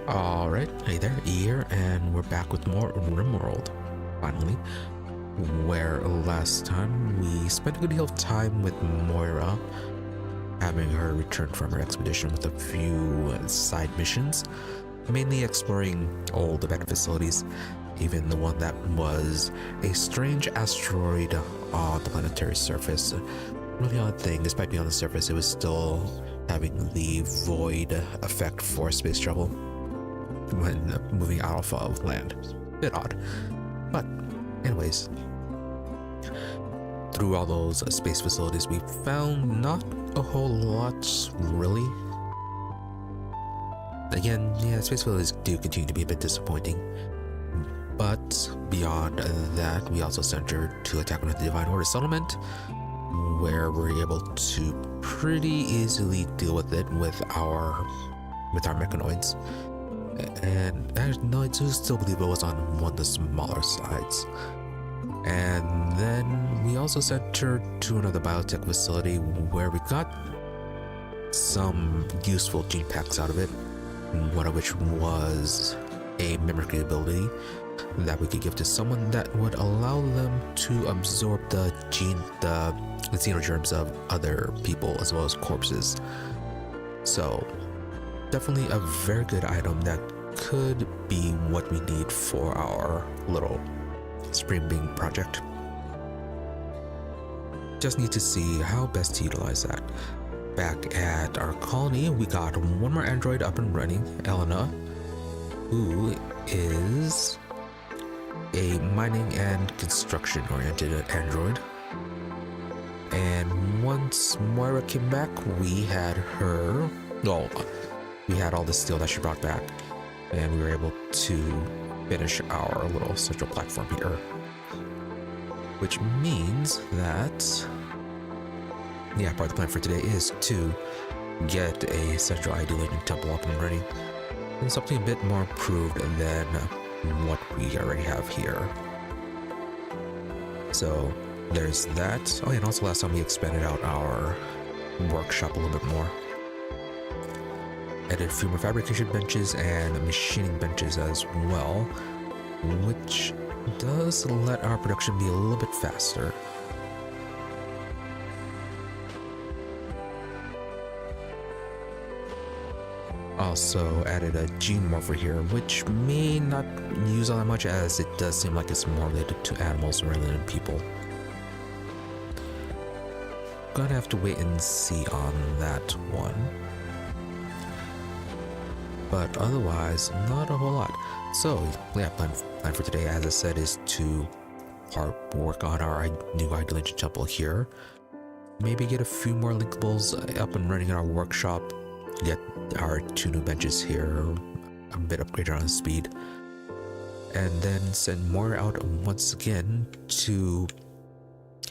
Alright, hey there, here, and we're back with more RimWorld, finally, where last time we spent a good deal of time with Moira, having her return from her expedition with a few side missions, mainly exploring all the abandoned facilities, even the one that was a strange asteroid on the planetary surface. Really odd thing, despite being on the surface, it was still having the void effect for space travel when moving out of land. Bit odd. But anyways, through all those space facilities, we found not a whole lot, really. Again, yeah, space facilities do continue to be a bit disappointing. But beyond that, we also sent her to attack one of the Divine Order settlement, where we're able to pretty easily deal with it with our mechanoids. And no, I do still believe it was on one of the smaller sides. And then we also sent her to another biotech facility where we got some useful gene packs out of it, one of which was a mimicry ability that we could give to someone that would allow them to absorb the xenogerms of other people as well as corpses. So definitely a very good item that could be what we need for our little Spring Being project. Just need to see how best to utilize that. Back at our colony, we got one more android up and running, Elena, who is a mining and construction oriented android. And once Moira came back, we had her, well, we had all the steel that she brought back, and we were able to finish our little central platform here. Which means that, yeah, part of the plan for today is to get a central ideoligion temple up and running, and something a bit more improved than what we already have here. So there's that. Oh yeah, and also last time we expanded out our workshop a little bit more. Added a few more fabrication benches and machining benches as well, which does let our production be a little bit faster. Also added a gene morpher here, which may not use all that much, as it does seem like it's more related to animals rather than people. Gonna have to wait and see on that one. But otherwise, not a whole lot. So yeah, plan for today, as I said, is to work on our new ideoligion temple here. Maybe get a few more linkables up and running in our workshop. Get our 2 new benches here a bit upgraded on speed. And then send Moira out once again to,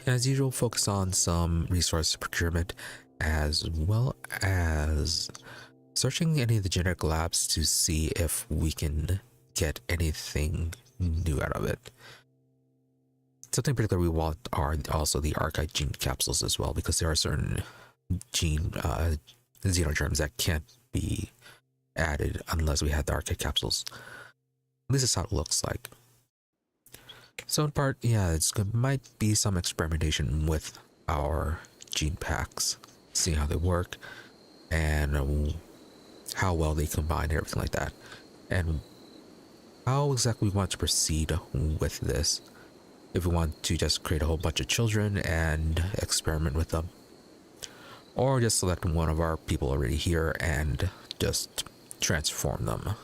as usual, focus on some resource procurement, as well as searching any of the genetic labs to see if we can get anything new out of it. Something particular we want are also the archive gene capsules as well, because there are certain gene xenogerms that can't be added unless we have the archive capsules. At least that's how it looks like. So in part, yeah, might be some experimentation with our gene packs, seeing how they work and how well they combine and everything like that, and how exactly we want to proceed with this. If we want to just create a whole bunch of children and experiment with them, or just select one of our people already here and just transform them.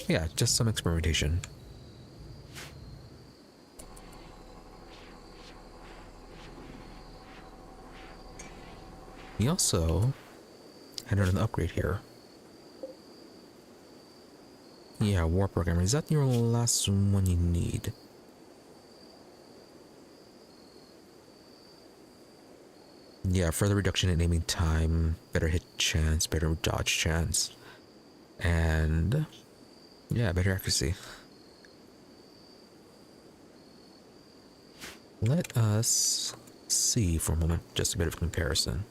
Yeah, just some experimentation. We also had another upgrade here. Yeah, war programmer. Is that your last one you need? Yeah, further reduction in aiming time, better hit chance, better dodge chance, and yeah, better accuracy. Let us see for a moment, just a bit of comparison.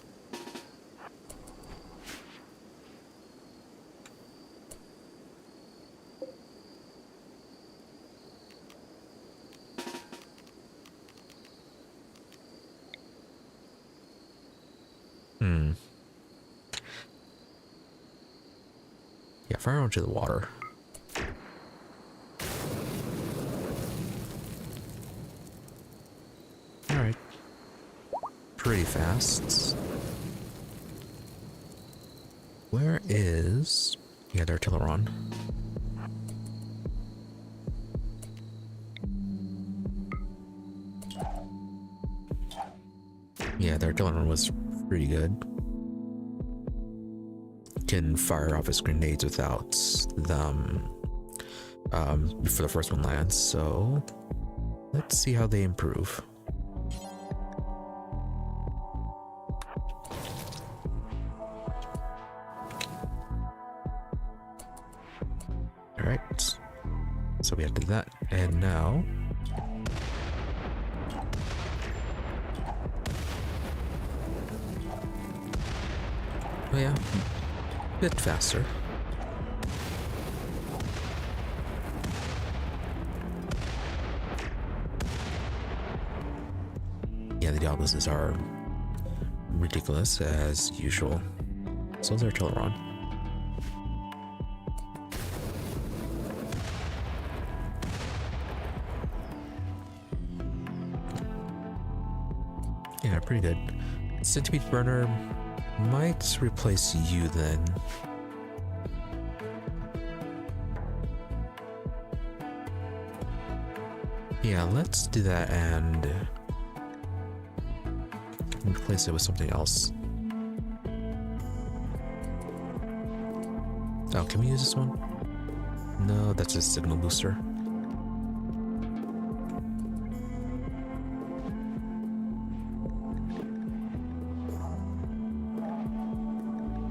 Hmm. Yeah, fire onto the water. Alright. Pretty fast. Where is... Yeah, the artilleron. Yeah, the artilleron was pretty good. Can fire off his grenades without them before the first one lands, so let's see how they improve. Alright, so we have to do that, and now oh yeah, a bit faster. Yeah, the Diablos are ridiculous as usual. So is artilleron. Yeah, pretty good. Centipede burner might replace you then. Yeah, let's do that and replace it with something else. Oh, can we use this one? No, that's a signal booster.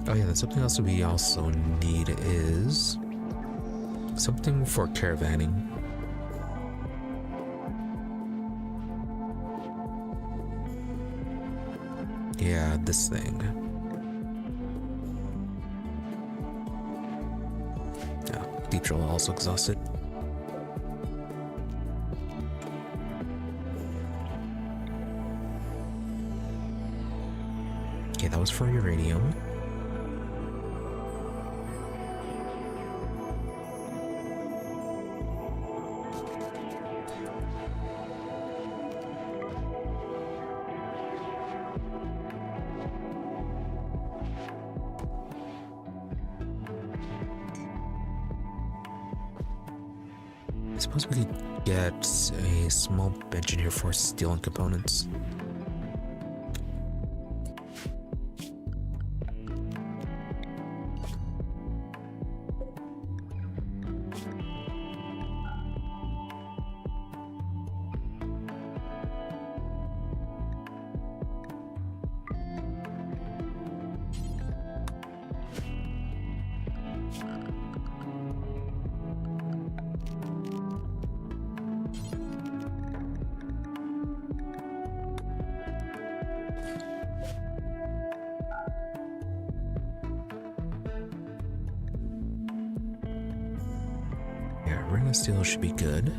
Oh yeah, that's something else we also need is something for caravanning. Yeah, this thing. Yeah, Deep Drill also exhausted. Okay, that was for uranium. I suppose we could get a small bench in here for steel and components. Ring of steel should be good.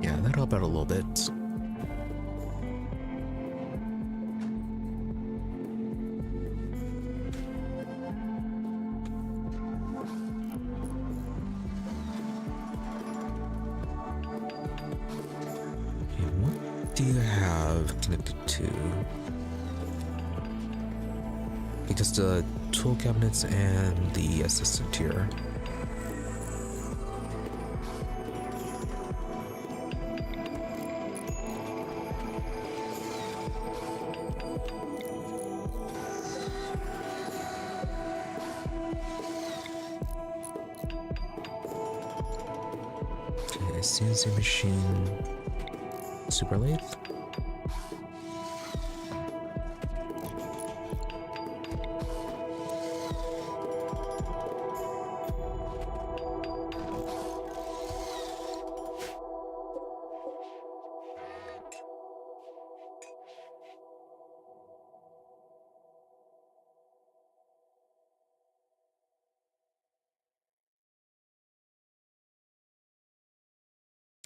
Yeah, that'll help out a little bit. Do you have connected to? Just the tool cabinets and the assistant here. Okay, CNC machine. Super lathe.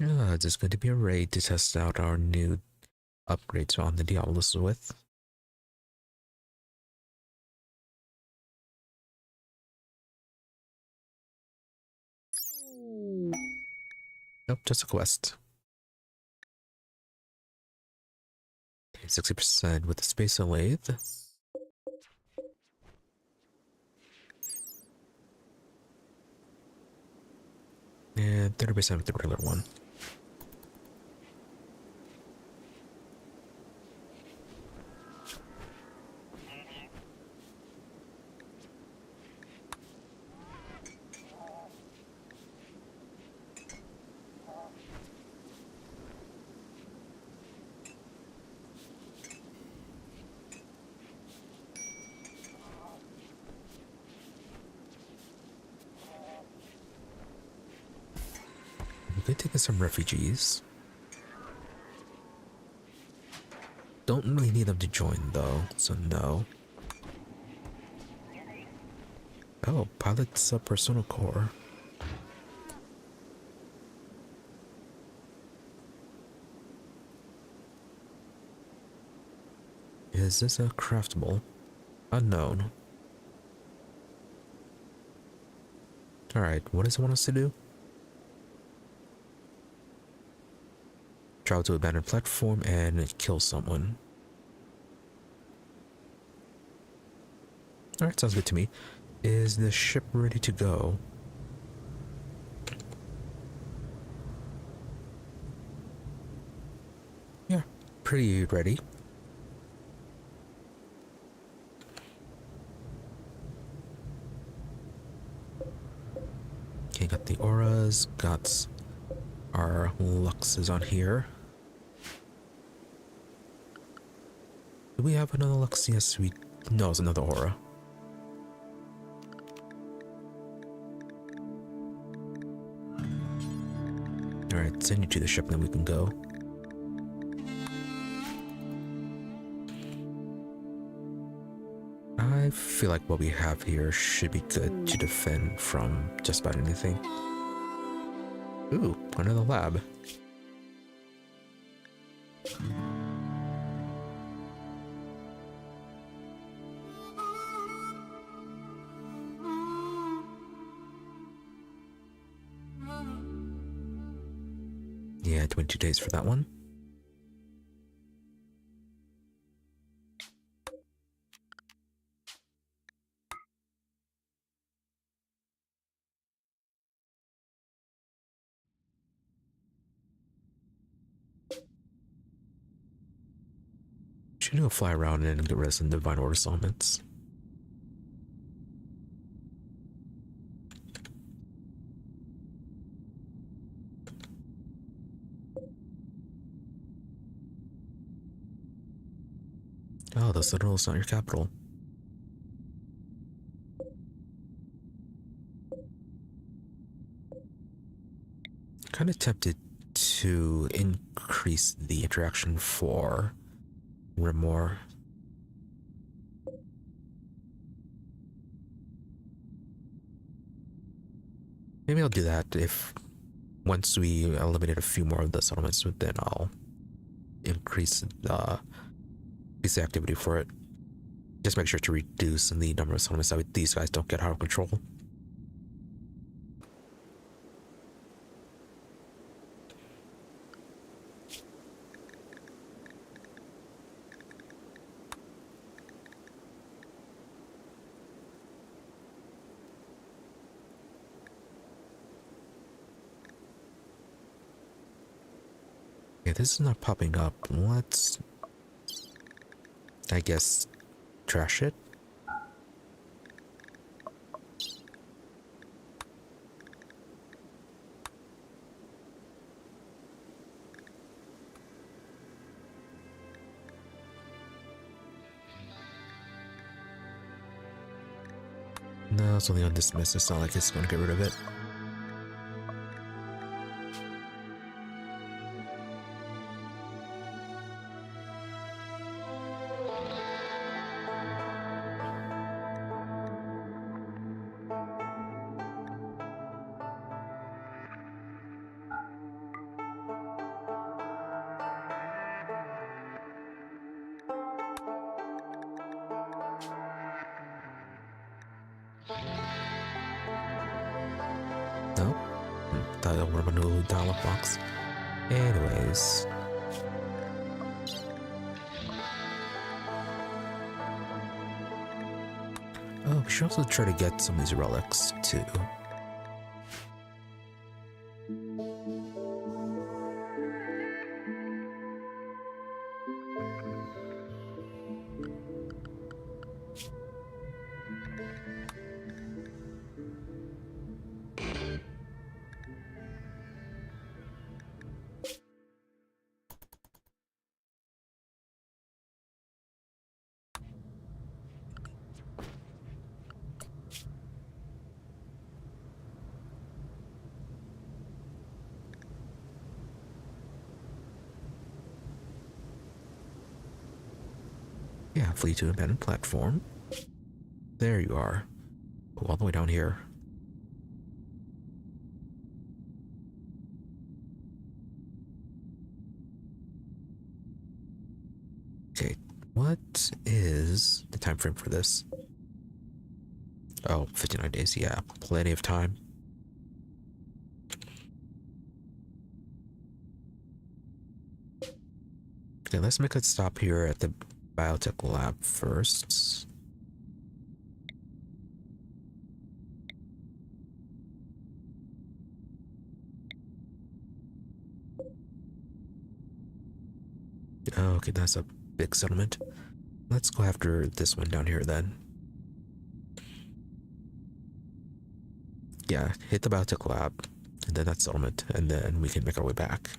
This is going to be a raid to test out our new upgrades on the Diablos with. Nope, just a quest. 60% with the space lathe. And 30% with the regular one. We're taking some refugees. Don't really need them to join though, so no. Oh, pilot's a personal core. Is this a craftable? Unknown. Alright, what does it want us to do? Travel to an abandoned platform and kill someone. Alright, sounds good to me. Is the ship ready to go? Yeah, pretty ready. Okay, got the auras, got our luxes on here. Do we have another lux? Yes, we... No, it's another aura. Alright, send you to the ship, then we can go. I feel like what we have here should be good to defend from just about anything. Ooh, another lab. Yeah, 22 days for that one. Should do a fly around and get rid of some divine order summons. Oh, the Citadel's not your capital. Kind of tempted to increase the interaction for RimWorld. Maybe I'll do that if once we eliminate a few more of the settlements, then I'll increase the activity for it. Just make sure to reduce the number of settlements so these guys don't get out of control. Okay, this is not popping up. Let's, I guess, trash it. No, it's only on dismiss. It's not like it's going to get rid of it. thought it would have been a new dialog box. Anyways. Oh, we should also try to get some of these relics too. Yeah, flee to abandoned platform. There you are. Oh, all the way down here. Okay, what is the time frame for this? Oh, 59 days, yeah, plenty of time. Okay, let's make a stop here at the biotech lab first. Okay, that's a big settlement. Let's go after this one down here then. Yeah, hit the biotech lab, and then that settlement, and then we can make our way back.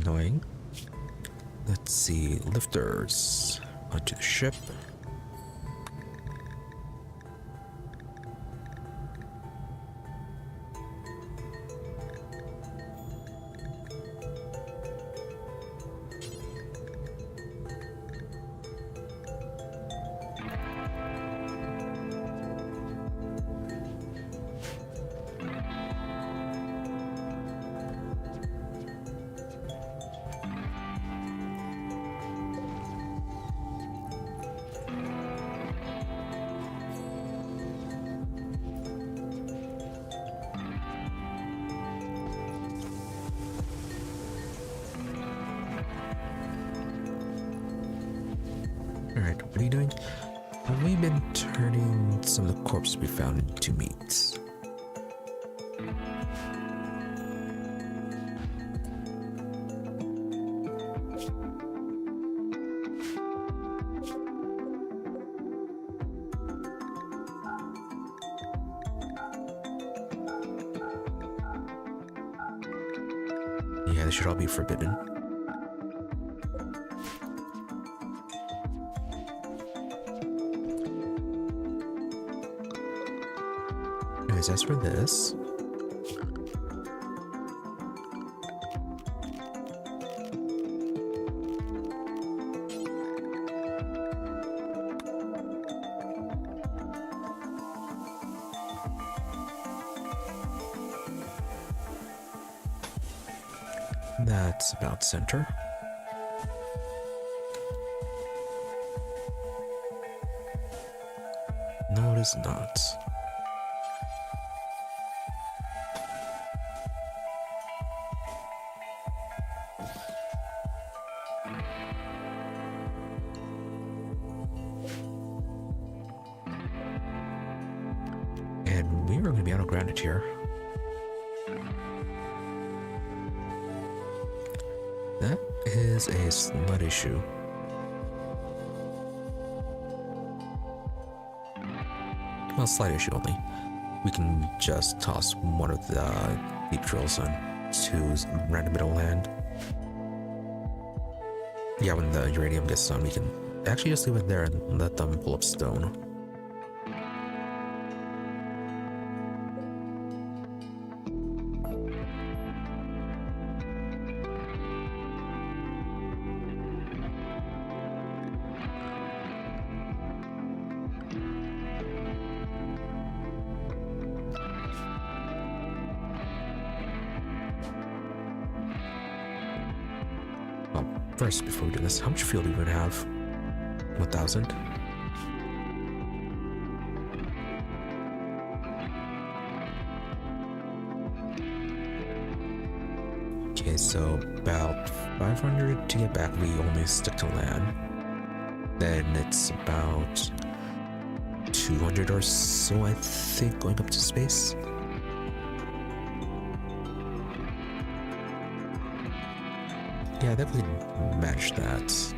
Annoying. Let's see, lifters onto the ship. Alright, what are you doing? Have we been turning some of the corpses we found into meats? Yeah, they should all be forbidden. Anyways, as for this, that's about center. No, it is not. And we are going to be on grounded here. That is a slight issue. Well, slight issue only. We can just toss one of the deep drills on to random middle land. Yeah, when the uranium gets done, we can actually just leave it there and let them pull up stone. First, before we do this, how much fuel do we even have? 1,000. Okay, so about 500 to get back. We only stick to land. Then it's about 200 or so, I think, going up to space. Yeah, I definitely manage that.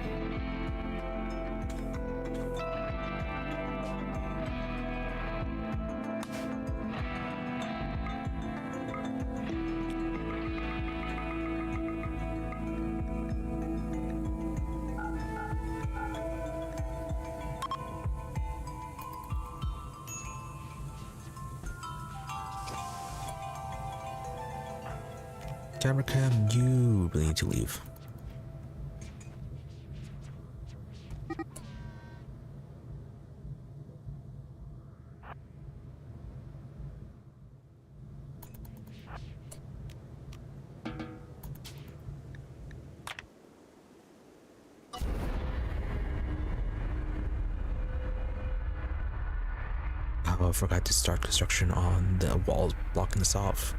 Camera cam, you really need to leave. Oh, I forgot to start construction on the walls blocking this off.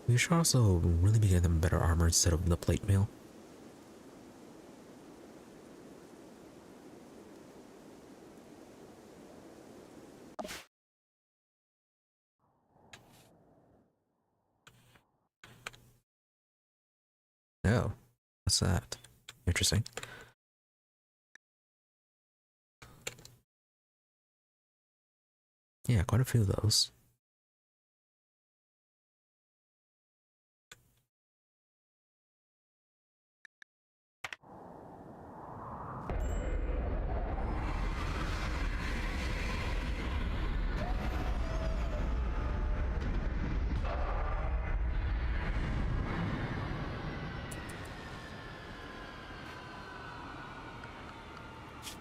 We should also really be getting them better armor instead of the plate mail. Oh, what's that? Interesting. Yeah, quite a few of those.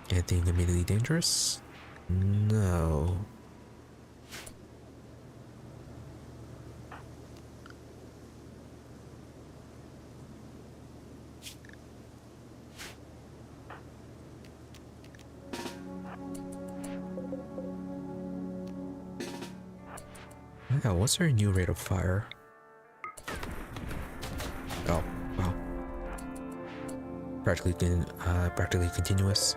Anything immediately dangerous? No. Yeah, what's our new rate of fire? Oh, wow. Practically continuous.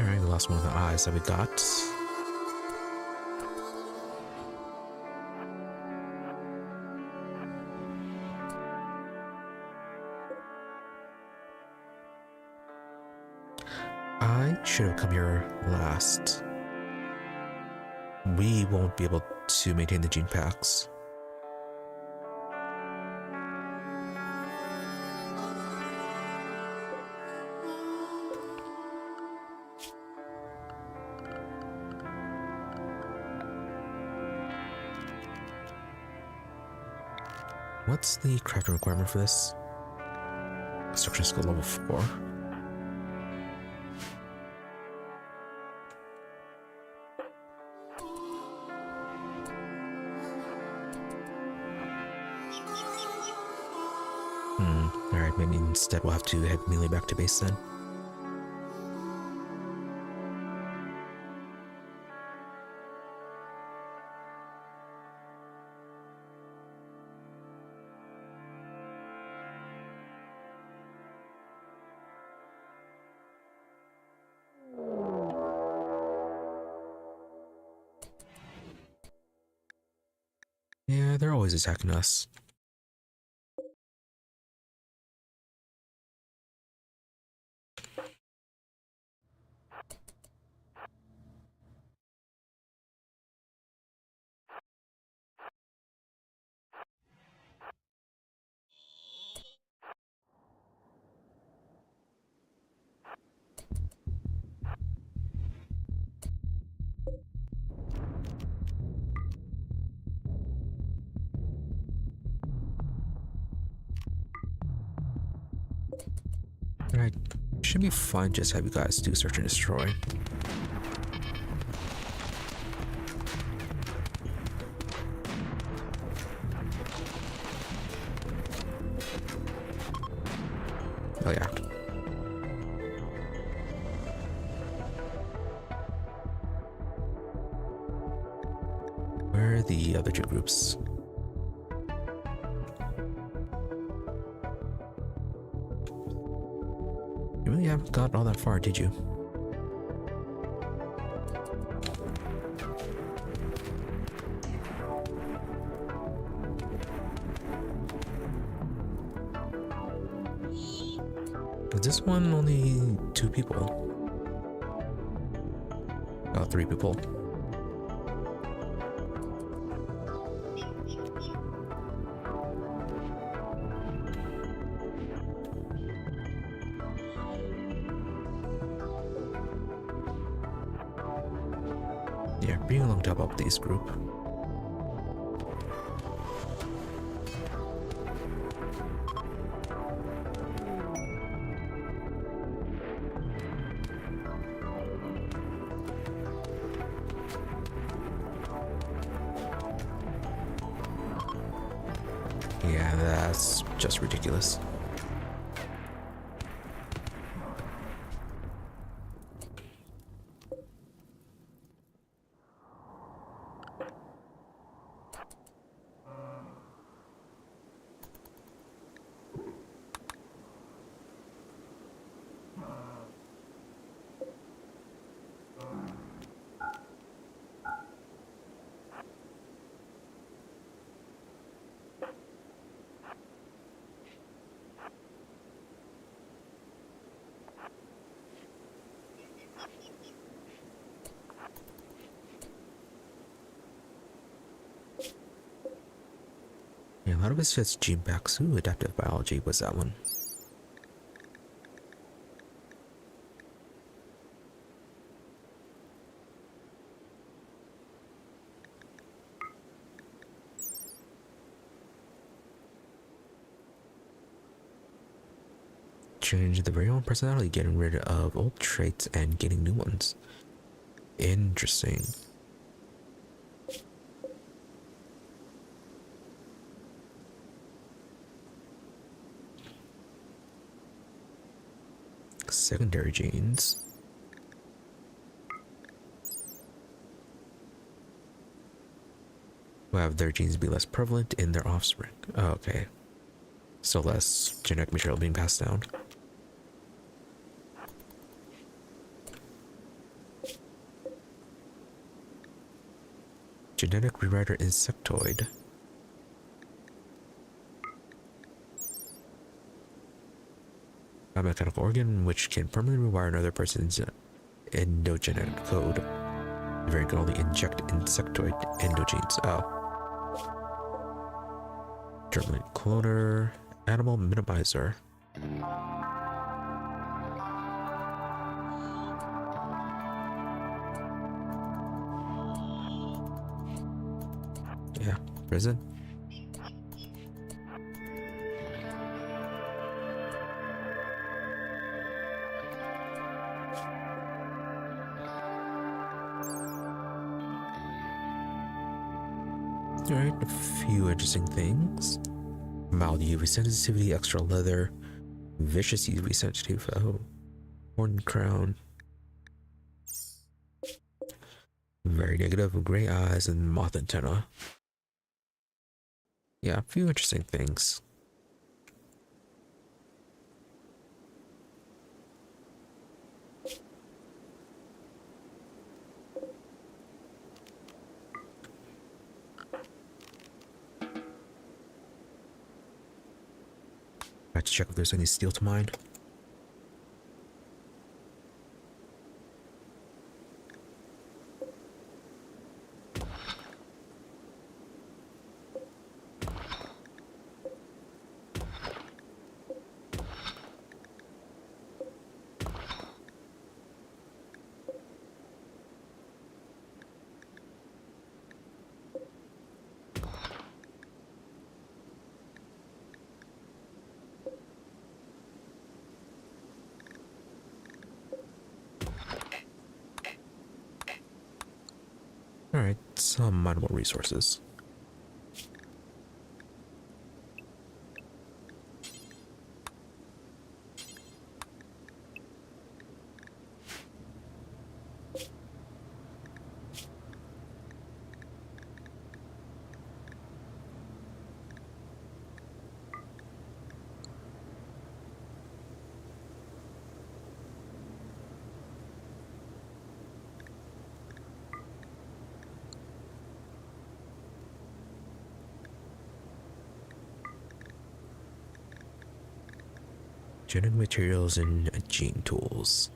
Alright, the last one of the eyes that we got. I should have come here last. We won't be able to maintain the gene packs. What's the crafting requirement for this? Construction skill level 4. Alright, maybe instead we'll have to head melee back to base then. Yeah, they're always attacking us. I should be fine, just have you guys do search and destroy. Oh yeah. Where are the other two groups? You really haven't gotten all that far, did you? Is this one only 2 people? Oh, 3 people. Yeah, bring along to help out this group. Yeah, that's just ridiculous. Yeah, a lot of it's just Genepack. Ooh, adaptive biology was that one. Change the very own personality, getting rid of old traits and getting new ones. Interesting. Secondary genes. Will have their genes be less prevalent in their offspring. Oh, okay. So less genetic material being passed down. Genetic rewriter insectoid. A mechanical organ which can permanently rewire another person's endogenetic code. The variant can only inject insectoid endogenes. Oh. Germline cloner. Animal minimizer. Yeah, prison. Alright, a few interesting things. Mild UV sensitivity, extra leather, vicious UV sensitive. Oh, horn crown. Very negative, gray eyes, and moth antenna. Yeah, a few interesting things. I have to check if there's any steel to mine. let's mine more resources. Genetic materials and gene tools.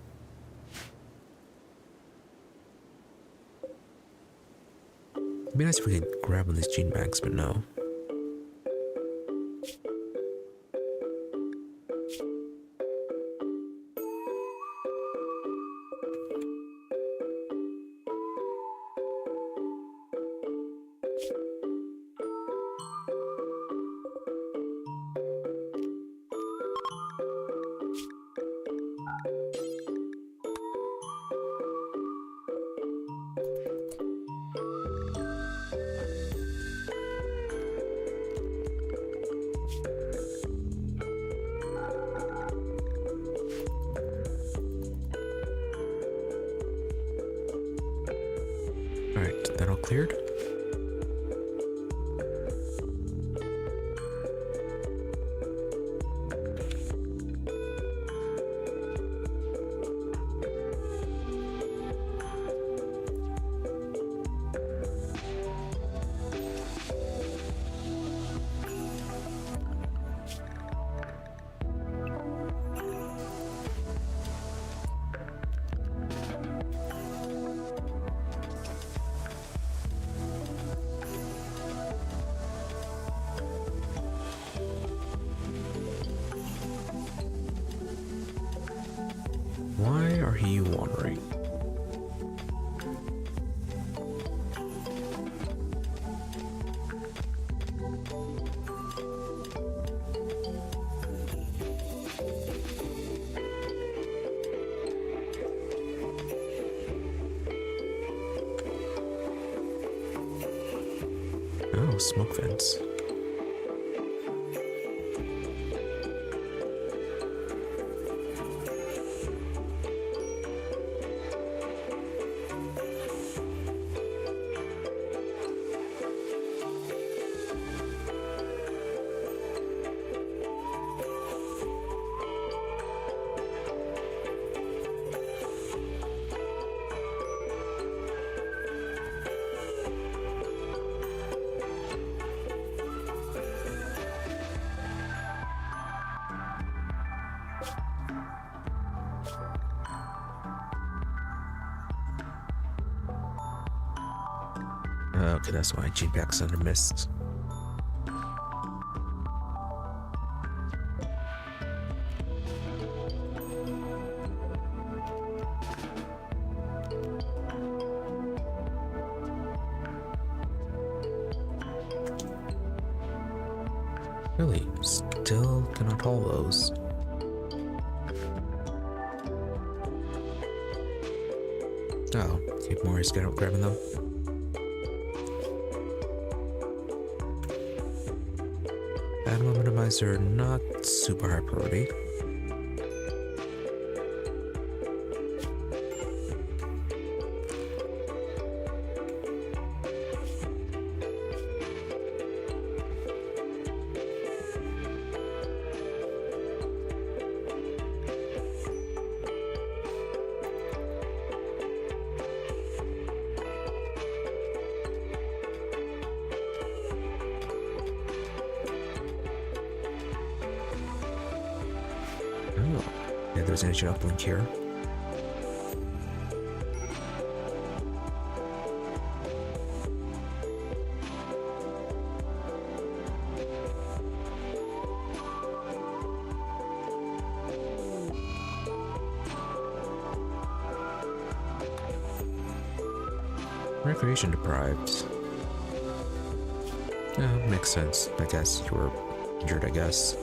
It'd be nice if we could grab one of these gene banks, but no. Alright, that all cleared? Why are you wandering? Oh, smoke vents. Okay, that's why Genepack's under mist. Really, still cannot haul those. Oh, keep Moira's grabbing them. Animal minimizer, not super high priority. Oh, yeah, there's an engine uplink here. Recreation deprived. Yeah, makes sense. I guess you were injured, I guess.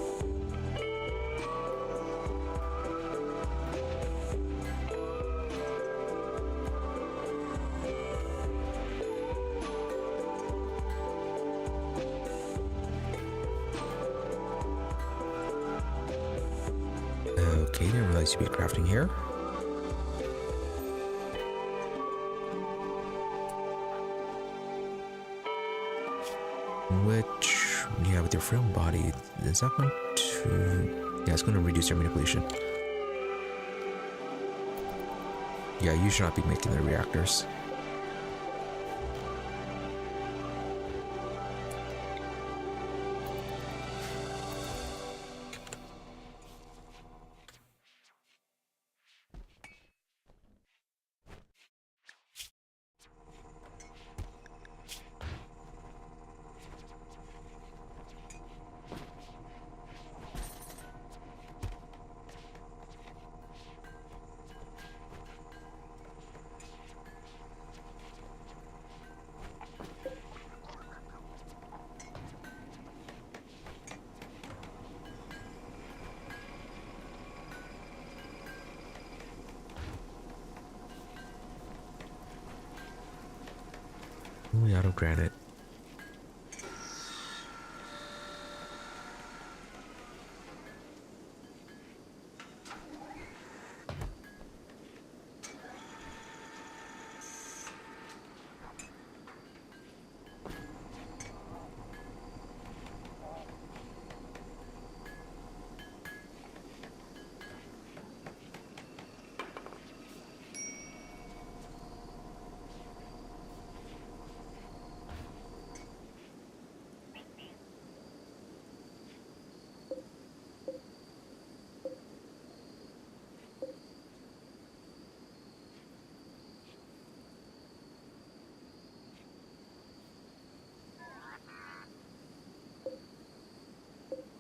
Okay, didn't realize you'd be crafting here. Which, yeah, with your frail body, is that going to... Yeah, it's going to reduce your manipulation. Yeah, you should not be making the reactors. Only out of granite.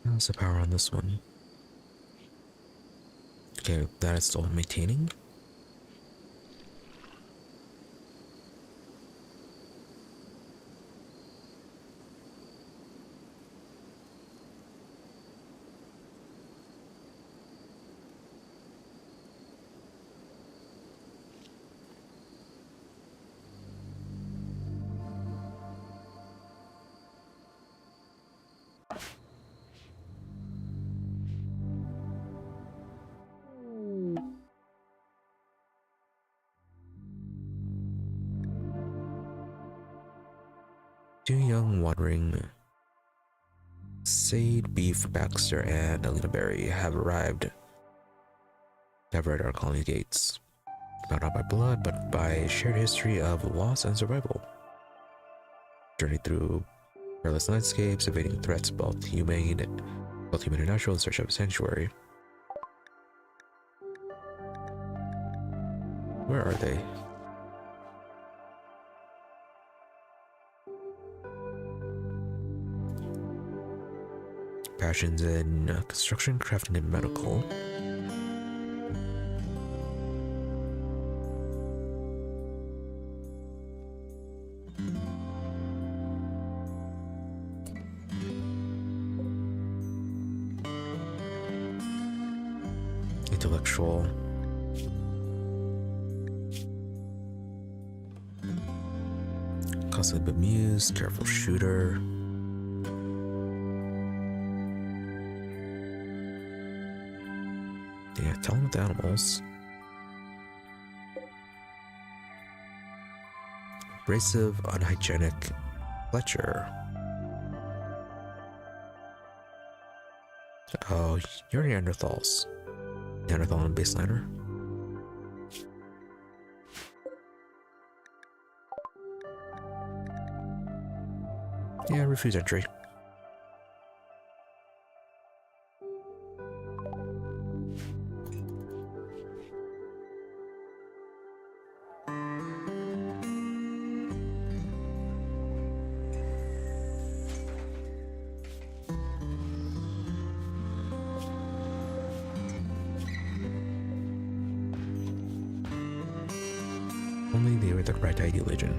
How's the power on this one? Okay, that is still maintaining. Two young wandering Sade, Beef, Baxter, and Alina Berry have arrived at our colony gates. Not by blood, but by a shared history of loss and survival. Journey through perilous landscapes, evading threats both human and natural in search of a sanctuary. Where are they? Passions in construction, crafting, and medical. Intellectual. Constantly bemused, careful shooter. Yeah, tell him with the animals. Abrasive, unhygienic Fletcher. Oh, you're Neanderthals. Neanderthal and baseliner. Yeah, refuse entry. Only they were the right ideoligion.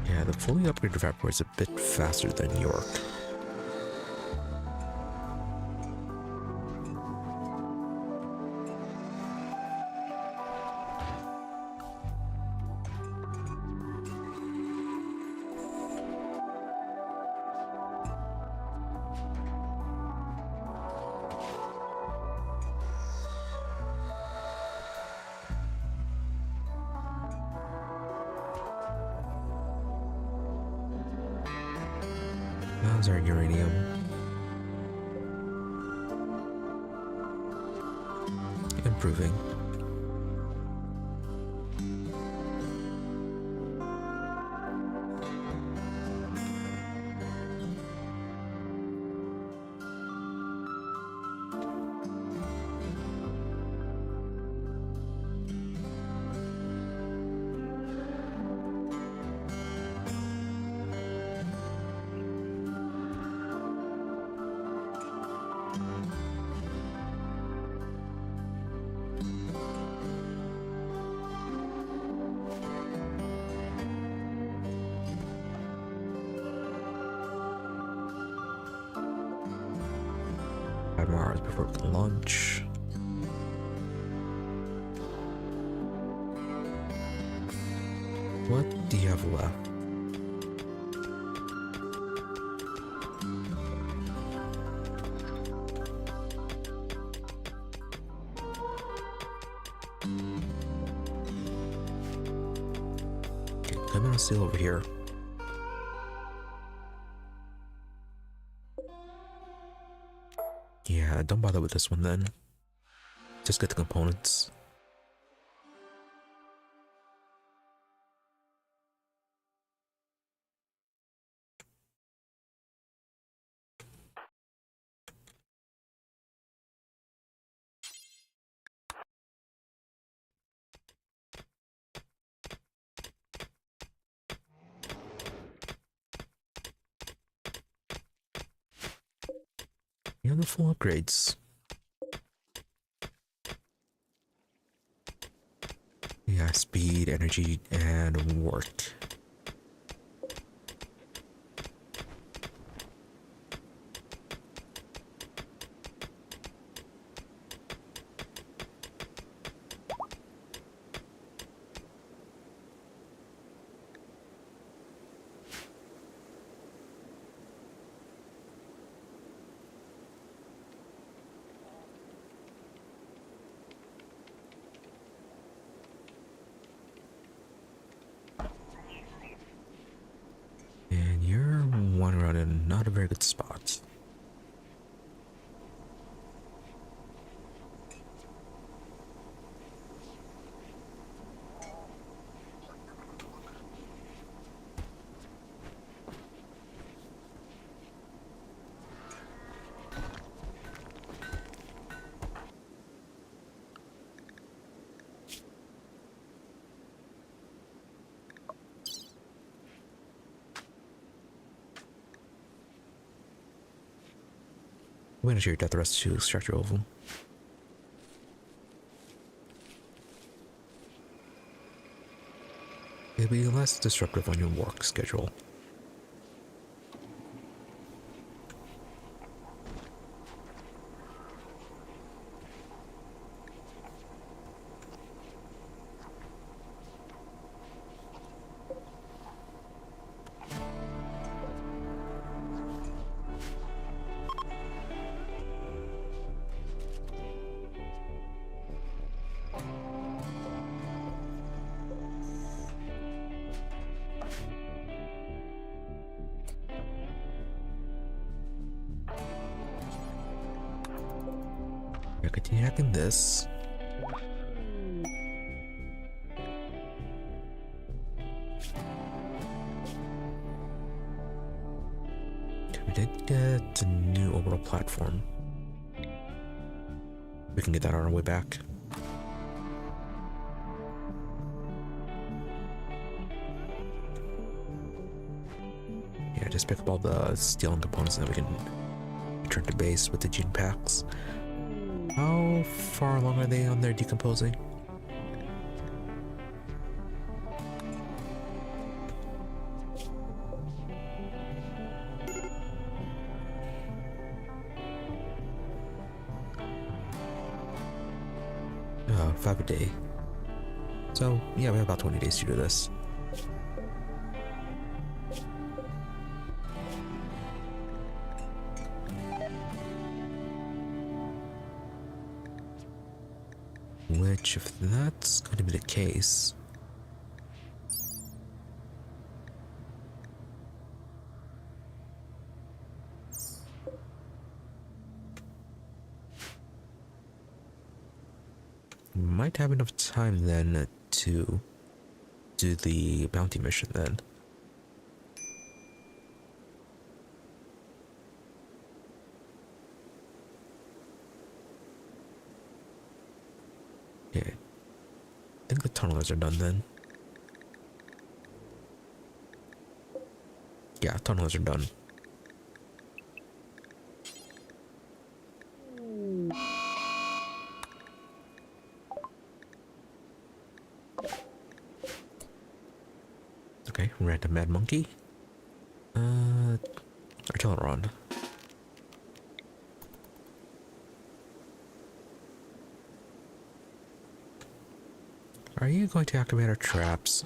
Yeah, the fully upgraded evaporator is a bit faster than York. How's our uranium? Improving. More hours before lunch. What do you have left? Okay, come on, steel over here. Yeah, don't bother with this one then. Just get the components. You have the full upgrades. Yeah, speed, energy, and work. And you're wandering around in not a very good spot. I'm gonna show your death rest to extract your ovum. It'll be less disruptive on your work schedule. Yeah, continue hacking this. We did get a new orbital platform. We can get that on our way back. Yeah, just pick up all the steel and components and then we can return to base with the Genepacks. How far along are they on their decomposing? 5 a day. So yeah, we have about 20 days to do this. Which, if that's going to be the case, we might have enough time then to do the bounty mission then. Okay. I think the tunnelers are done then. Yeah, tunnelers are done. Okay, random mad monkey. Artilleron. Are you going to activate our traps?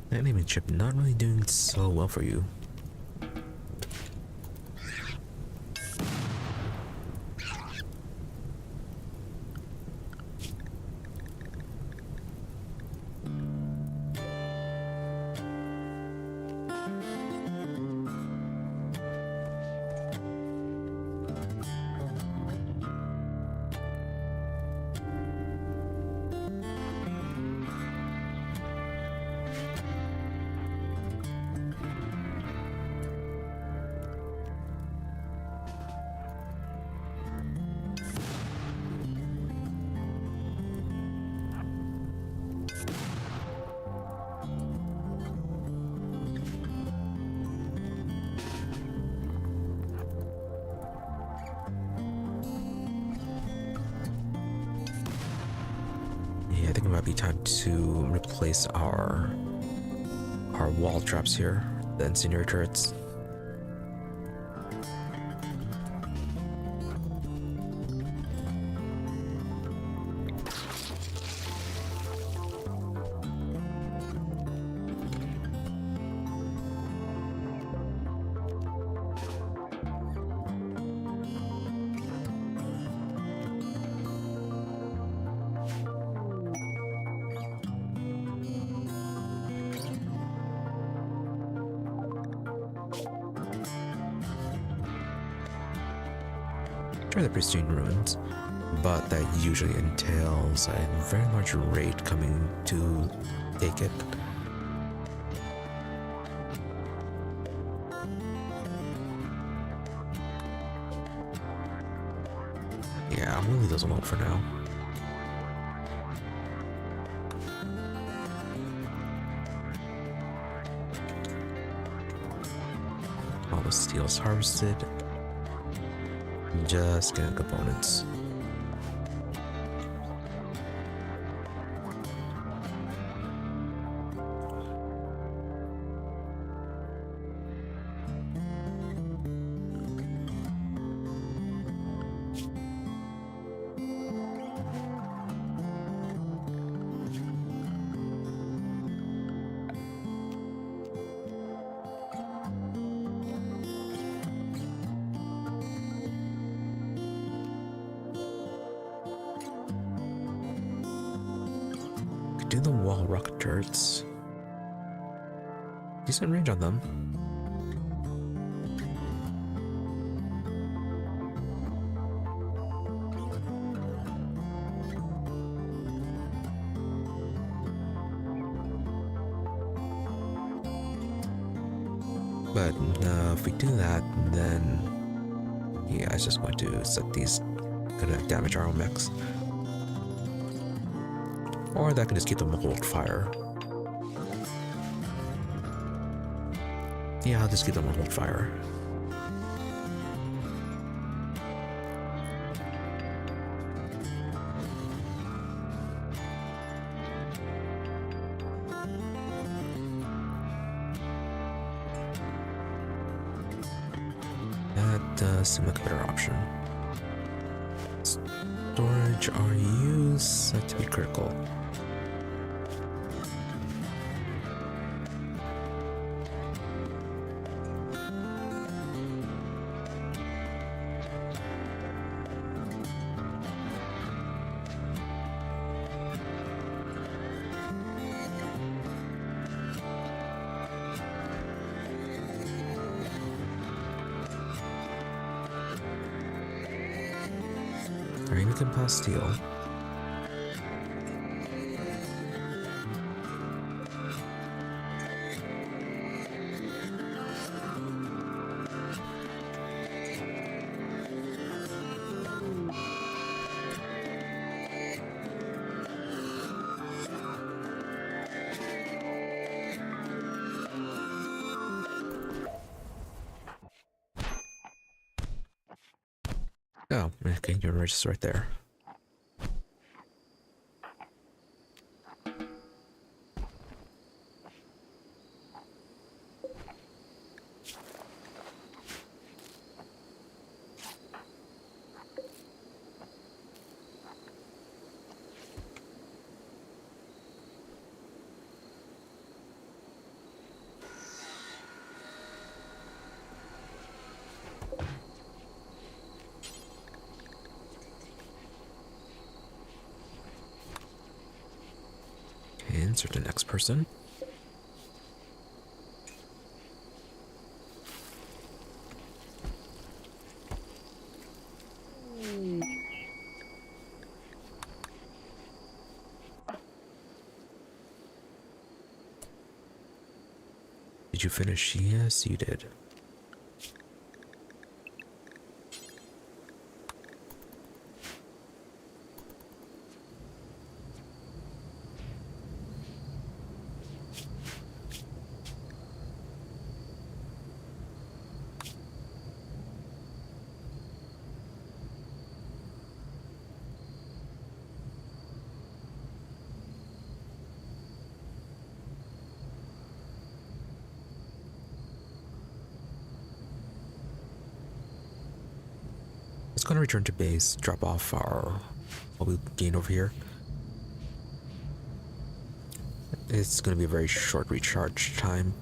That enemy chip not really doing so well for you. Yeah, I think it might be time to replace our wall traps here, the incendiary turrets. Try the pristine ruins, but that usually entails a very large raid coming to take it. Yeah, we'll leave those alone for now. All the steel's harvested. Just getting components. Do the wall rocket turrets. Decent range on them. But if we do that, then yeah, it's just going to set these, gonna damage our own mechs. Or that can just keep them hold fire. Yeah, I'll just keep them on hold fire. does seem like a better option. Storage RU set to be critical. Alright, we can pass steel. Oh, okay, your register right there. Insert the next person. Did you finish? Yes, you did. Going to return to base, drop off our what we gained over here. It's going to be a very short recharge time.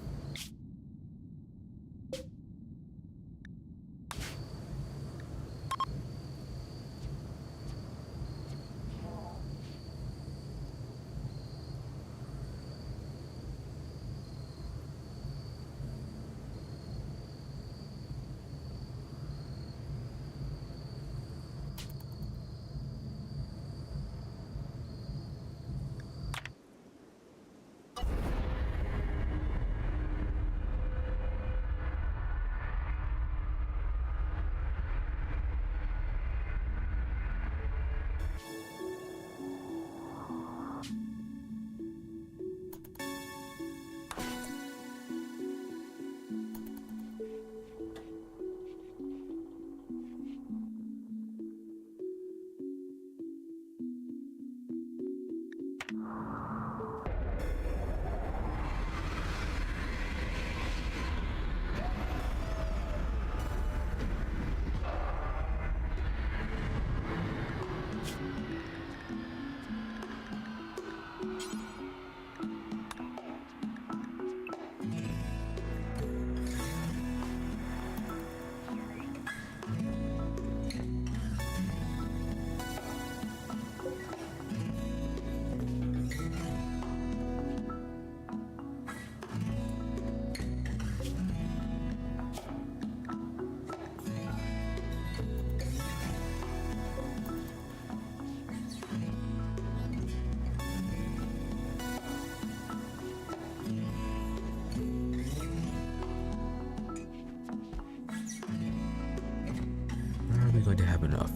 Going to have enough.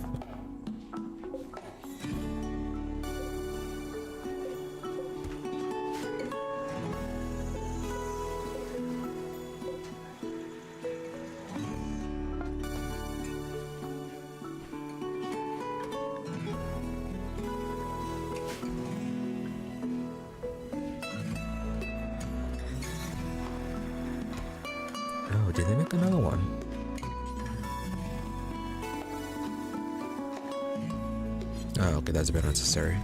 Oh, did they make another one? Oh, okay, that's a bit unnecessary.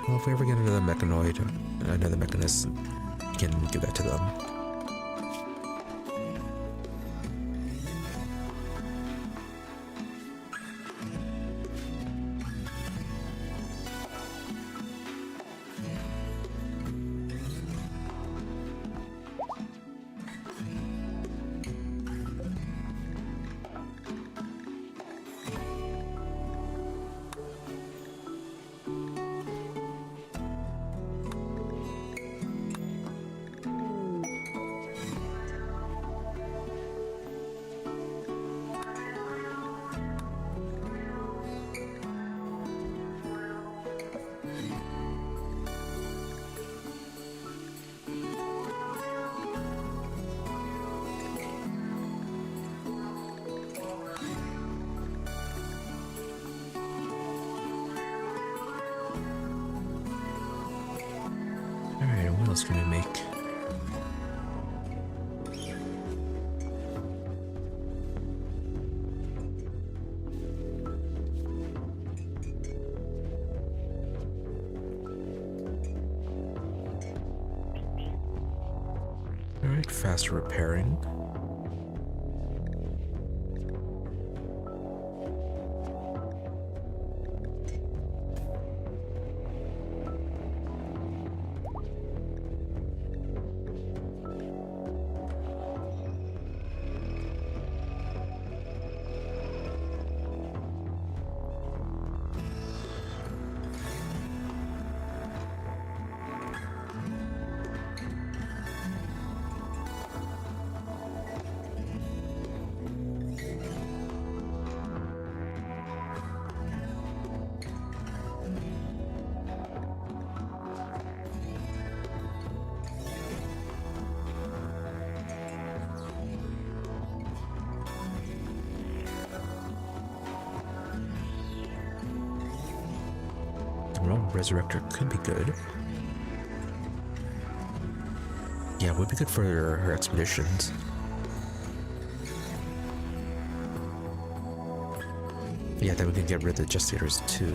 Well, if we ever get another mechanoid, another mechanist, you can give that to them. Alright, what else can we make? Alright, faster repairing. Resurrector could be good. Yeah, would be good for her expeditions. Yeah, then we can get rid of the gestators too.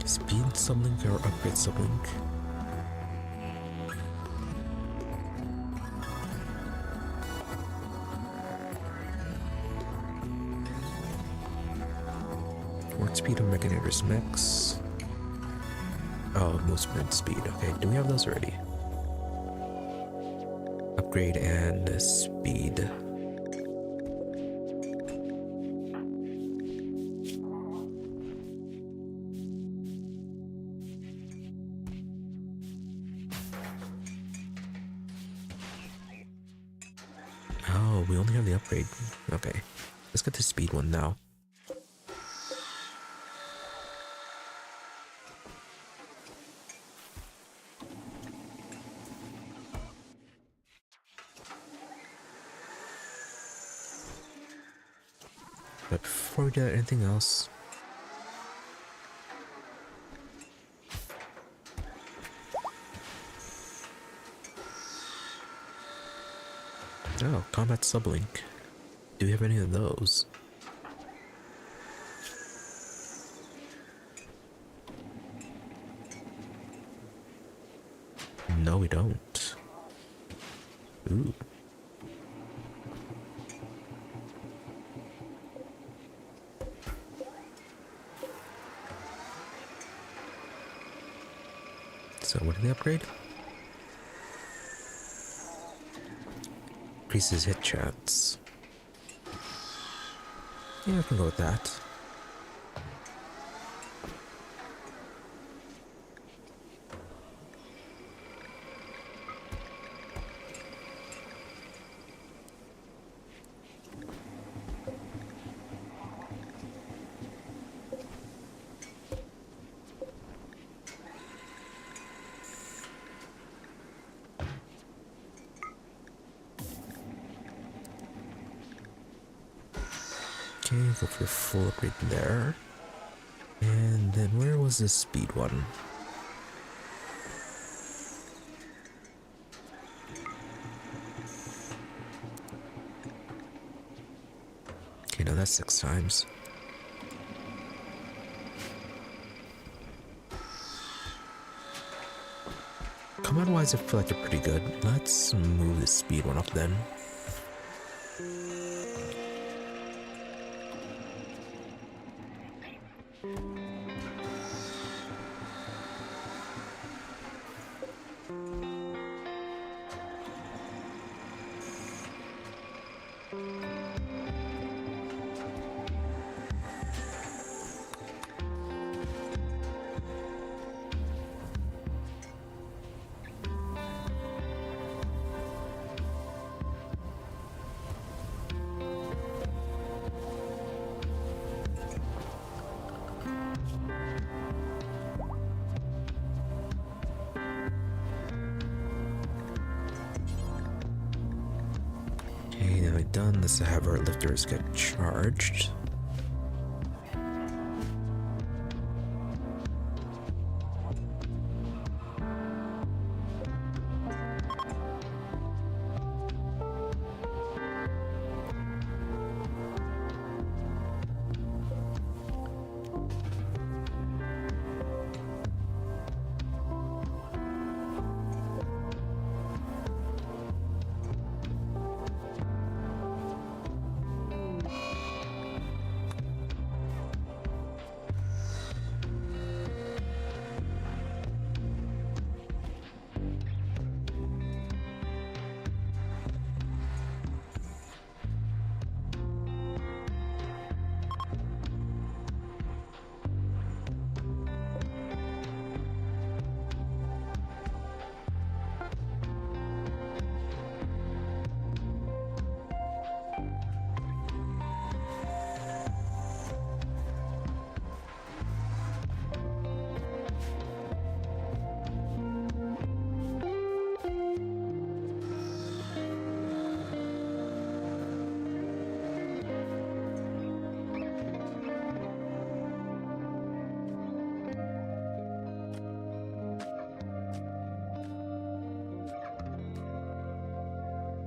Speed sublink or upgrade sublink? Speed of Mechanator's mechs. Oh, movement speed. Okay, do we have those already? Upgrade and speed. Oh, we only have the upgrade. Okay, let's get the speed one now. But before we do anything else, oh, combat sublink. Do we have any of those? No, we don't. Ooh. So what did they upgrade? Increases hit chance. Yeah, I can go with that. Okay, go for a full upgrade there. And then where was the speed one? That's 6 times. Command wise, I feel like they're pretty good. Let's move the speed one up then. Okay, now we've done this to have our lifters get charged.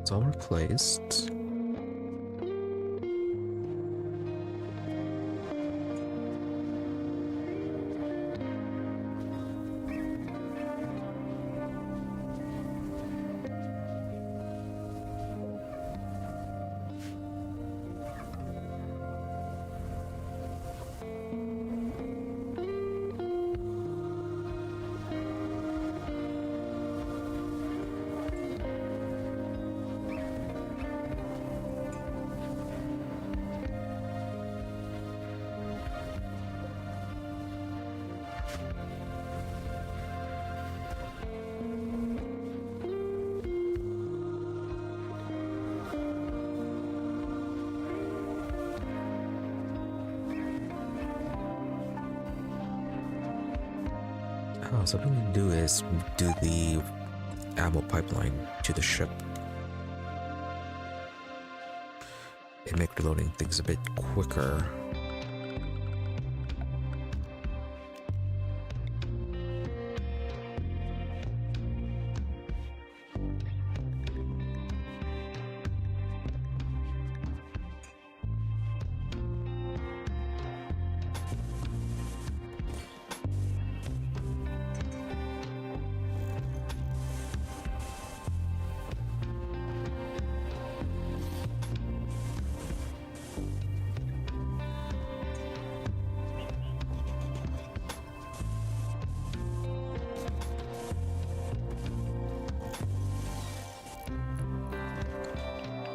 It's all replaced. Oh, so what we need to do is do the ammo pipeline to the ship and make reloading things a bit quicker.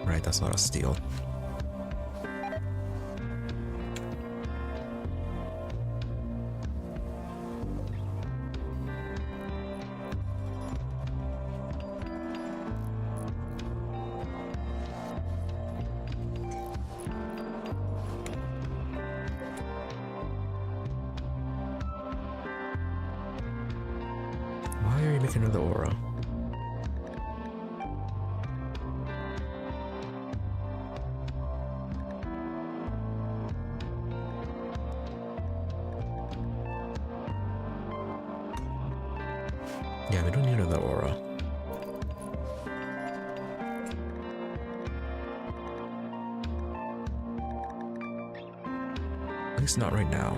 Right, that's not a steal. Why are you making another aura? Yeah, we don't need another aura. least not right now.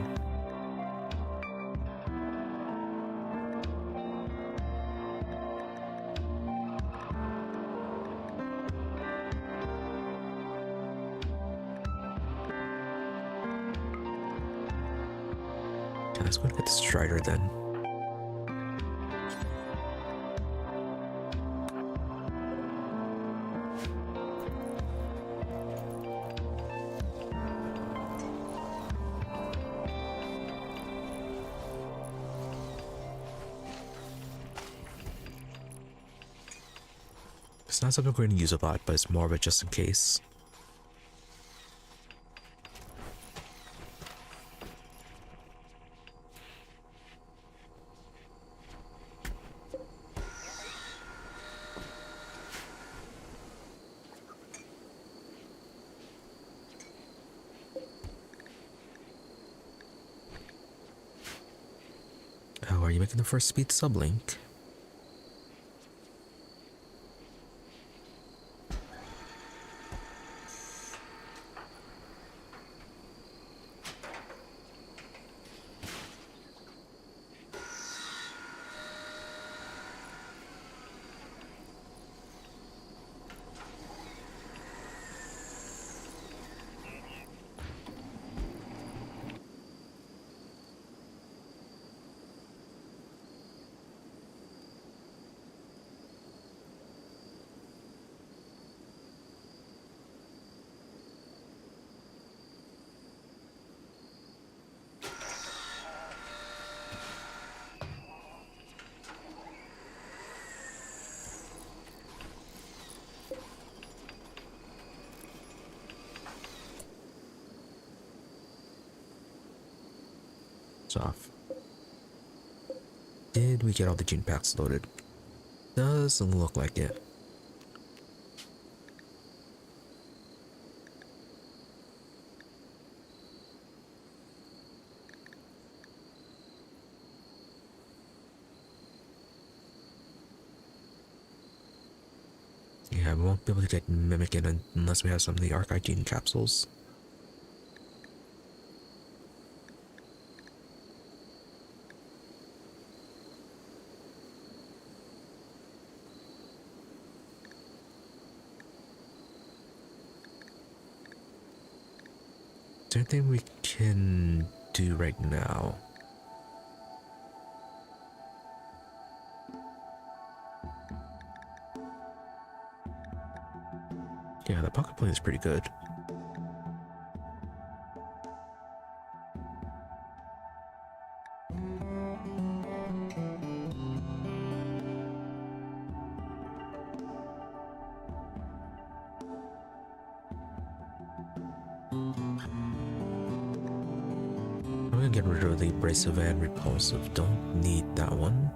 Let's go get the Strider then. It's not something we're going to use a lot, but it's more of it just in case. Oh, are you making the first speed sublink? Off. Did we get all the gene packs loaded? Doesn't look like it. Yeah, we won't be able to get Mimic in unless we have some of the archive gene capsules. Is there anything we can do right now? Yeah, the pocket plane is pretty good. I'm gonna get rid of the abrasive and repulsive. Don't need that one.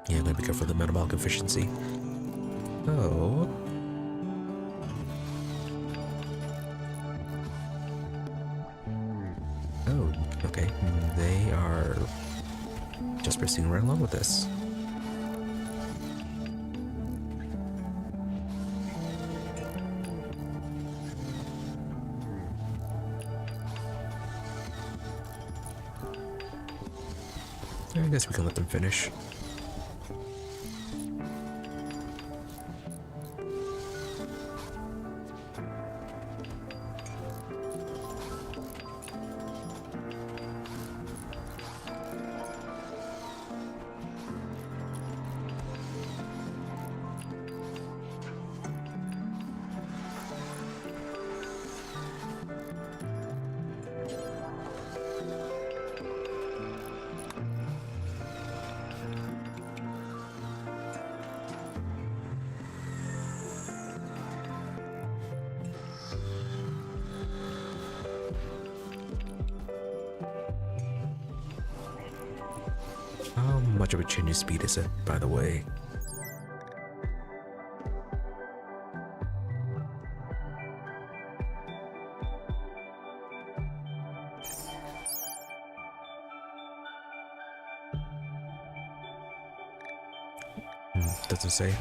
Yeah, I'm gonna be careful of the metabolic efficiency. Oh. Oh, okay. They are just proceeding right along with this. I guess we can let them finish. How much of a change in speed is it, by the way? doesn't say.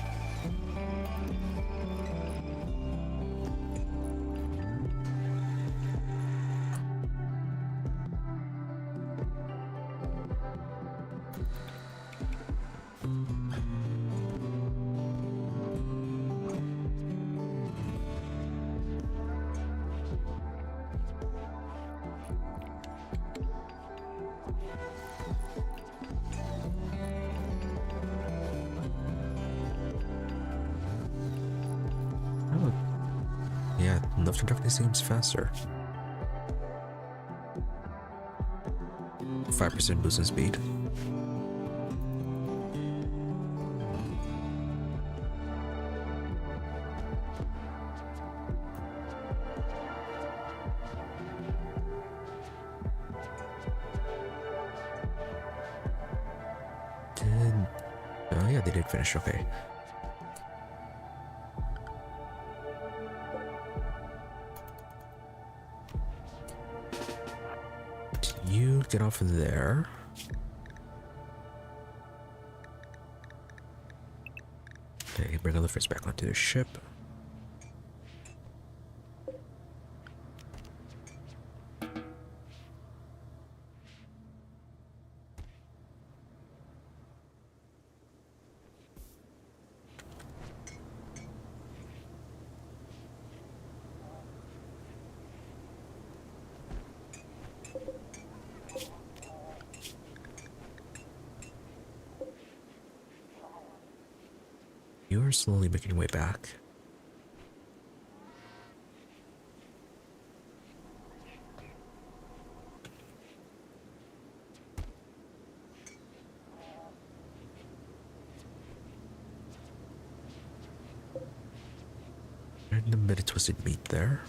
Oh, yeah, lifter definitely seems faster. 5% boost in speed. Oh yeah, they did finish, okay. You get off of there. Okay, bring the first back onto the ship. You're slowly making your way back. And a bit of twisted meat there.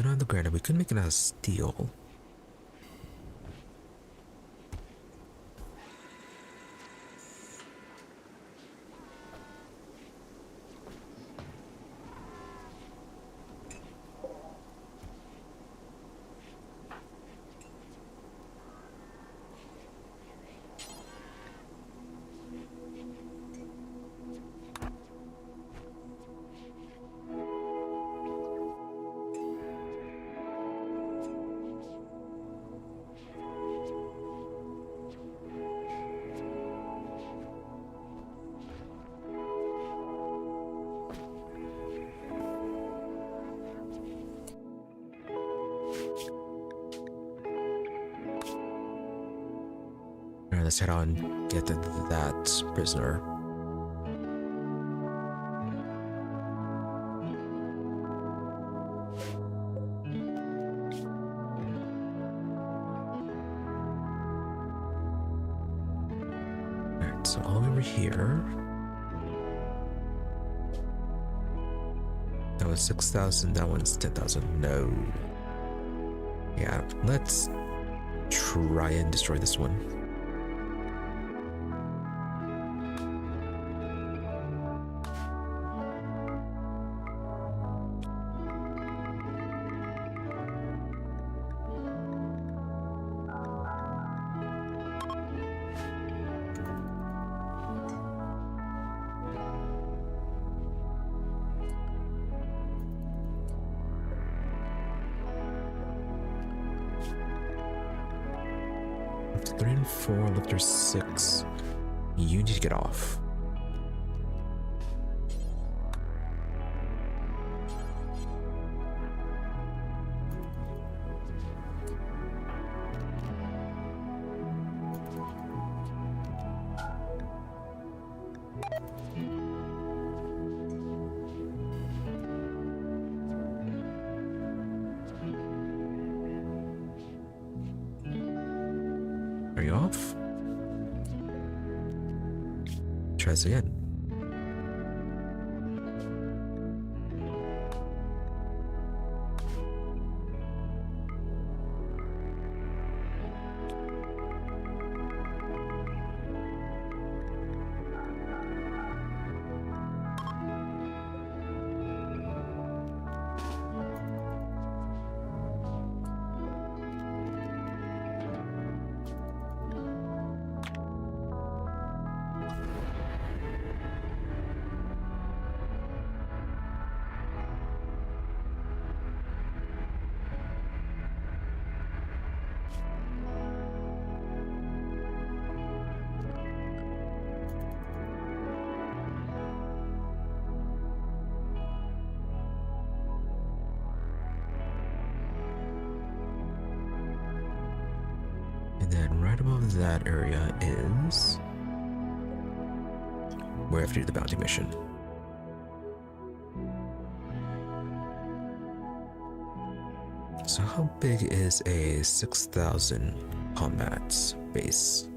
And on the ground, we could make it out of steel. Alright, let's head on, get to that prisoner. Alright, so all over here. That was 6,000, that one's 10,000. No. Yeah, let's try and destroy this one. Lift 3 and 4, lifter 6. You need to get off. off. Try this again. And then right above that area is where I have to do the bounty mission. So how big is a 6,000 combat base?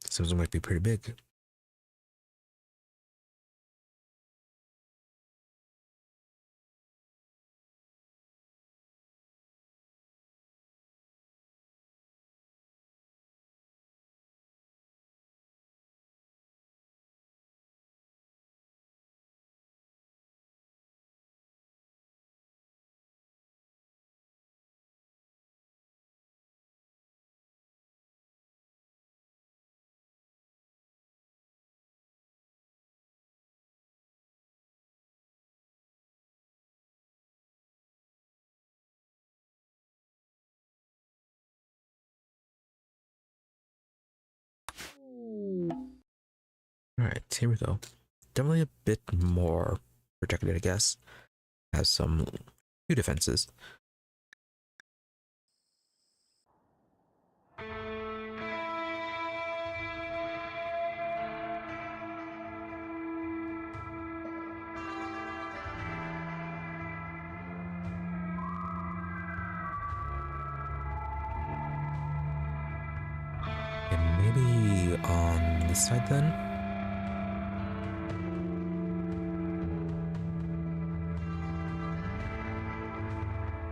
Seems it might be pretty big. Alright, here we go. Definitely a bit more protected, I guess. Has some few defenses. And maybe on this side then?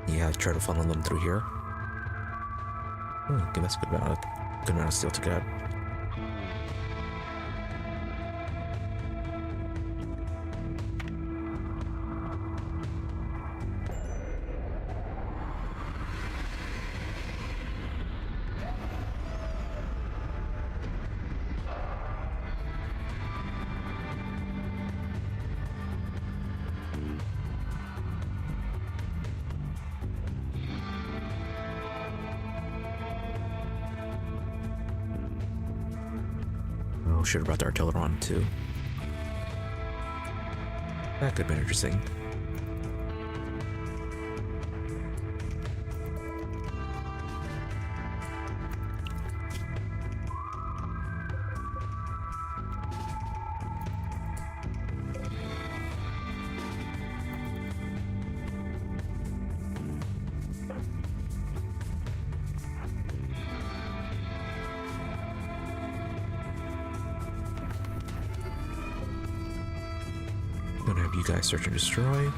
Yeah, try to funnel them through here. Okay, that's a good amount of steel to get out. Should have brought the artillery on too. That could have been interesting. Gonna have you guys search and destroy.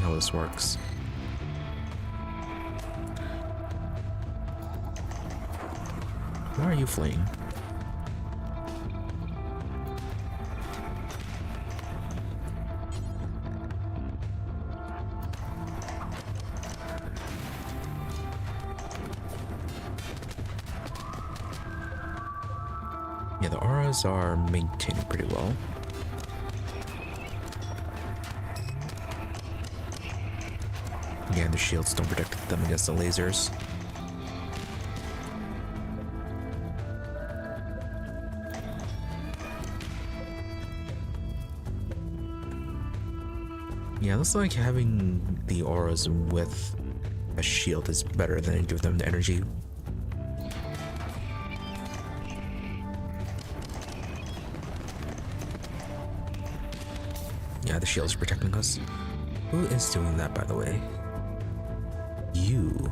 see how this works. Why are you fleeing? Yeah, the auras are maintaining pretty well. Again, the shields don't protect them against the lasers. Yeah, it looks like having the auras with a shield is better than giving them the energy. Yeah, the shield is protecting us. Who is doing that, by the way? You.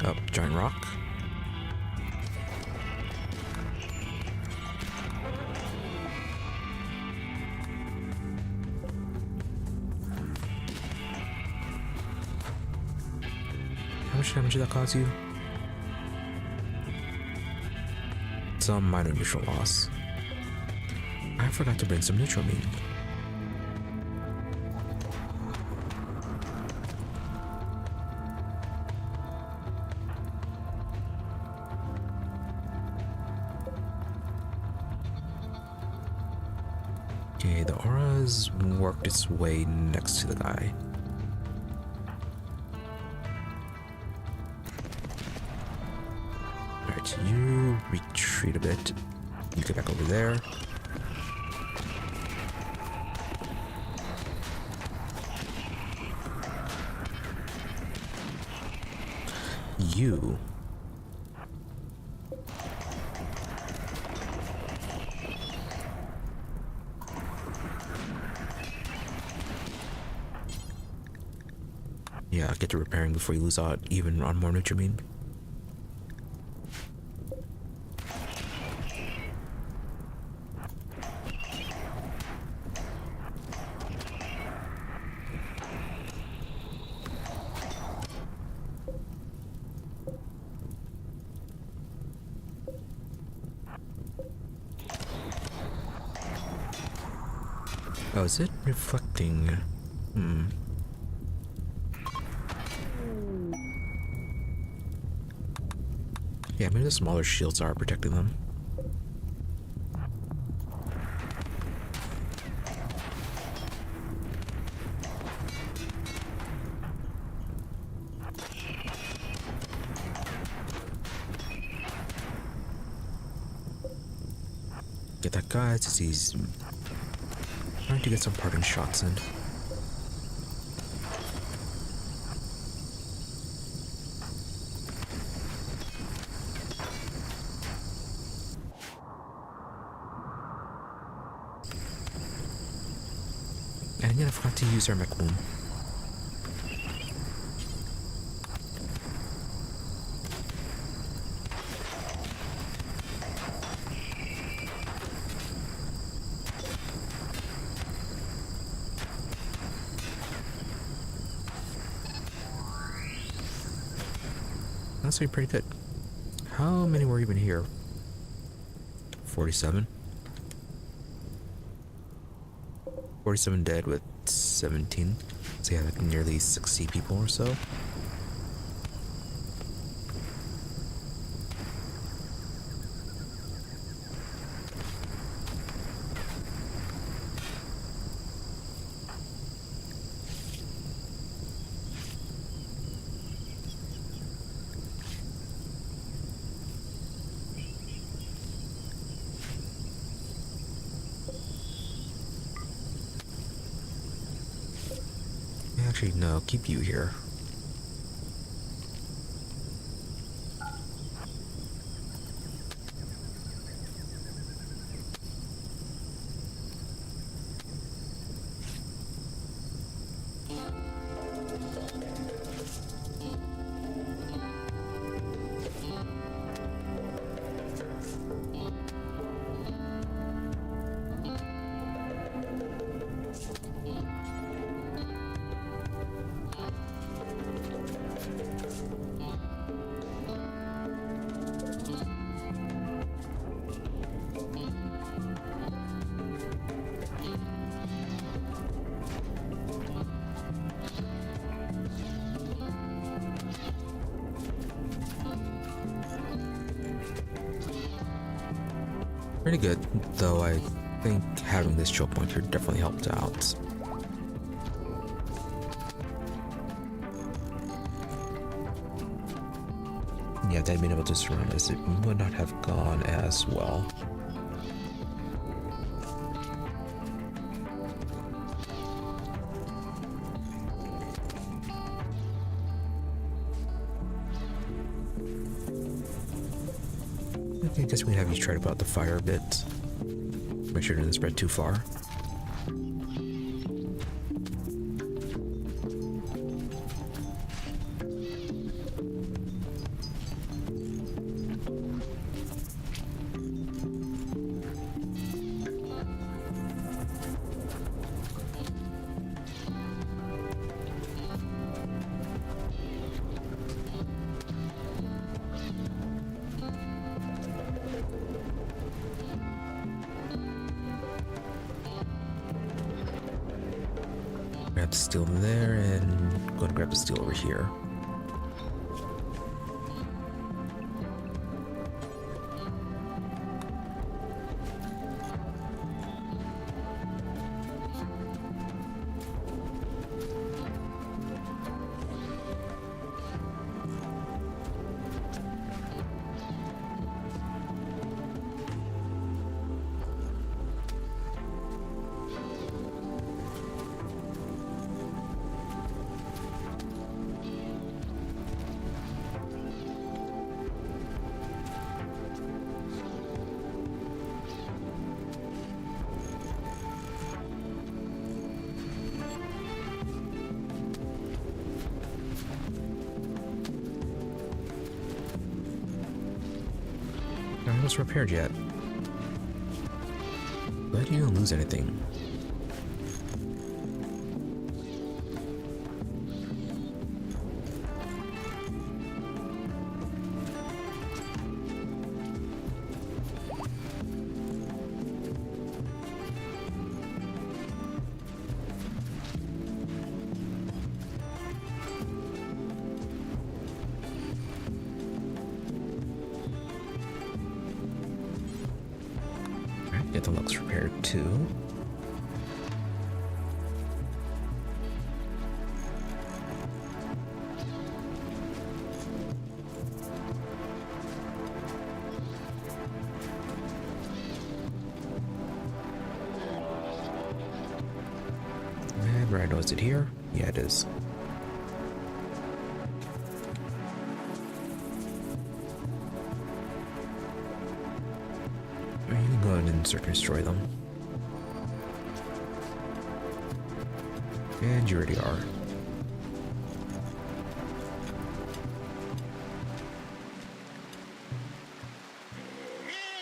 Oh, giant rock. How much damage did that cause you? Some minor neutral loss. I forgot to bring some neutral meat. Okay, the aura's worked its way next to the guy. Alright, you retreat a bit. You get back over there. You. Yeah, get to repairing before you lose out even on more nutrimine. Oh, is it reflecting? Yeah, maybe the smaller shields are protecting them. Get that guy to see he's trying to get some parting shots in. And yet I forgot to use our mech boom. That's pretty good. How many were even here? 47? 47 dead with 17. So yeah, like nearly 60 people or so. Actually, no, keep you here. Pretty good, though I think having this choke point here definitely helped out. Yeah, they'd been able to surround us, it would not have gone as well. Okay, I guess we can have you try to put out the fire a bit. Make sure it doesn't spread too far. Grab the steel there and go and grab the steel over here. Not almost repaired yet. Glad you didn't lose anything. Get the looks repaired too. And Rhino, is it here? Yeah, it is. Go ahead and search and destroy them. And you already are.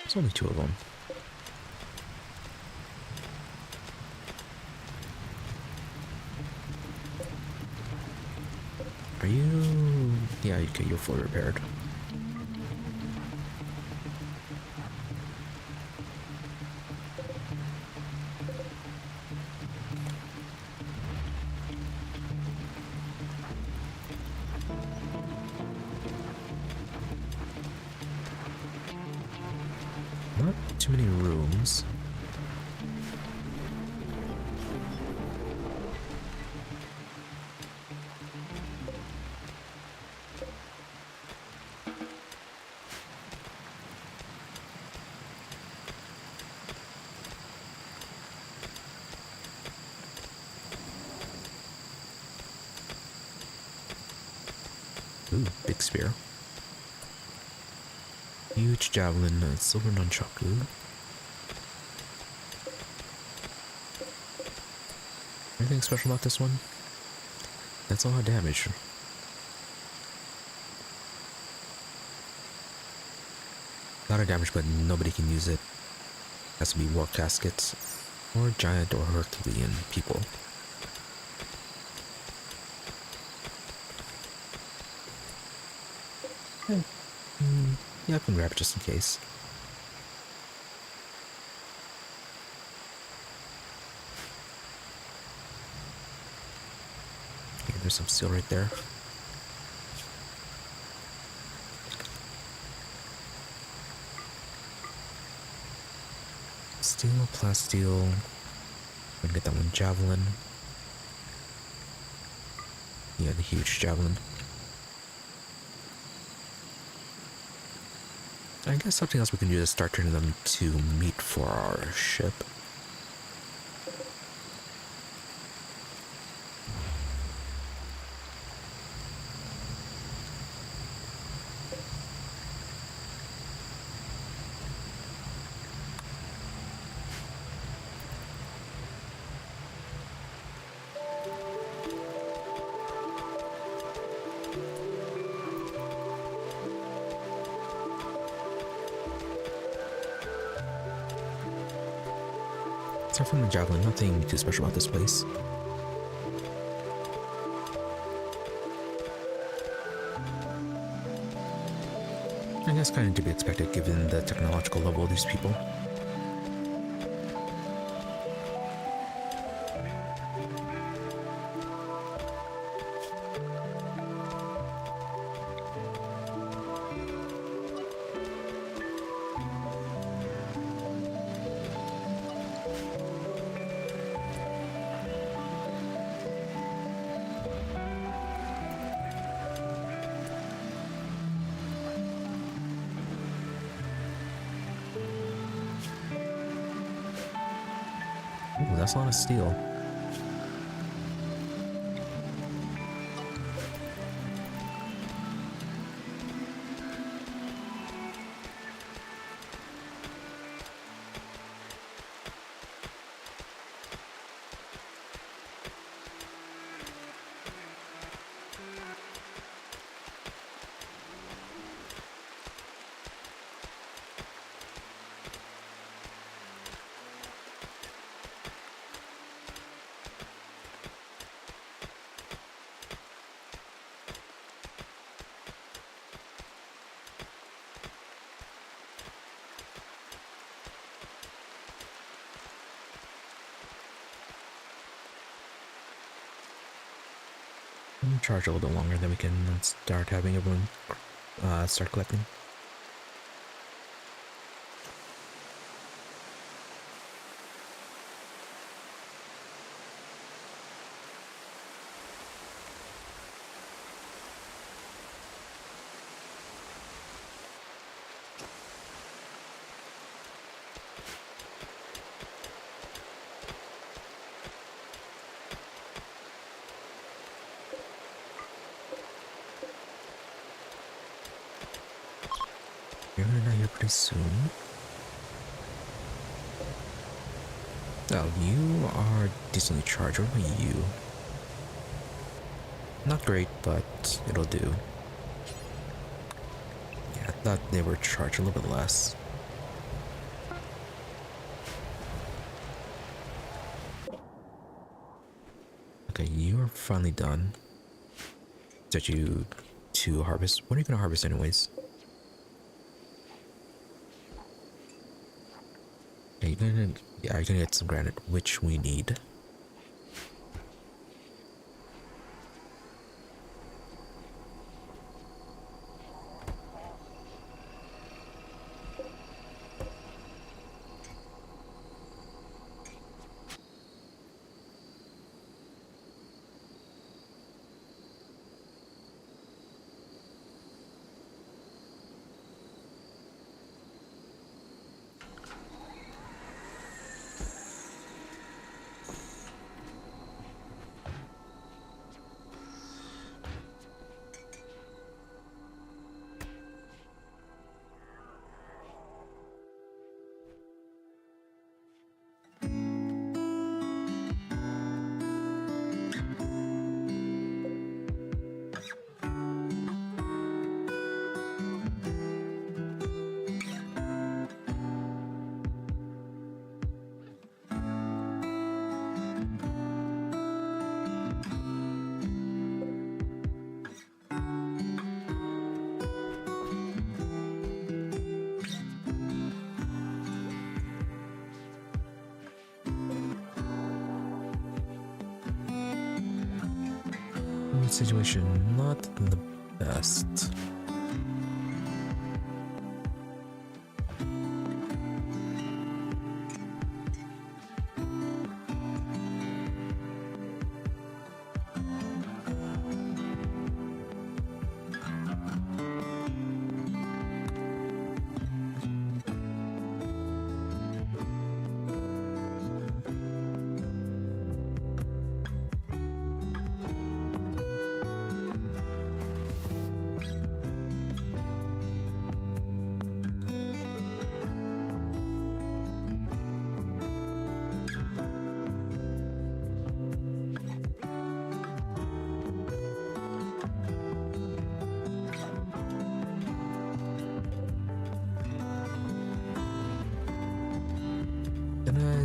There's only 2 of them. Are you... Yeah, you're fully repaired. Not too many rooms. Ooh, big spear. Huge javelin, silver nunchaku. Anything special about this one? That's a lot of damage. A lot of damage, but nobody can use it. Has to be war caskets, or giant or Herculean people. Yeah, I can grab it just in case. Okay, there's some steel right there. Steel, plasteel. We're gonna get that one javelin. Yeah, the huge javelin. I guess something else we can do is start turning them to meat for our ship. Aside from the javelin, nothing too special about this place. I guess kind of to be expected given the technological level of these people. Ooh, that's a lot of steel. Charge a little bit longer, then we can start having everyone start collecting. You're gonna die here pretty soon. Oh, you are decently charged. What about you? Not great, but it'll do. Yeah, I thought they were charged a little bit less. Okay, you are finally done. Set you to harvest. What are you gonna harvest anyways? You're gonna get some granite, which we need. Situation not the best.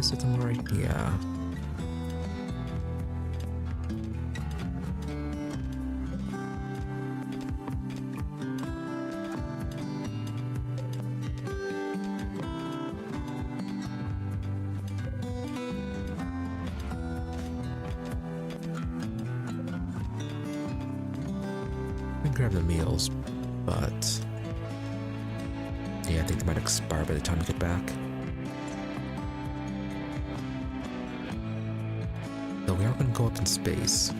Is it the right? Yeah. Grab the meals, but yeah, I think they might expire by the time we get back. So we are going to go up in space.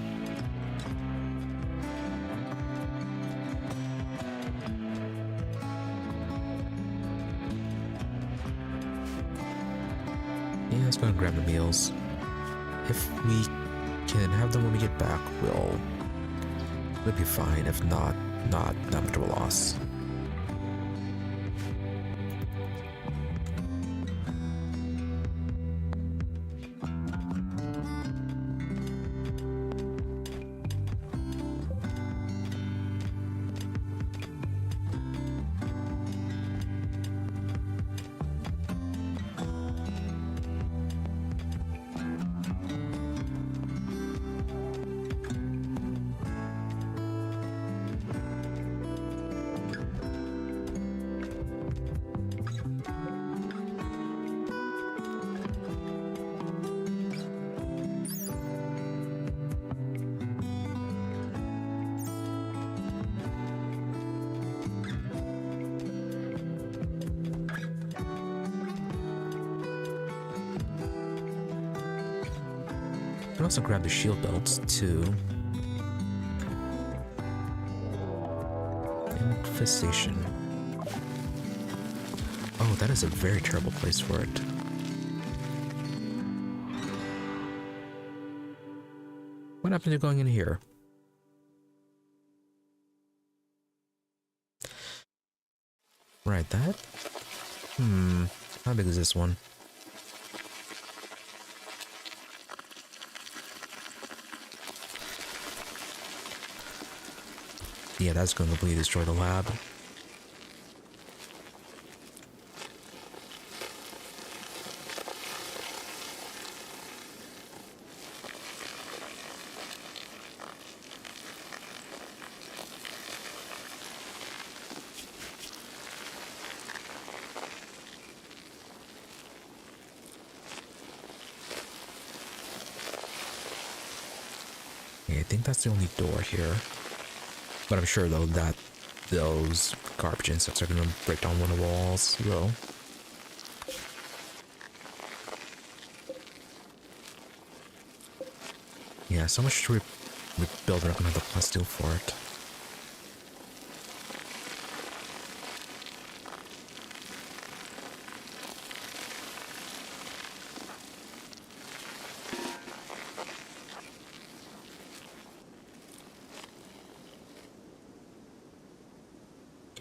Yeah, let's go and grab the meals. If we can have them when we get back, we'll be fine. If not, not that much of a loss. I can also grab the shield belts too. Infestation. Oh, that is a very terrible place for it. What happened to going in here? Right, that? How big is this one? Yeah, that's going to completely destroy the lab. Yeah, I think that's the only door here. But I'm sure though that those garbage insects are going to break down one of the walls, though. Yeah, so much to rebuild, we're not going to have the plasteel for it.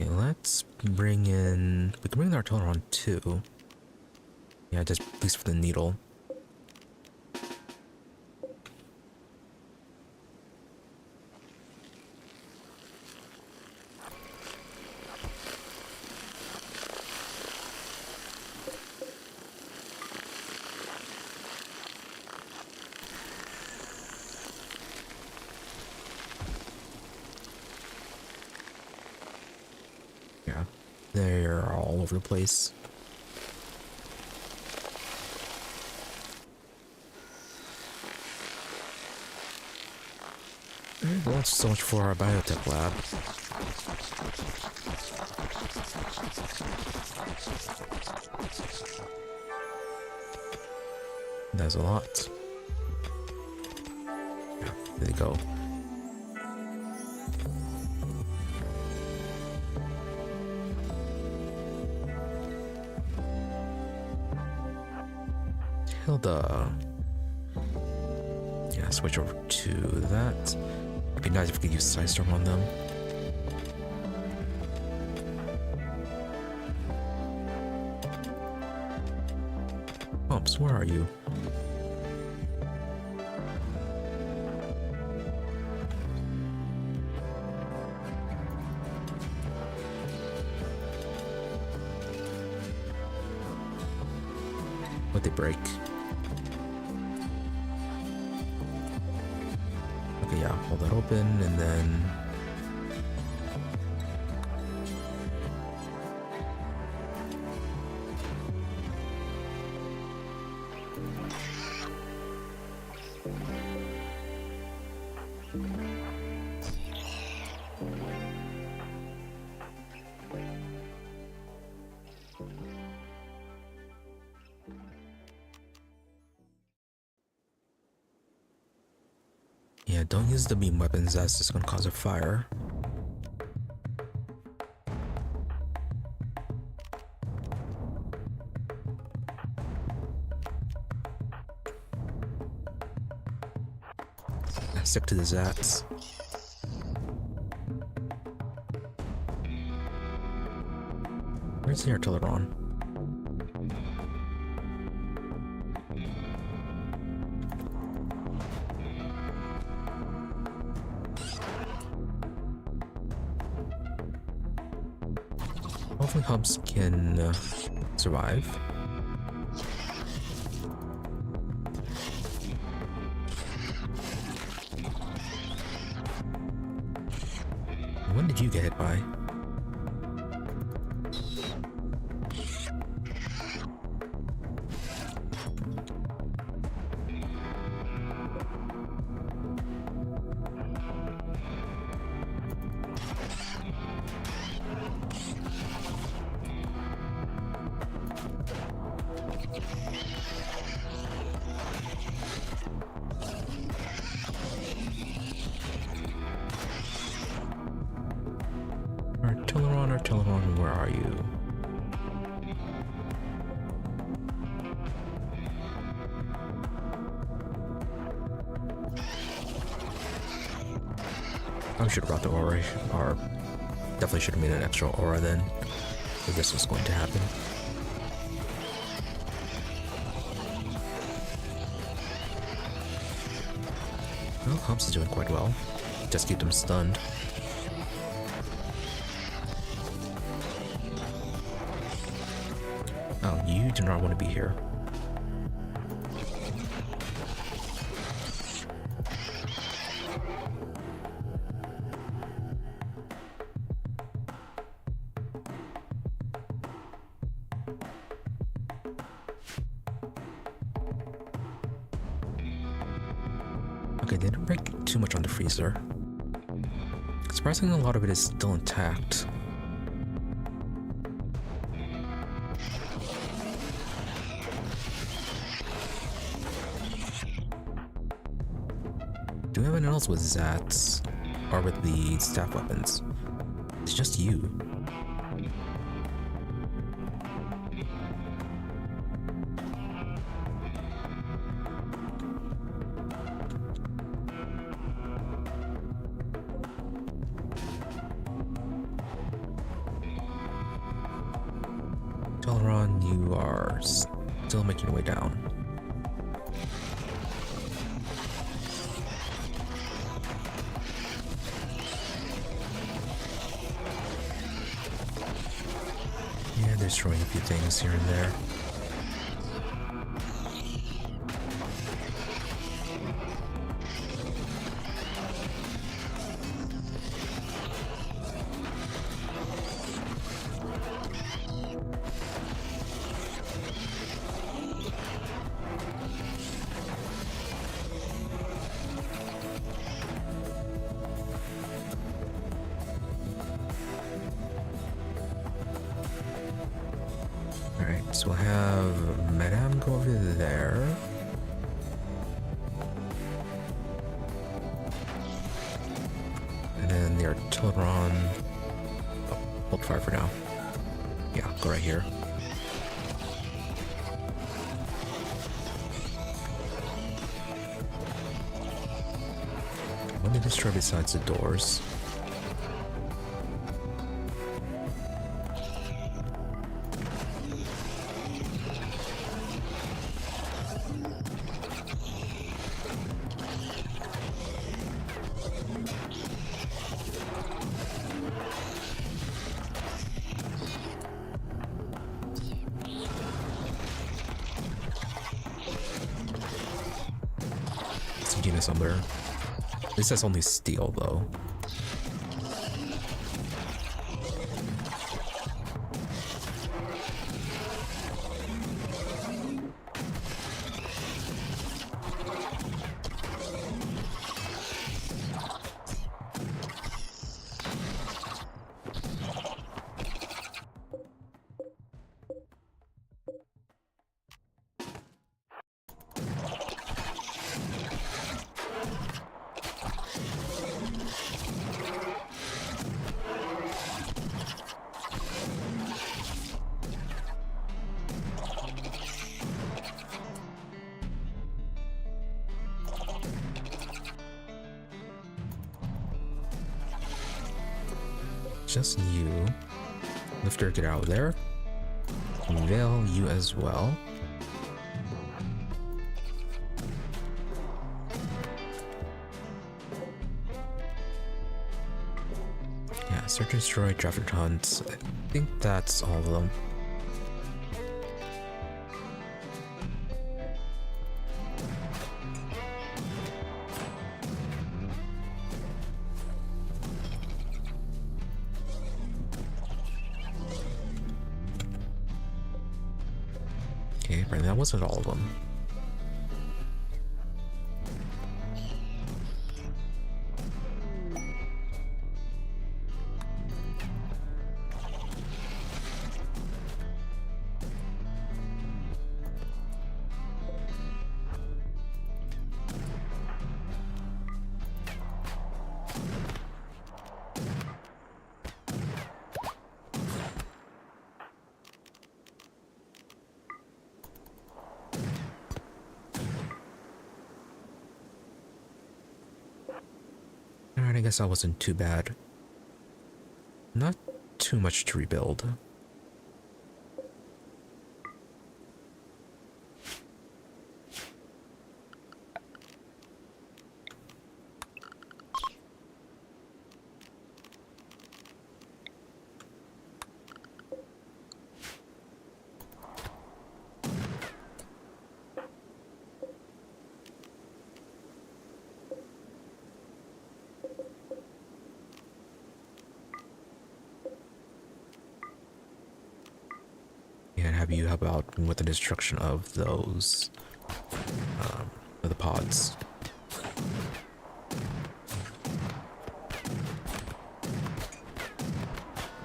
Okay, let's bring in... We can bring the artillery on too. Yeah, just at least for the needle. Yeah, they're all over the place. Well, that's so much for our biotech lab. That's a lot. Yeah, there you go. Hilda. Yeah, switch over to that. It'd be nice if we could use Sidestorm on them. Pumps, where are you? What'd they break? Hold that open, and then yeah, don't use the beam weapons, that's just gonna cause a fire. Stick to the Zats. Where's the artilleron? Hopefully hubs can survive. When did you get hit by? Artilleron, where are you? I should have brought the aura, or definitely should have made an extra aura then, if this was going to happen. Well, Hubs is doing quite well. Just keep them stunned. Oh, you do not want to be here. Okay, they didn't break too much on the freezer. Surprisingly, a lot of it is still intact. Do we have anyone else with Zats or with the staff weapons? It's just you. Teleron, you are still making your way down. Yeah, they're destroying a few things here and there. Alright, so we'll have Madame go over there. And then the Artilleron. Oh, hold fire for now. Yeah, go right here. What did destroy besides the doors? Somewhere. least that's only steel, though. Just you. Lifter, get out of there. Veil, you as well. Yeah, search and destroy, drafted hunts. I think that's all of them. Okay, apparently that wasn't all of them. Alright, I guess that wasn't too bad. Not too much to rebuild. And have you help out with the destruction of those, of the pods.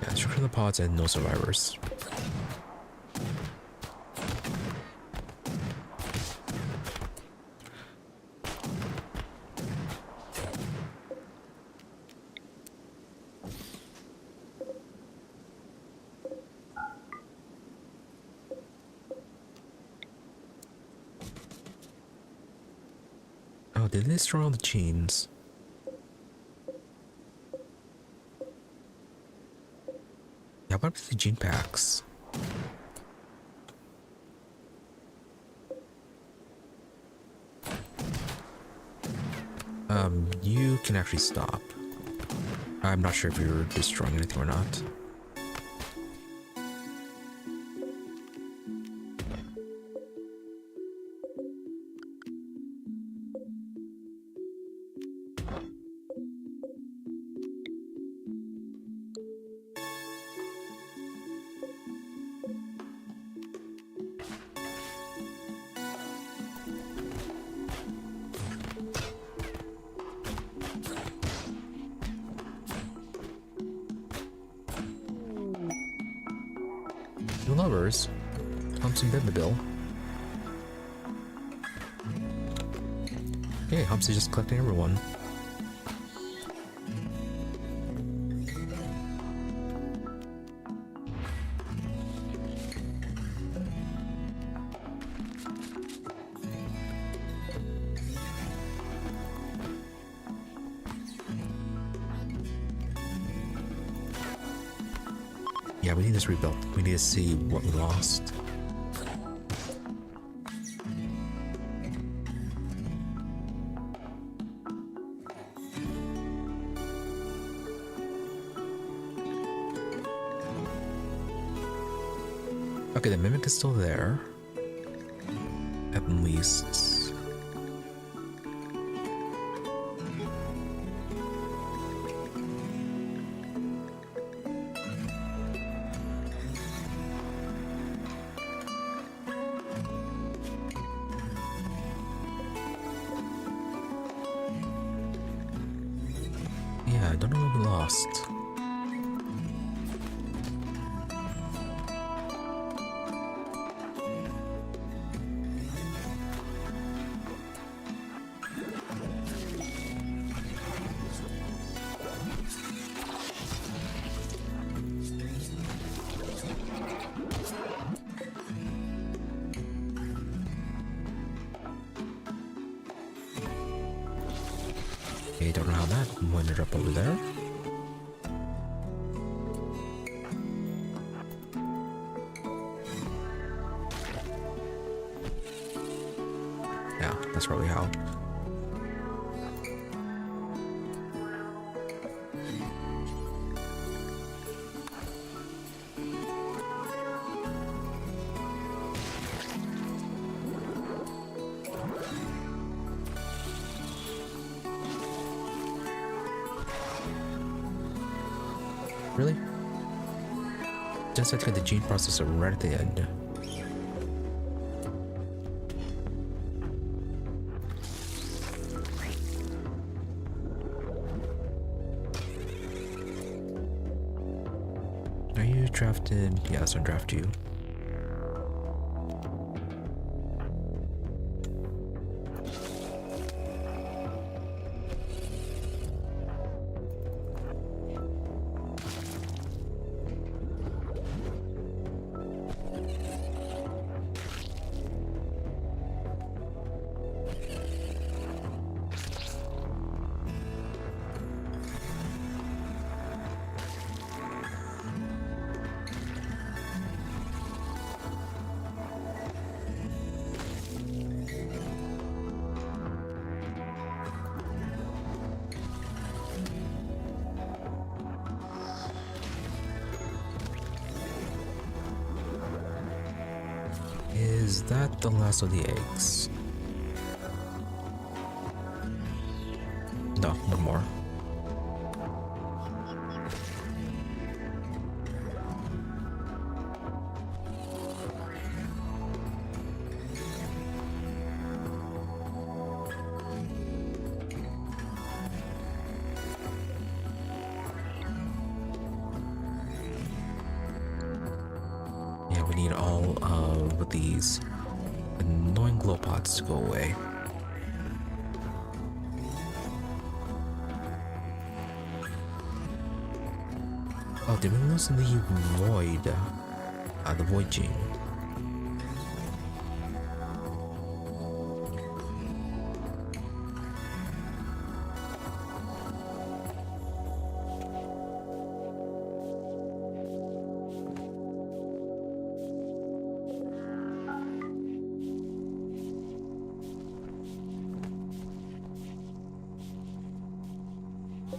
Yeah, destruction of the pods and no survivors. Oh, did they destroy all the chains? Yeah, what about the gene packs? You can actually stop. I'm not sure if you're destroying anything or not. The lovers. Humps and Bill. Hey, Humps is just collecting everyone. Yeah, we need this rebuilt. We need to see what we lost. Okay, the mimic is still there. At least. I don't know what we lost. Okay, don't know how that ended up over there. Yeah, that's probably how. Really? Just had to get the gene processor right at the end. Are you drafted? Yeah, so draft you. Is that the last of the eggs? No, one more. Yeah, we need all of these annoying glow pods to go away. Oh, did we lose the void? The void gene.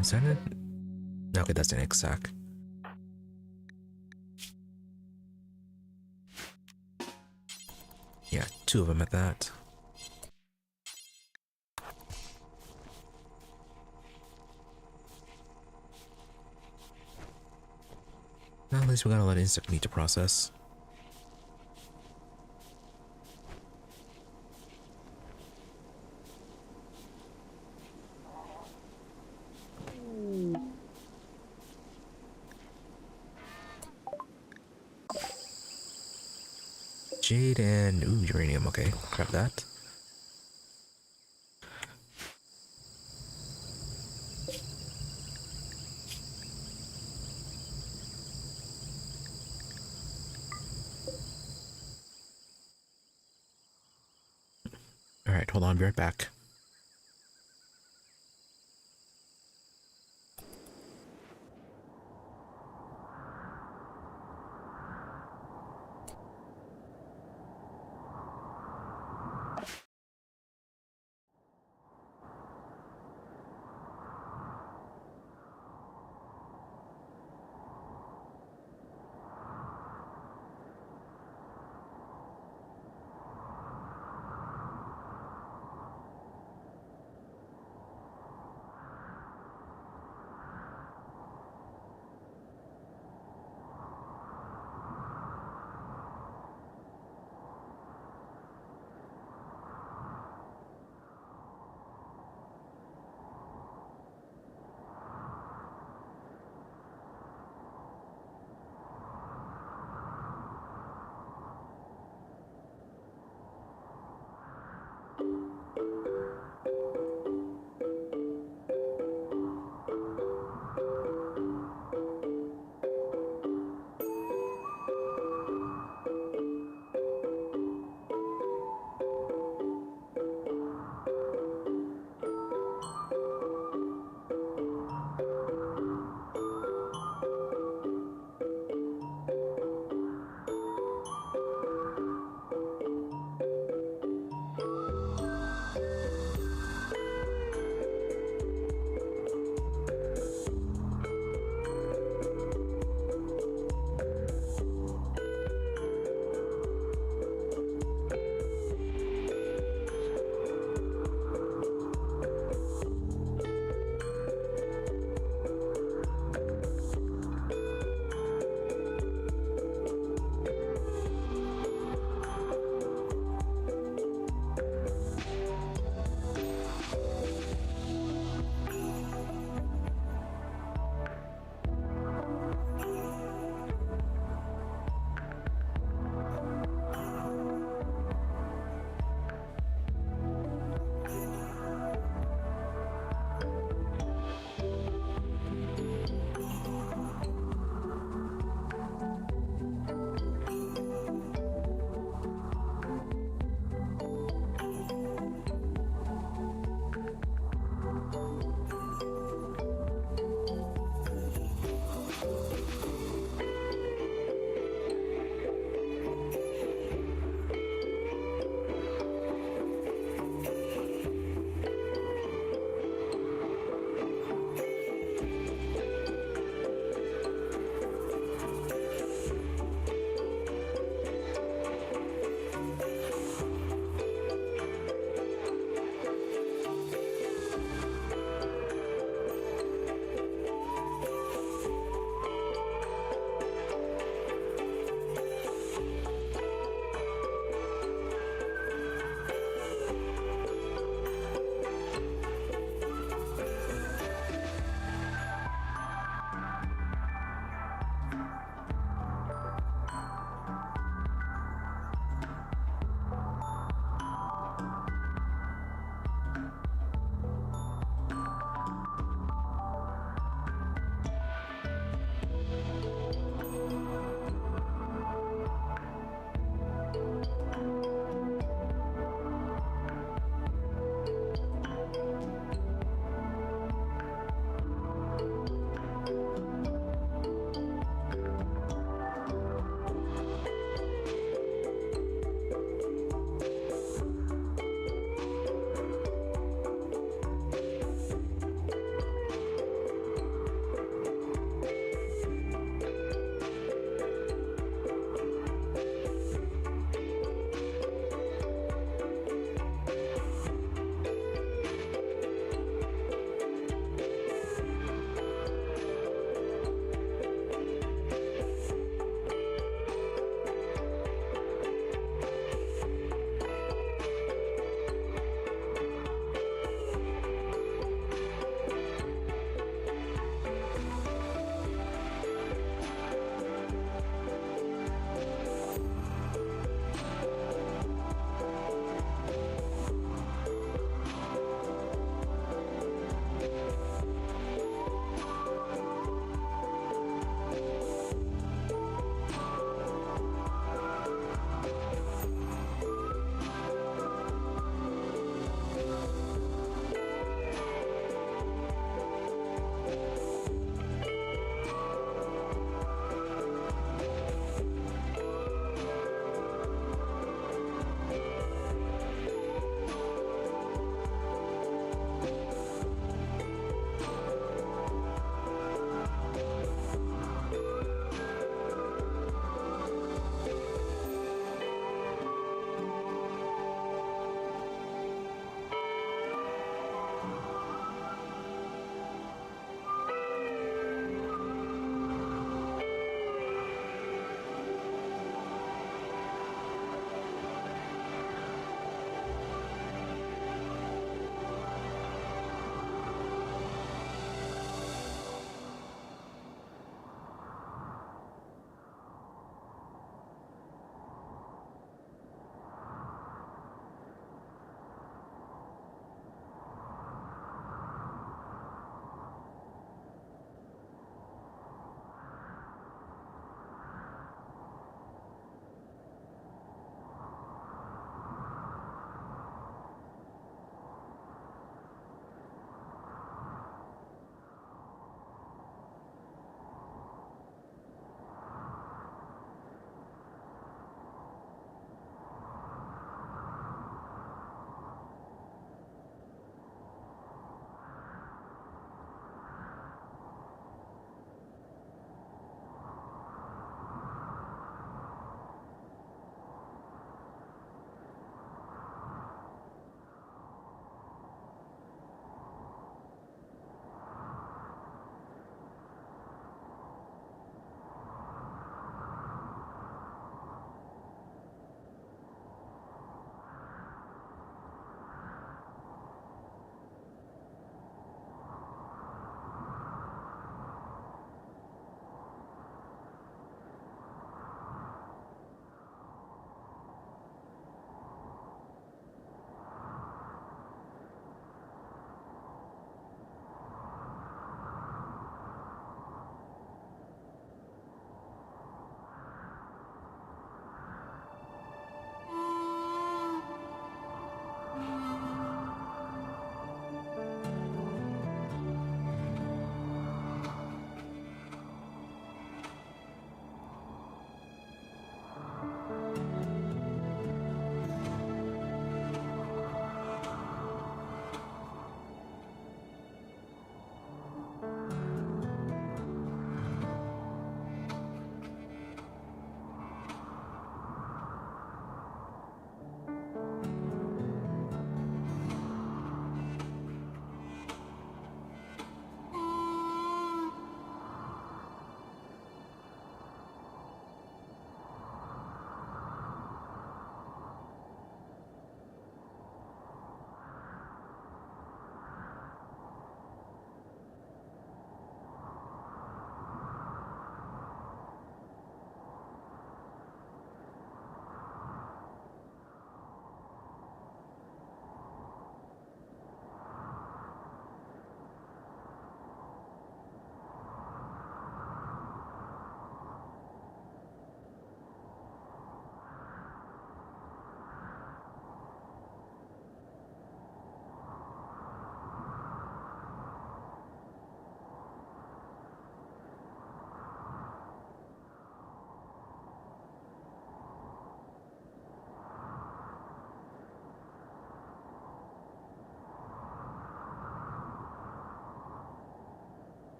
Is that it? Okay, that's an egg sac. Yeah, two of them at that. Well, at least we got a lot of insect meat to process. Jade and uranium. Okay, grab that. All right, hold on, be right back.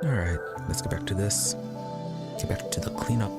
Alright, let's get back to this. Get back to the cleanup.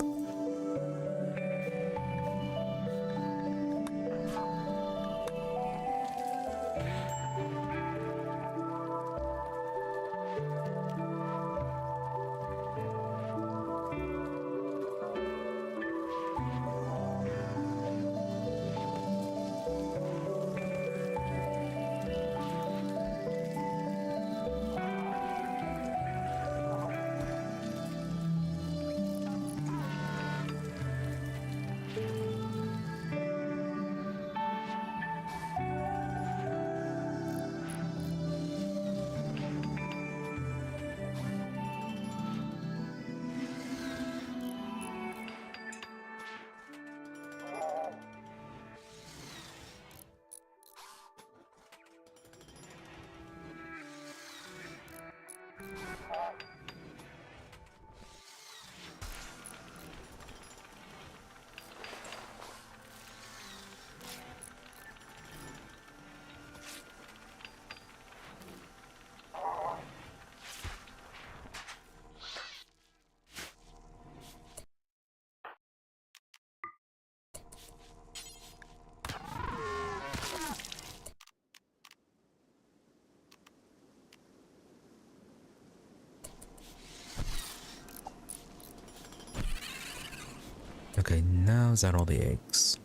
Okay, now is that all the eggs?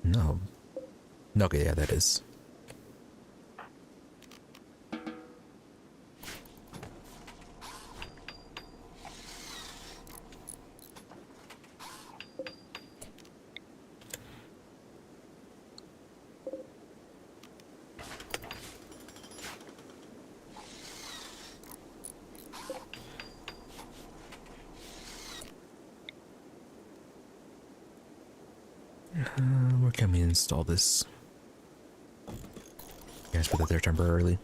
No. Okay, yeah, that is. Where can we install this? Guys, put that there temporarily.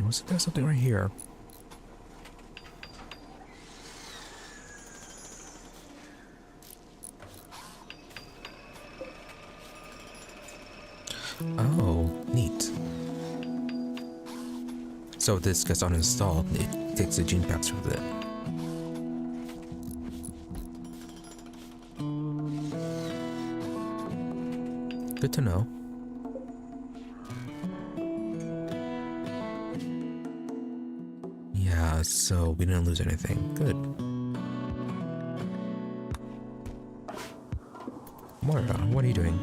Was there something right here? Oh, neat. So if this gets uninstalled, it takes the Genepacks with it. Good to know. Yeah, so we didn't lose anything. Good. Moira, what are you doing?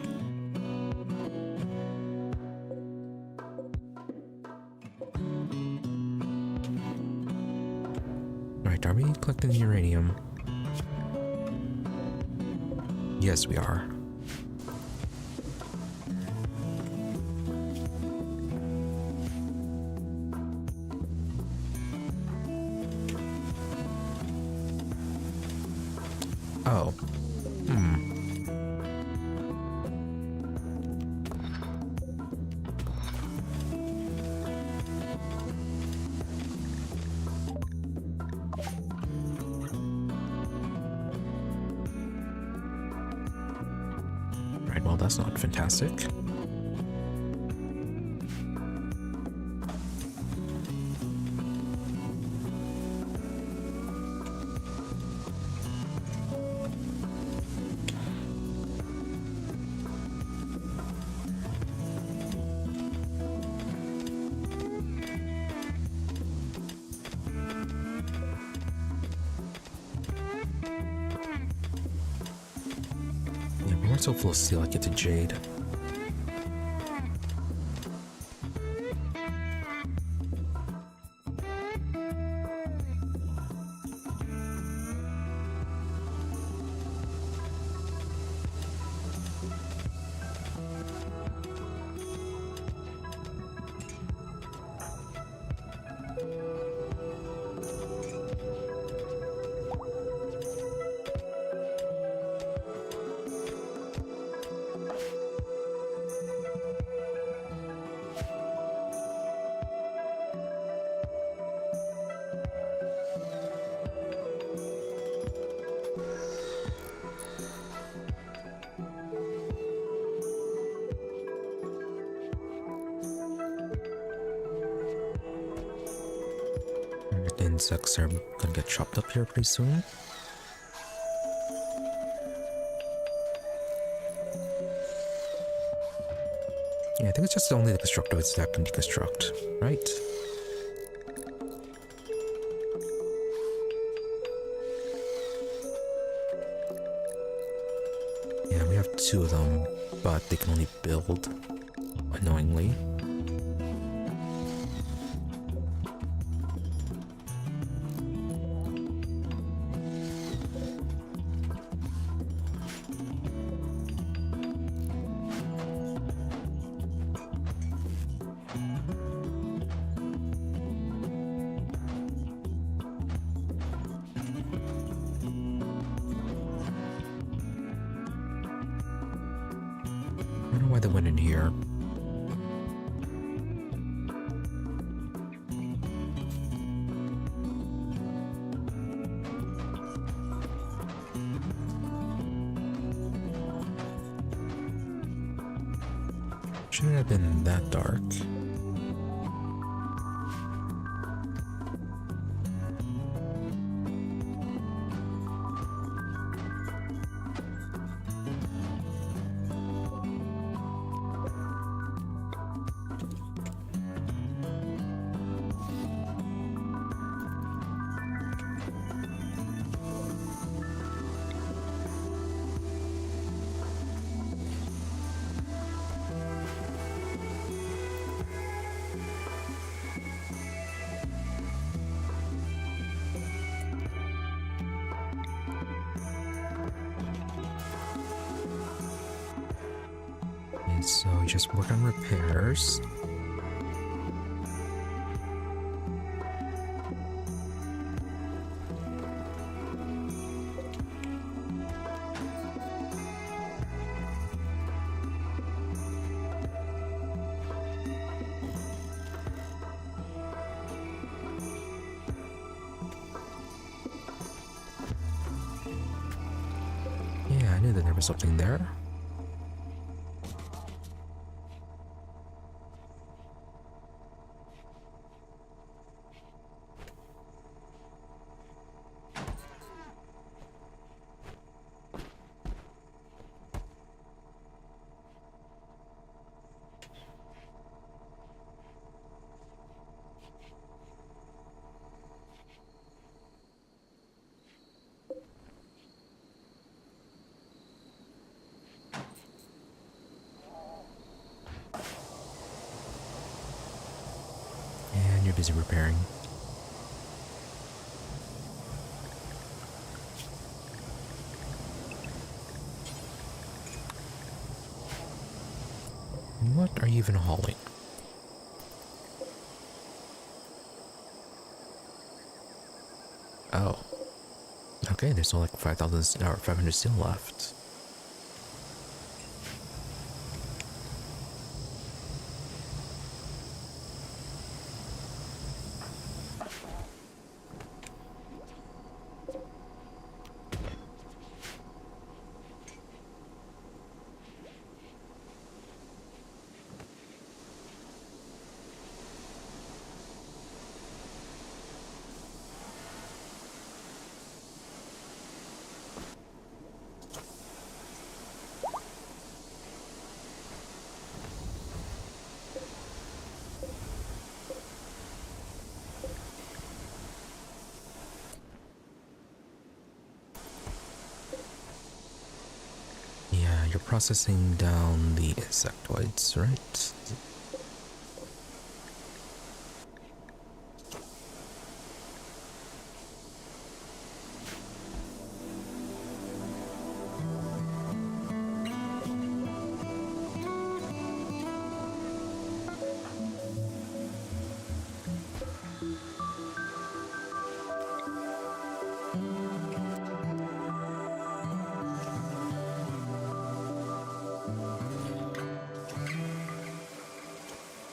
Right, are we collecting the uranium? Yes, we are. Oh. Right, well, that's not fantastic. So full of steel, I get to jade. insects are gonna get chopped up here pretty soon. Yeah, I think it's just only the constructives that can deconstruct, right? Yeah, we have 2 of them, but they can only build, annoyingly. I don't know why they went in here. Shouldn't have been that dark. And so you just work on repairs. Yeah, I knew that there was something there. And you're busy repairing. What are you even hauling? Oh. Okay, there's still like 5,000 or 500 steel left. Yeah, you're processing down the insectoids, right?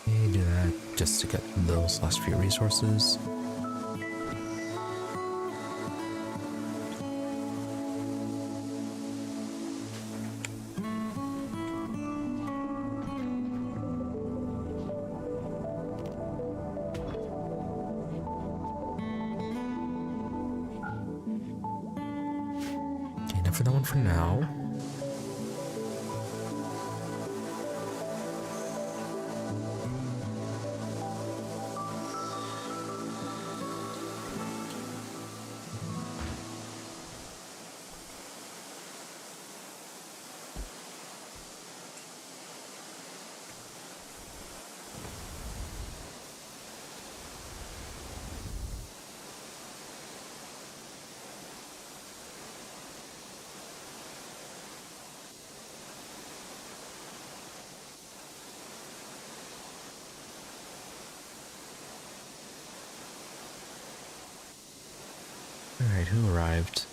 You do that just to get those last few resources. for that one for now. Alright, who arrived?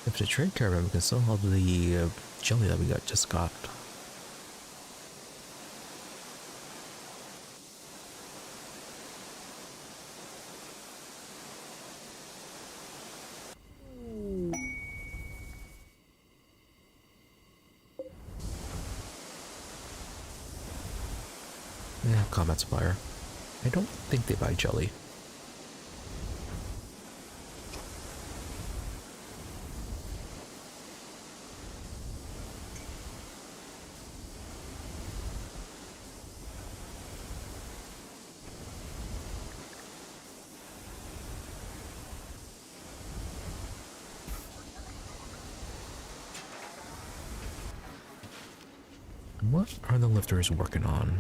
If the trade caravan, we can still have the jelly that we just got. Yeah, combat supplier. I don't think they buy jelly. What are the lifters working on?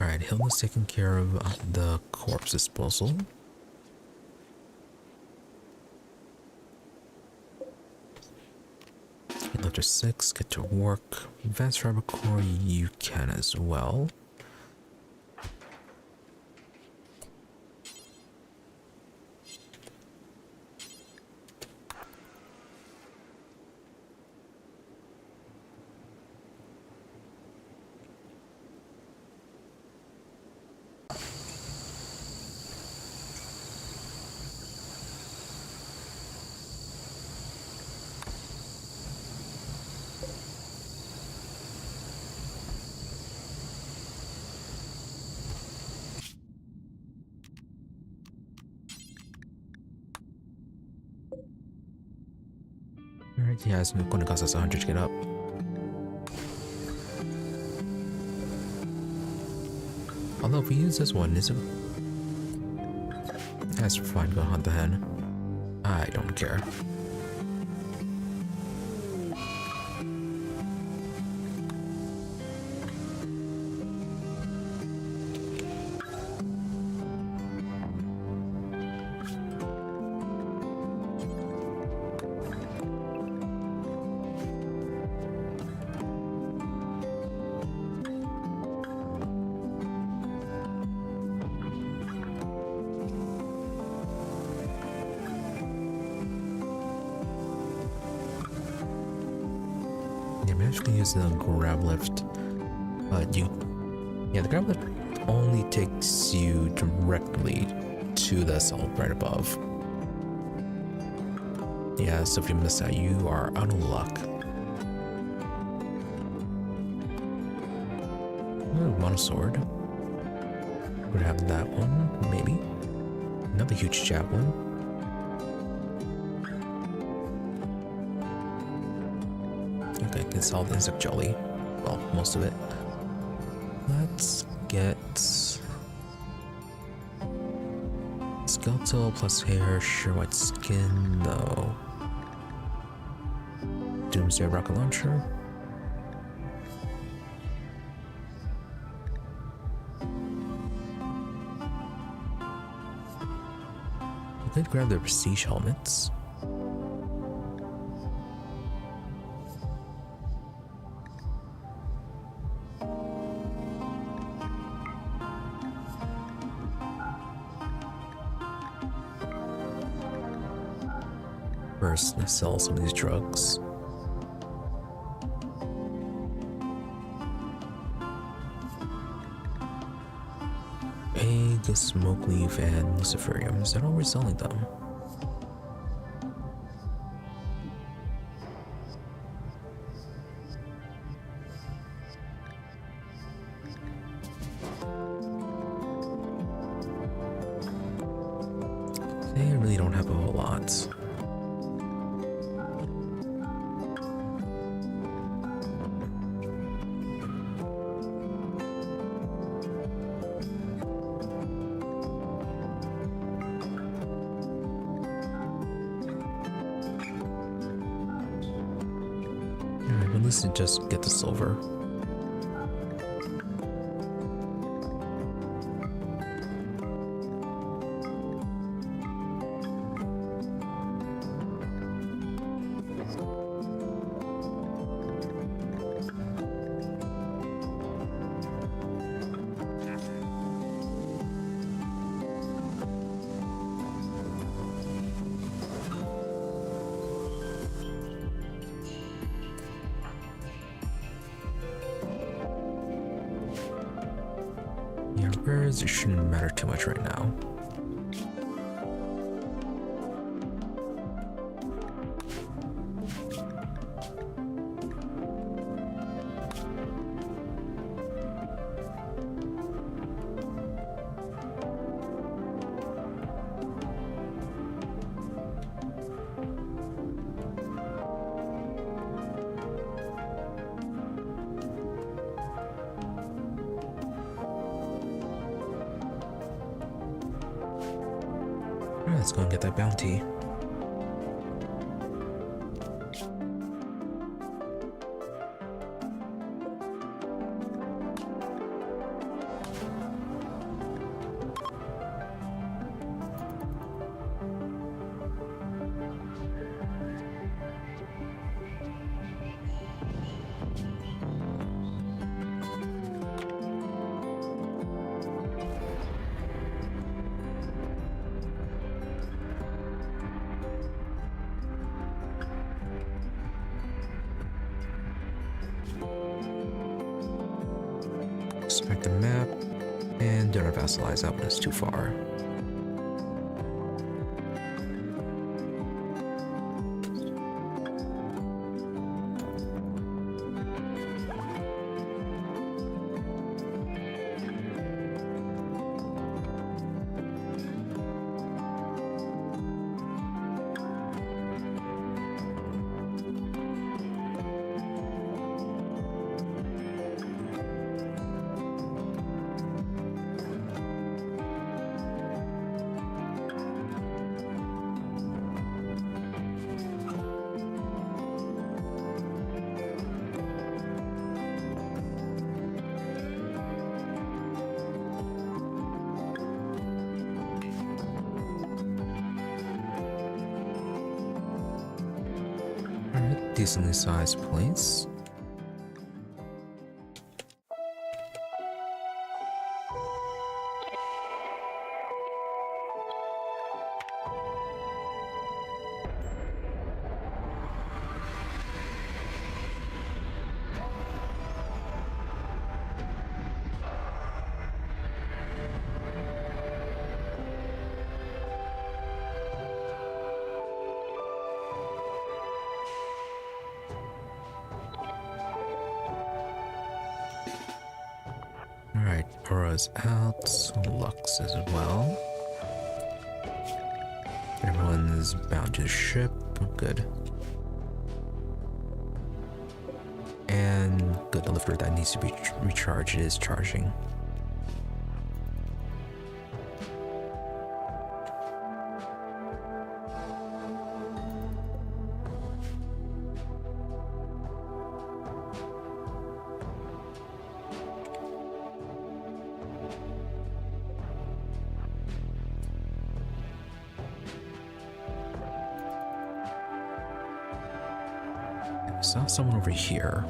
Alright, Hilda's taking care of the corpse disposal. Lifter 6, get to work. Advanced Fabric Core, you can as well. Alright, yeah, it's going to cost us 100 to get up. Although if we use this one, is it? That's fine, go hunt the hen. I don't care. I'm actually using the grab lift, but the grab lift only takes you directly to the cell right above. Yeah, so if you miss that, you are out of luck. Ooh, monosword. Would have that one, maybe. Another huge javelin. Okay, it's all the insect jelly. Well, most of it. Let's get skeletal plus hair, sure white skin, though. Doomsday rocket launcher. I could grab their prestige helmets. First, let's sell some of these drugs. A Indigo, smoke leaf, and luciferium. Is that all we're selling them? They really don't have a whole lot. At least it just get the silver. It shouldn't matter too much right now. Let's go and get that bounty. Select the map, and do not vassalize, that one is too far. Decently sized place. Alright, Aura's out, Lux as well. Everyone's bound to the ship, good. And good, the lifter that needs to be recharged is charging. I saw someone over here.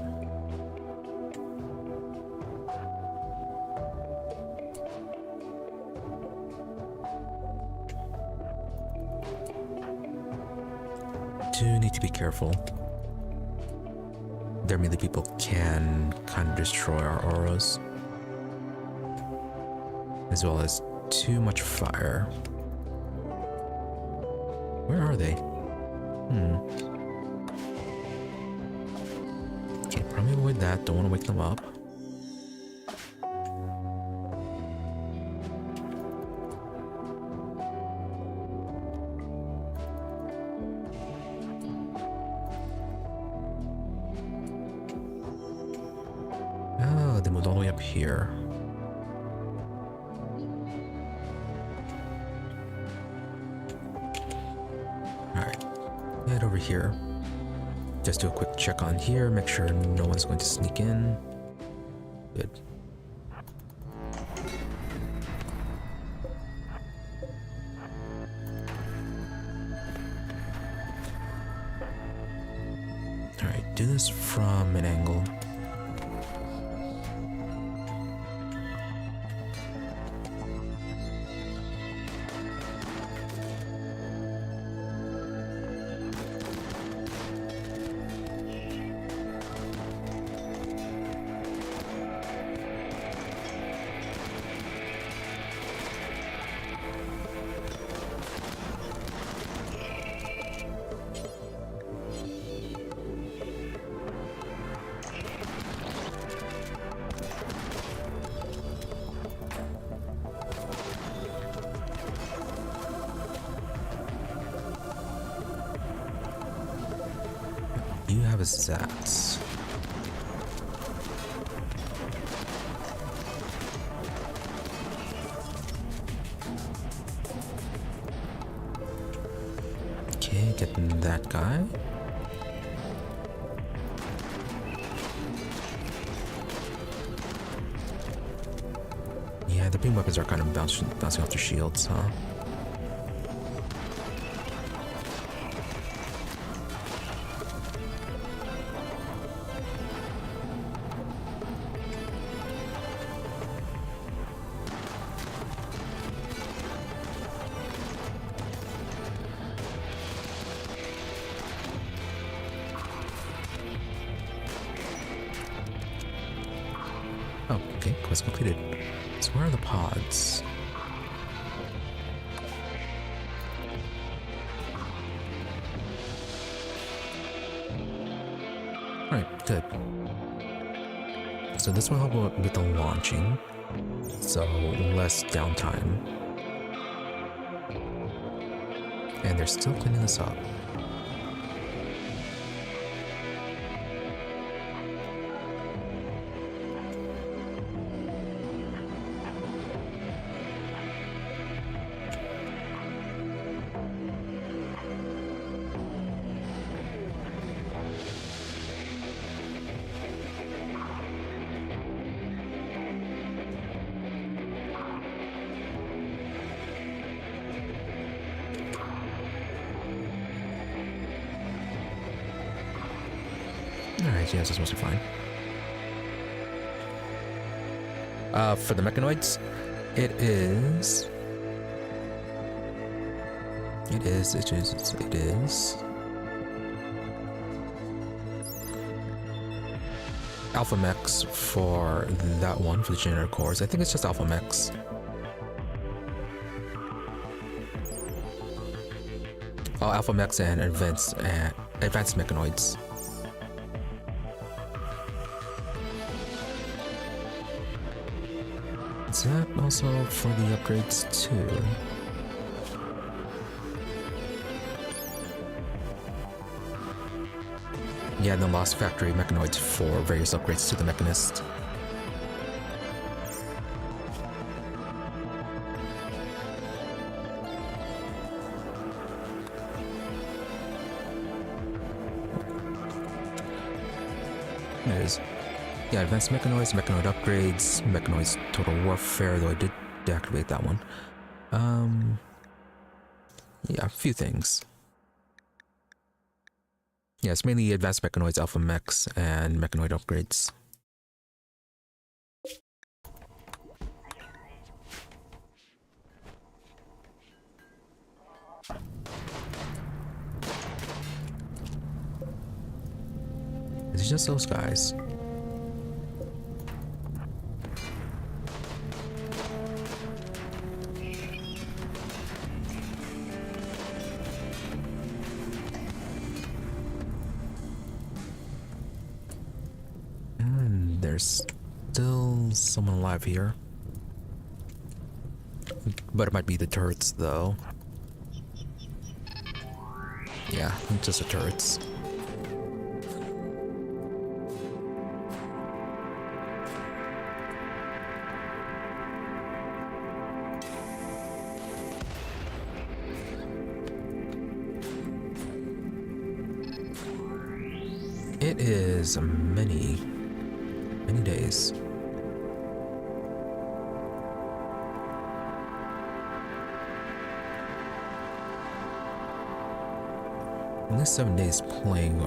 Do need to be careful. There melee people can kind of destroy our auras, as well as too much fire. Where are they? Okay, probably avoid that. Don't want to wake them up. Oh, they moved all the way up here. Alright, head over here. Just do a quick check on here, make sure no one's going to sneak in. Good. Alright, do this from an angle. You have a Zats. Okay, getting that guy. Yeah, the beam weapons are kind of bouncing off their shields, huh? Oh, okay, quest completed. So where are the pods? Alright, good. So this will help with the launching, so less downtime. And they're still cleaning this up. Alright, yes, that's mostly fine. For the mechanoids, it is Alpha Mechs for that one, for the generator cores. I think it's just Alpha Mechs. Oh, Alpha Mechs and advanced mechanoids. Is that also for the upgrades too? Yeah, the Lost Factory mechanoids for various upgrades to the Mechanist. There it is. Yeah, advanced mechanoids, mechanoid upgrades, mechanoids total warfare, though I did deactivate that one. Yeah, a few things. Yeah, it's mainly advanced mechanoids, alpha mechs, and mechanoid upgrades. It's just those guys. there's still someone alive here. But it might be the turrets, though. Yeah, just the turrets. It is many days. At least 7 days playing.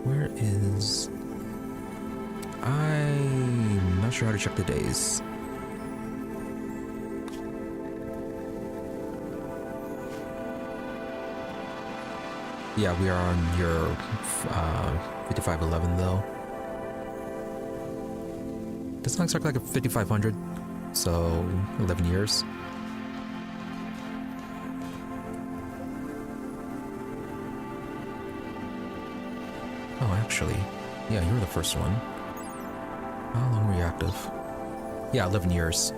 Where is... I'm not sure how to check the days. Yeah, we are on your 5511 though. Doesn't expect like a 5500, so 11 years. Oh, actually, yeah, you were the first one. How long were you active? Yeah, 11 years.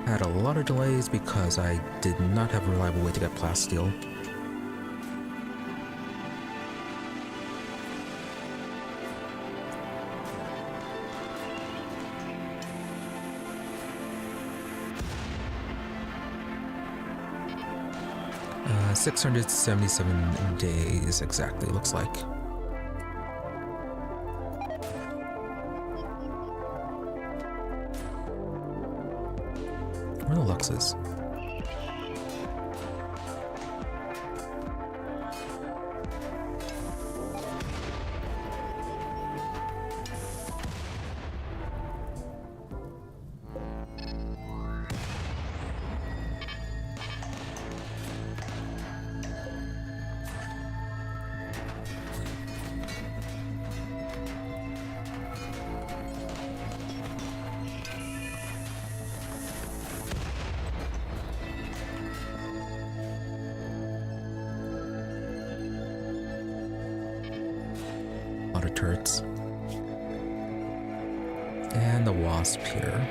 Had a lot of delays because I did not have a reliable way to get plasteel. Uh, 677 days exactly, looks like. Where are the Luxes? A lot of turrets. And the wasp here.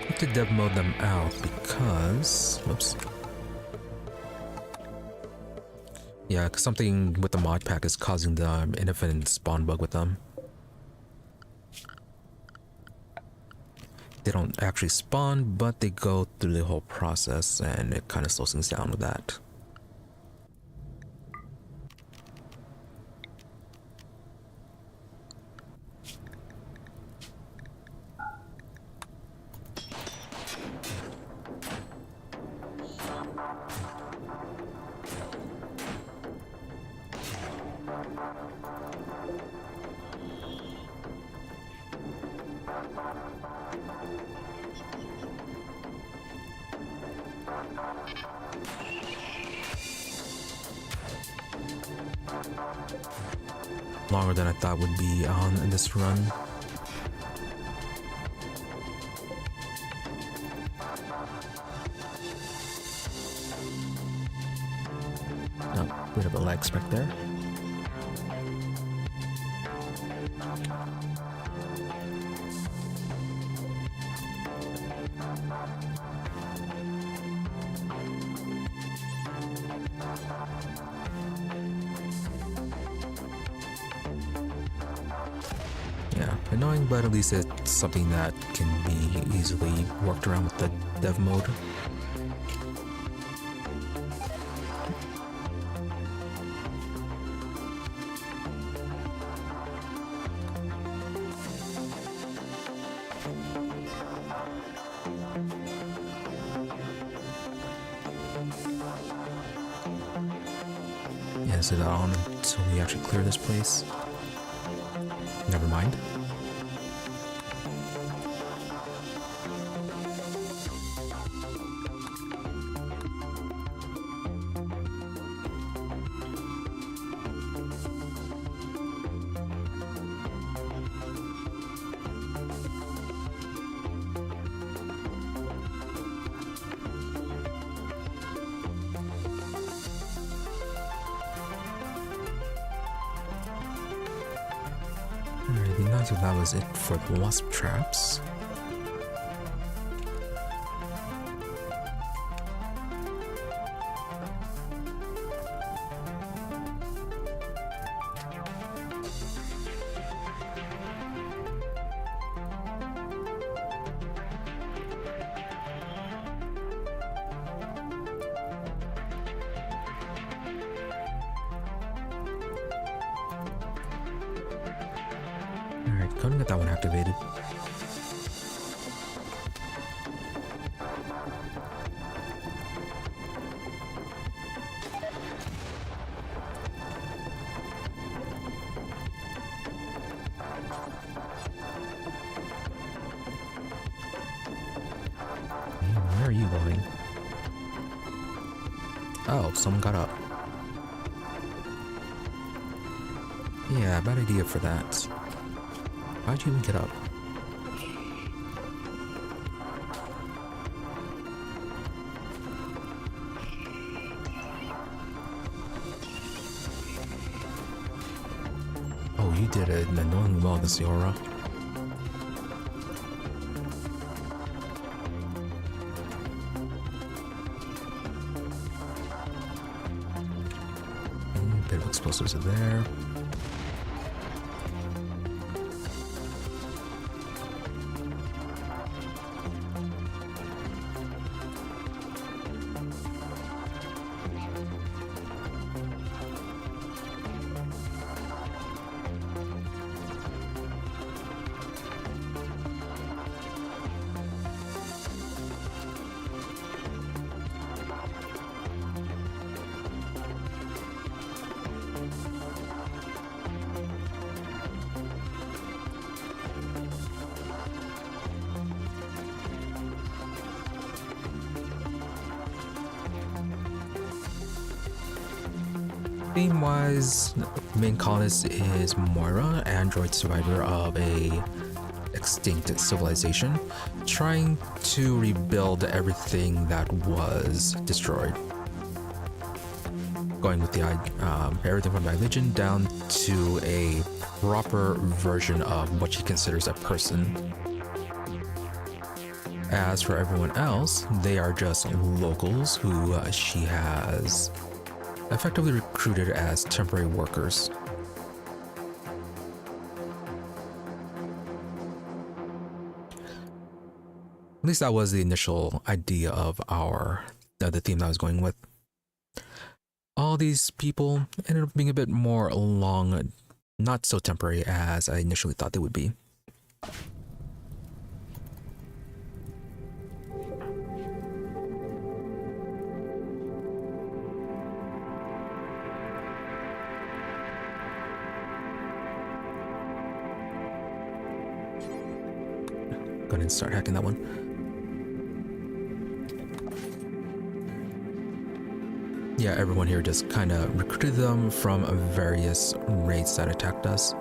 I have to dev mode them out because... Whoops. Yeah, because something with the mod pack is causing the infinite spawn bug with them. They don't actually spawn, but they go through the whole process and it kind of slows things down with that. Longer than I thought would be on in this run. Oh, bit of a lag spec there. Yeah, annoying, but at least it's something that can be easily worked around with the dev mode. Yeah, so that on until we actually clear this place. Never mind. Alrighty, not so that was it for the wasp traps. Alright, couldn't get that one activated. Where are you going? Oh, someone got up. Yeah, bad idea for that. Why'd you even get up? Oh, you did it annoyingly well against the aura. Bit of explosives are there. Theme-wise, main colonist is Moira, android survivor of a extinct civilization, trying to rebuild everything that was destroyed. Going with the everything from ideoligion down to a proper version of what she considers a person. As for everyone else, they are just locals who she has effectively recruited as temporary workers. At least that was the initial idea of the theme that I was going with. All these people ended up being a bit more long, not so temporary as I initially thought they would be. Go ahead and start hacking that one. Yeah, everyone here just kind of recruited them from various raids that attacked us.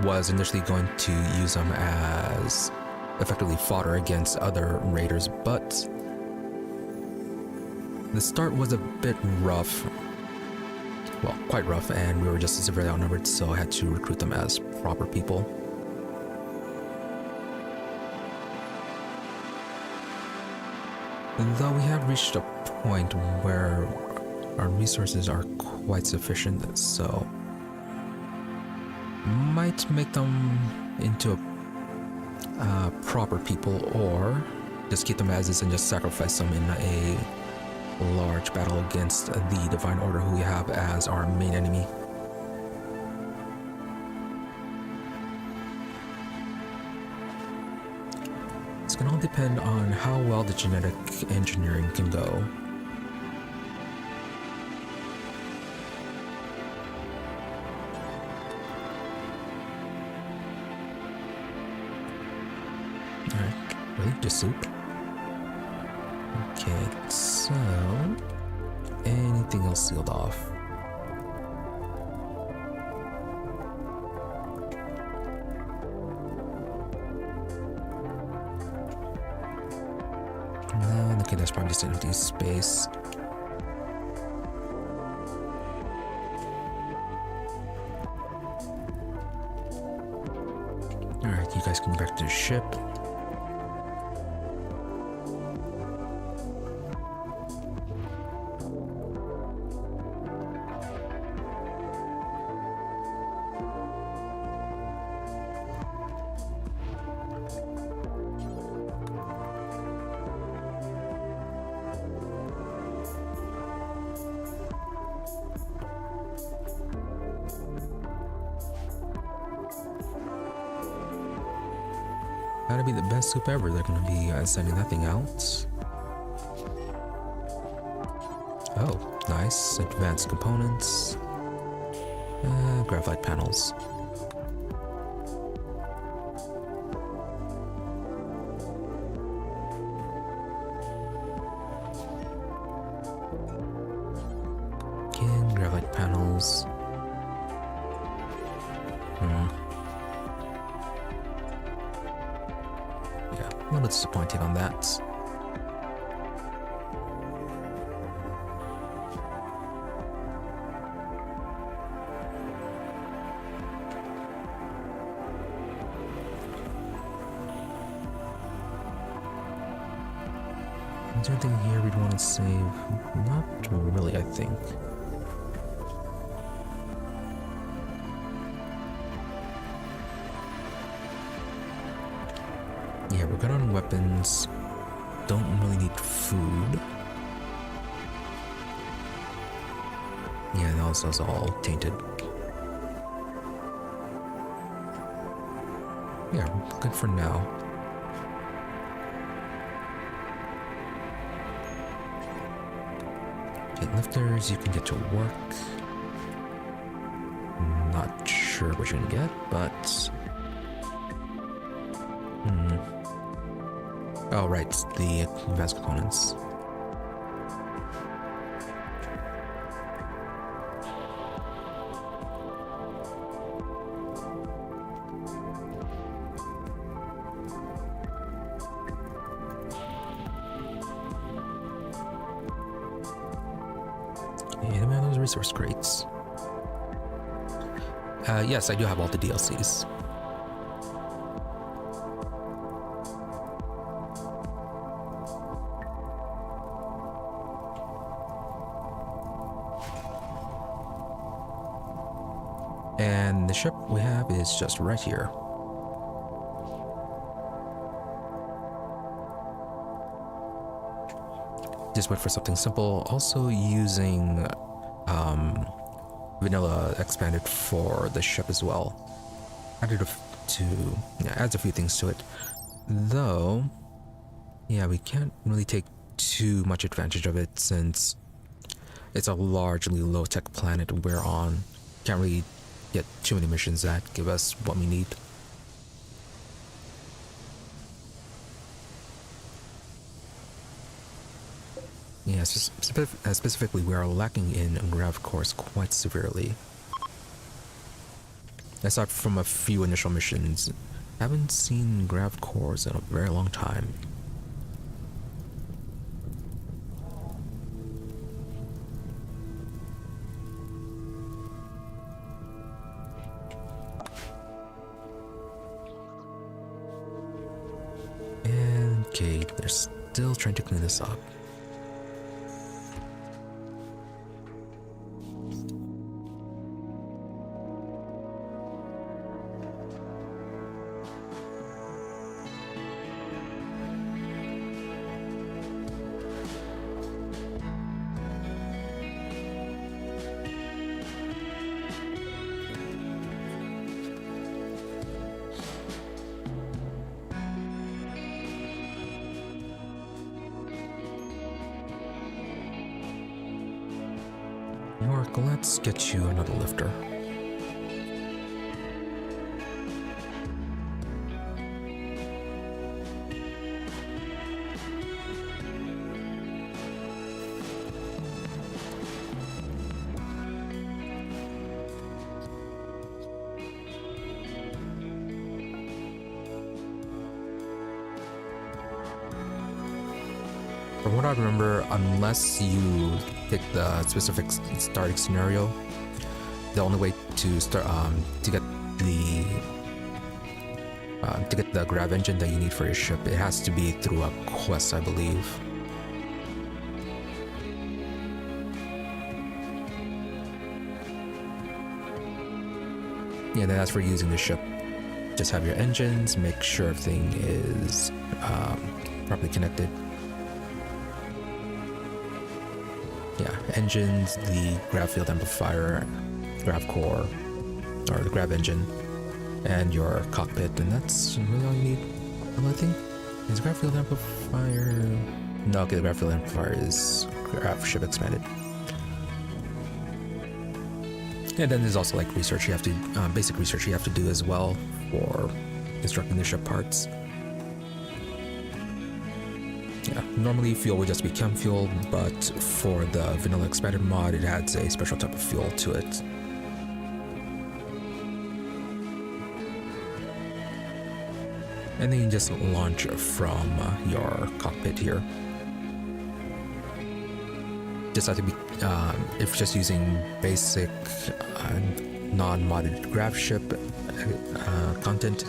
Was initially going to use them as effectively fodder against other raiders, but the start was a bit rough. Well, quite rough, and we were just severely outnumbered, so I had to recruit them as proper people. Though we have reached a point where our resources are quite sufficient, so might make them into proper people, or just keep them as is and just sacrifice them in a large battle against the Divine Order, who we have as our main enemy. It's gonna all depend on how well the genetic engineering can go. Alright, really? Just soup? Okay, so anything else sealed off? No, okay, that's probably just an empty space. you guys can go back to the ship. Gotta be the best soup ever. They're gonna be sending that thing out. Oh, nice. Advanced components. Graphite panels. Again, graphite panels. A little disappointed on that. Is there anything here we'd want to save? Not really, I think. Yeah, we're good on weapons. Don't really need food. Yeah, those are all tainted. Yeah, good for now. Okay, lifters, you can get to work. Not sure what you're gonna get, but... Oh, right, the advanced components. And man, those resource crates. Yes, I do have all the DLCs. And the ship we have is just right here. Just went for something simple. Also using vanilla expanded for the ship as well. Added adds a few things to it. Though, yeah, we can't really take too much advantage of it since it's a largely low-tech planet we're on. Can't really get too many missions that give us what we need. Yeah, specifically we are lacking in grav cores quite severely. Aside from a few initial missions, haven't seen grav cores in a very long time. And okay, they're still trying to clean this up. Mark, let's get you another lifter. From what I remember, unless you pick the specific starting scenario, the only way to start to get the to get the grav engine that you need for your ship. It has to be through a quest, I believe. Yeah, then as for using the ship, just have your engines, make sure everything is properly connected. Yeah, engines, the grav field amplifier, grav core, or the grav engine, and your cockpit, and that's really all you need. I think is grav field amplifier. No, okay, the grav field amplifier is grav ship expanded. And then there's also like research you have to, basic research you have to do as well for constructing the ship parts. Yeah, normally fuel would just be chem fuel, but for the vanilla expanded mod, it adds a special type of fuel to it. And then you just launch from your cockpit here. Just have to be, if just using basic non-modded grav ship content,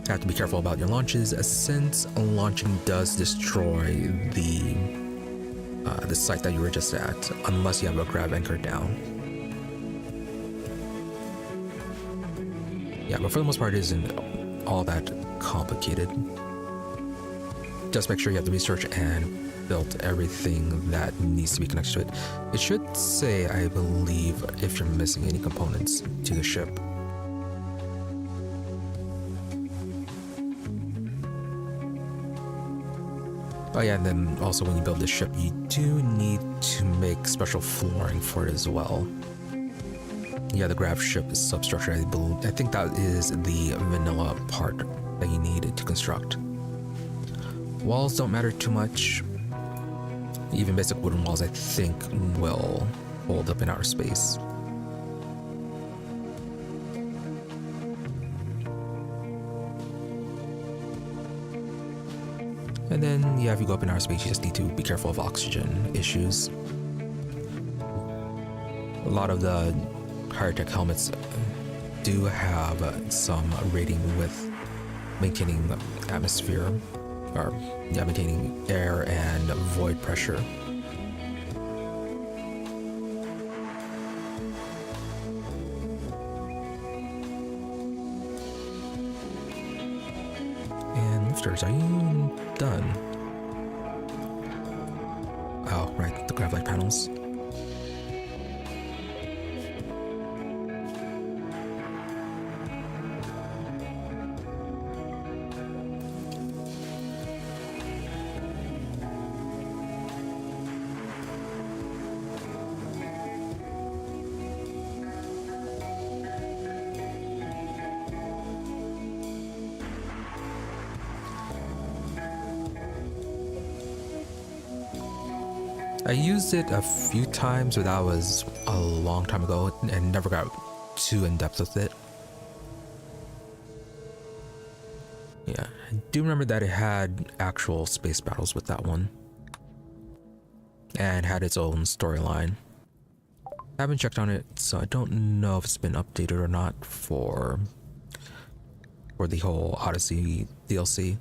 have to be careful about your launches, since launching does destroy the site that you were just at, unless you have a grav anchor down. Yeah, but for the most part, it isn't all that complicated. Just make sure you have the research and built everything that needs to be connected to it. It should say, I believe, if you're missing any components to the ship. Oh yeah, and then also when you build this ship, you do need to make special flooring for it as well. Yeah, the grav ship substructure, I think that is the vanilla part that you need to construct. Walls don't matter too much. Even basic wooden walls, I think, will hold up in outer space. And then, yeah, if you go up in outer space, you just need to be careful of oxygen issues. A lot of the higher tech helmets do have some rating with maintaining the atmosphere, or yeah, maintaining air and void pressure. And lifters, are you done? Oh, right, the graphite panels. I used it a few times, but that was a long time ago and never got too in depth with it. Yeah, I do remember that it had actual space battles with that one and had its own storyline. I haven't checked on it, so I don't know if it's been updated or not for the whole Odyssey DLC.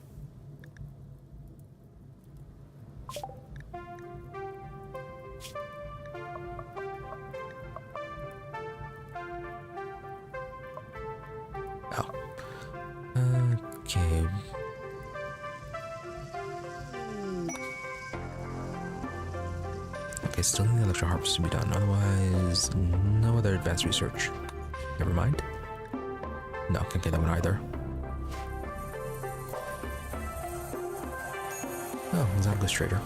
Okay. Okay, still need the electro harvest to be done. Otherwise, no other advanced research. Never mind. No, can't get that one either. Oh, he's not a good trader.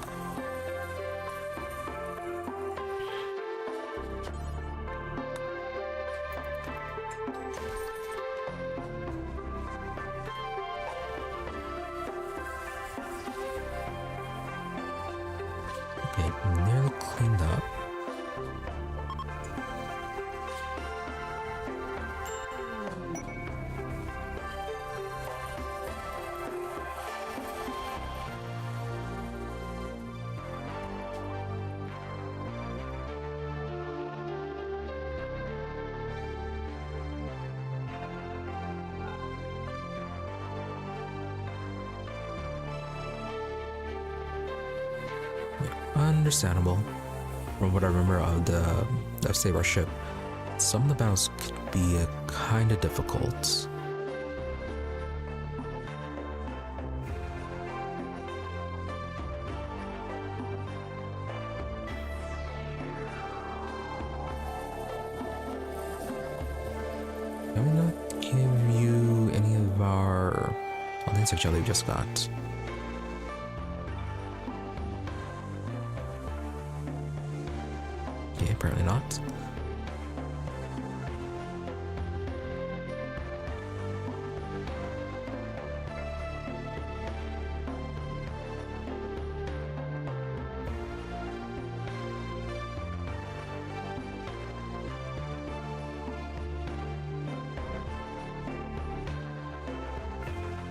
Okay, nearly cleaned up. understandable. From what I remember of the Save Our Ship, some of the battles could be kind of difficult. Can we not give you any of our insect jelly we just got? Okay, apparently not.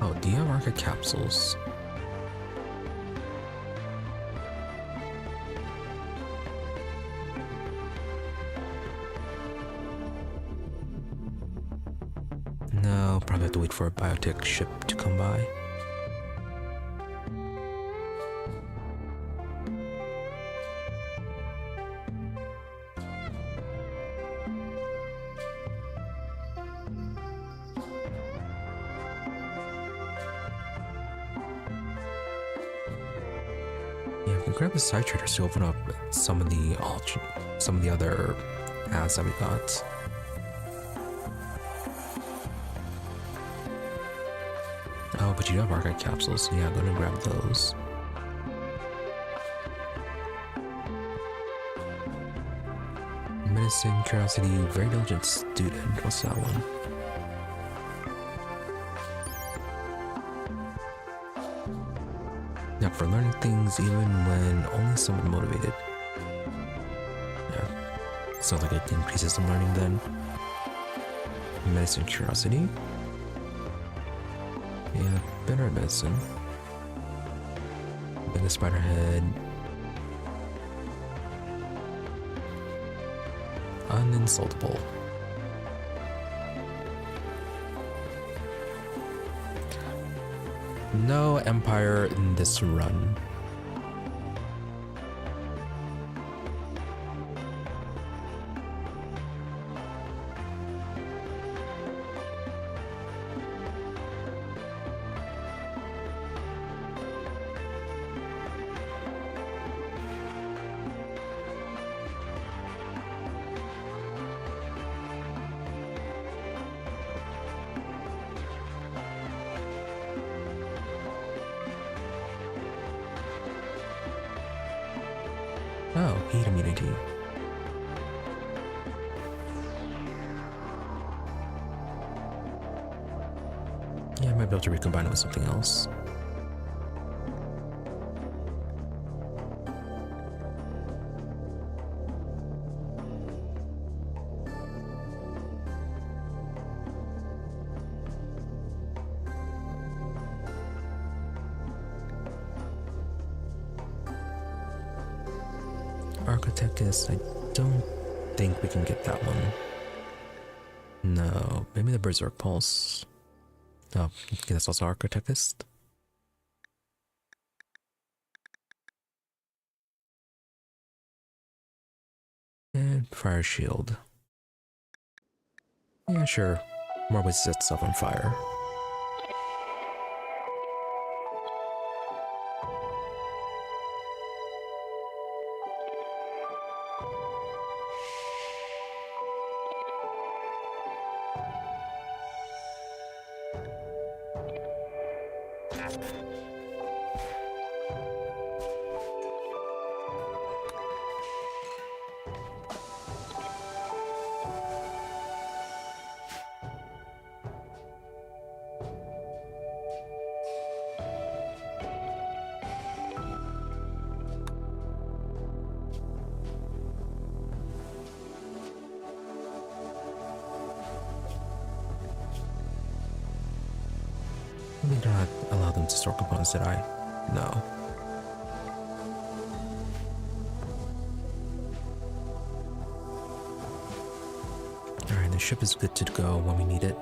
Oh, do you have market capsules? No, probably have to wait for a biotech ship to come by. Yeah, we can grab the side traders to open up some of the other ads that we got. Oh, but you have archive capsules, so yeah, go and grab those. Medicine, curiosity, very diligent student. What's that one? Yeah, for learning things even when only somewhat motivated. Yeah, sounds like it increases some learning then. Medicine, curiosity. Yeah, better at medicine. Big spider head. Uninsultable. No empire in this run. Oh, heat immunity. Yeah, I might be able to recombine it with something else. Architectus, I don't think we can get that one. No, maybe the Berserk Pulse. Oh, okay, that's also Architectus. And Fire Shield. Yeah, sure. More ways to set stuff on fire. We do not allow them to store components that I know. Alright, the ship is good to go when we need it.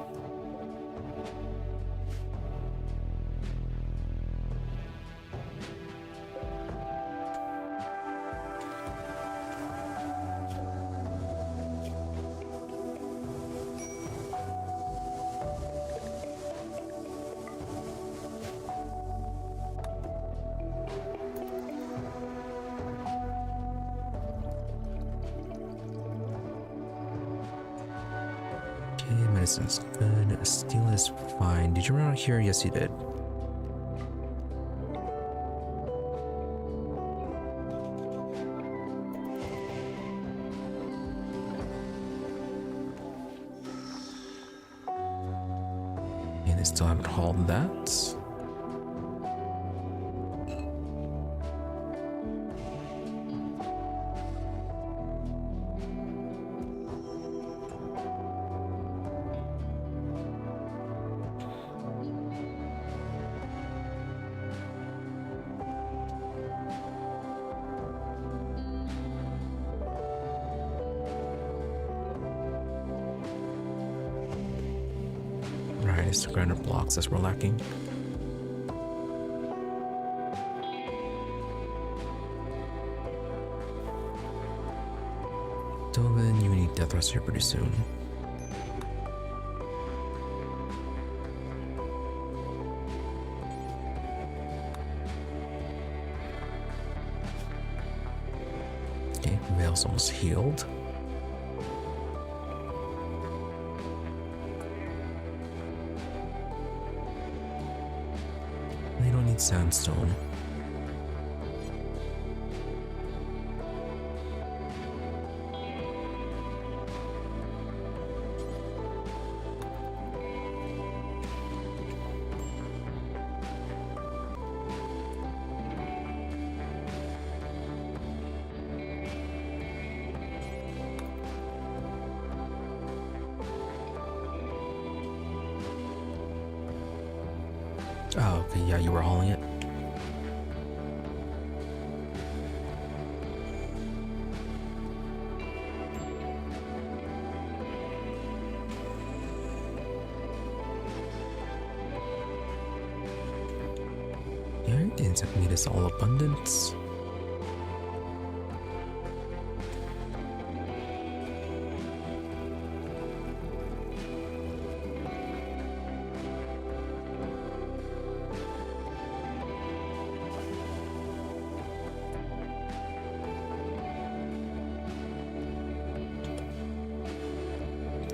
Okay, medicine's good. Steel is fine. Did you run out here? Yes, you did. And they still haven't hauled that. Right, it's the granite blocks that we're lacking. Till then, you need death rest here pretty soon. Okay, Vale's almost healed. They don't need sandstone. Oh, okay, yeah, you were hauling it. Alright, insect meat is all abundance.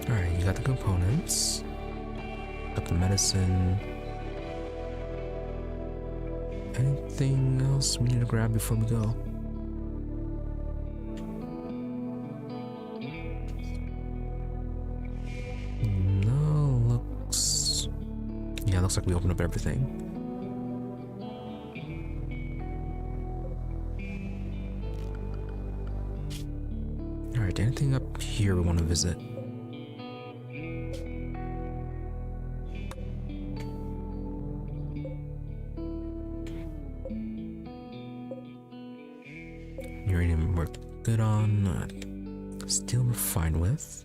Alright, you got the components. Got the medicine. Anything else we need to grab before we go? No, looks... Yeah, looks like we opened up everything. Alright, anything up here we want to visit? Uranium we're good on. Steel we're fine with.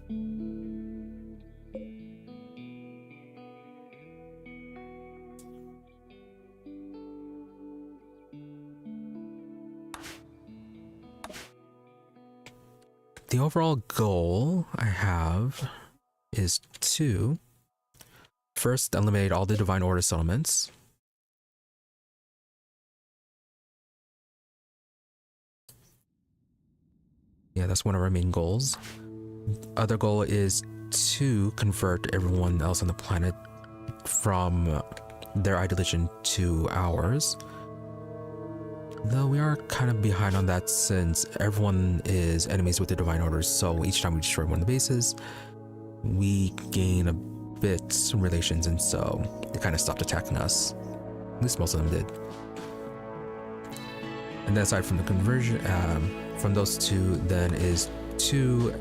The overall goal I have is to first eliminate all the Divine Order settlements. Yeah, that's one of our main goals. Other goal is to convert everyone else on the planet from their ideoligion to ours. Though we are kind of behind on that since everyone is enemies with the Divine Orders, so each time we destroy one of the bases, we gain a bit relations, and so they kind of stopped attacking us. At least most of them did. And then aside from the conversion, from those two, then is to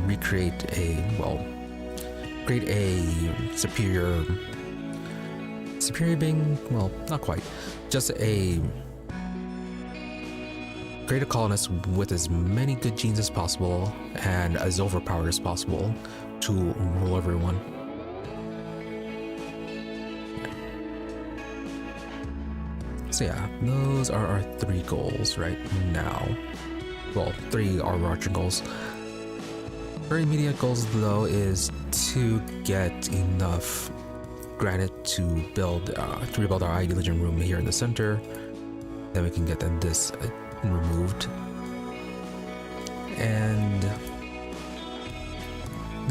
recreate create a superior being, well, not quite, just create a colonist with as many good genes as possible and as overpowered as possible to rule everyone. So yeah, those are our 3 goals right now. Well, 3 overarching goals. Our immediate goals though is to get enough granite to rebuild our ideoligion room here in the center. Then we can get this removed. And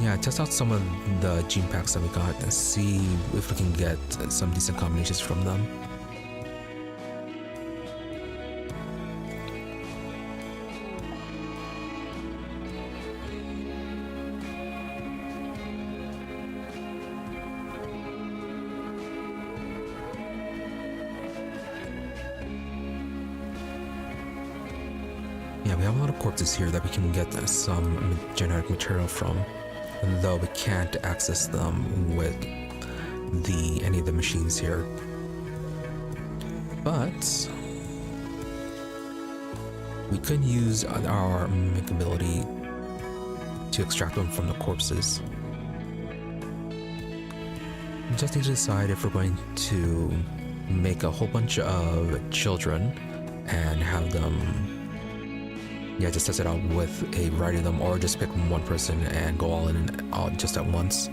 Yeah, test out some of the gene packs that we got and see if we can get some decent combinations from them. Yeah, we have a lot of corpses here that we can get some genetic material from, though we can't access them with any of the machines here. But we could use our mimic ability to extract them from the corpses. We just need to decide if we're going to make a whole bunch of children and have them, yeah, just test it out with a variety of them, or just pick one person and go all in and out just at once.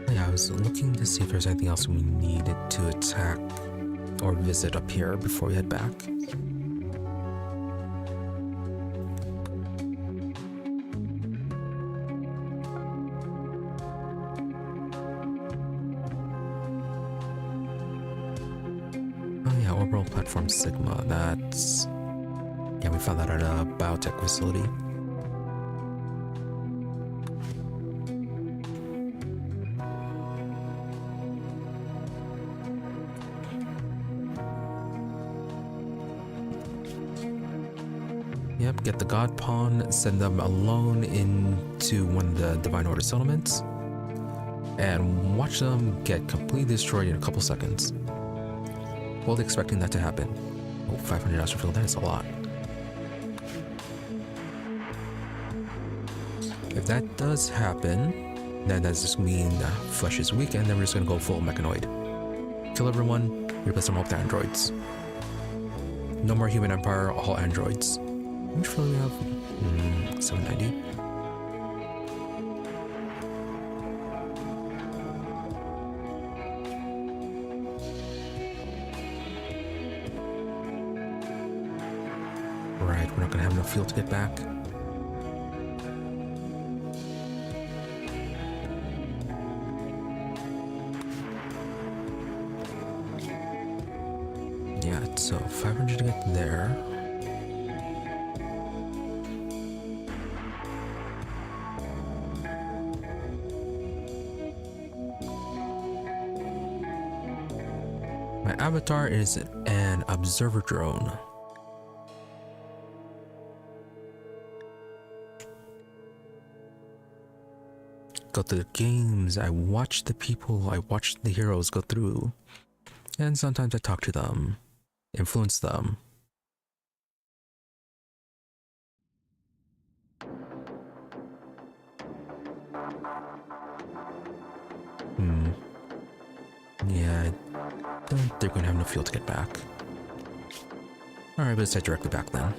Yeah, I was looking to see if there's anything else we needed to attack or visit up here before we head back. Oh yeah, orbital platform Sigma, that's... yeah, we found that at a biotech facility. Yep, get the God Pawn, send them alone into one of the Divine Order settlements, and watch them get completely destroyed in a couple seconds. Fully expecting that to happen. Oh, 500 astrofield, that is a lot. If that does happen, then that just means flesh is weak, and then we're just gonna go full mechanoid. Kill everyone, replace them all with androids. No more human empire, all androids. How much fuel do we have? 790. Right, we're not gonna have enough fuel to get back. Yeah, so 500 to get there. My avatar is an observer drone. Go through the games, I watch the people, I watch the heroes go through, and sometimes I talk to them, influence them. Yeah, I don't think they're gonna have enough fuel to get back. Alright, let's head directly back then.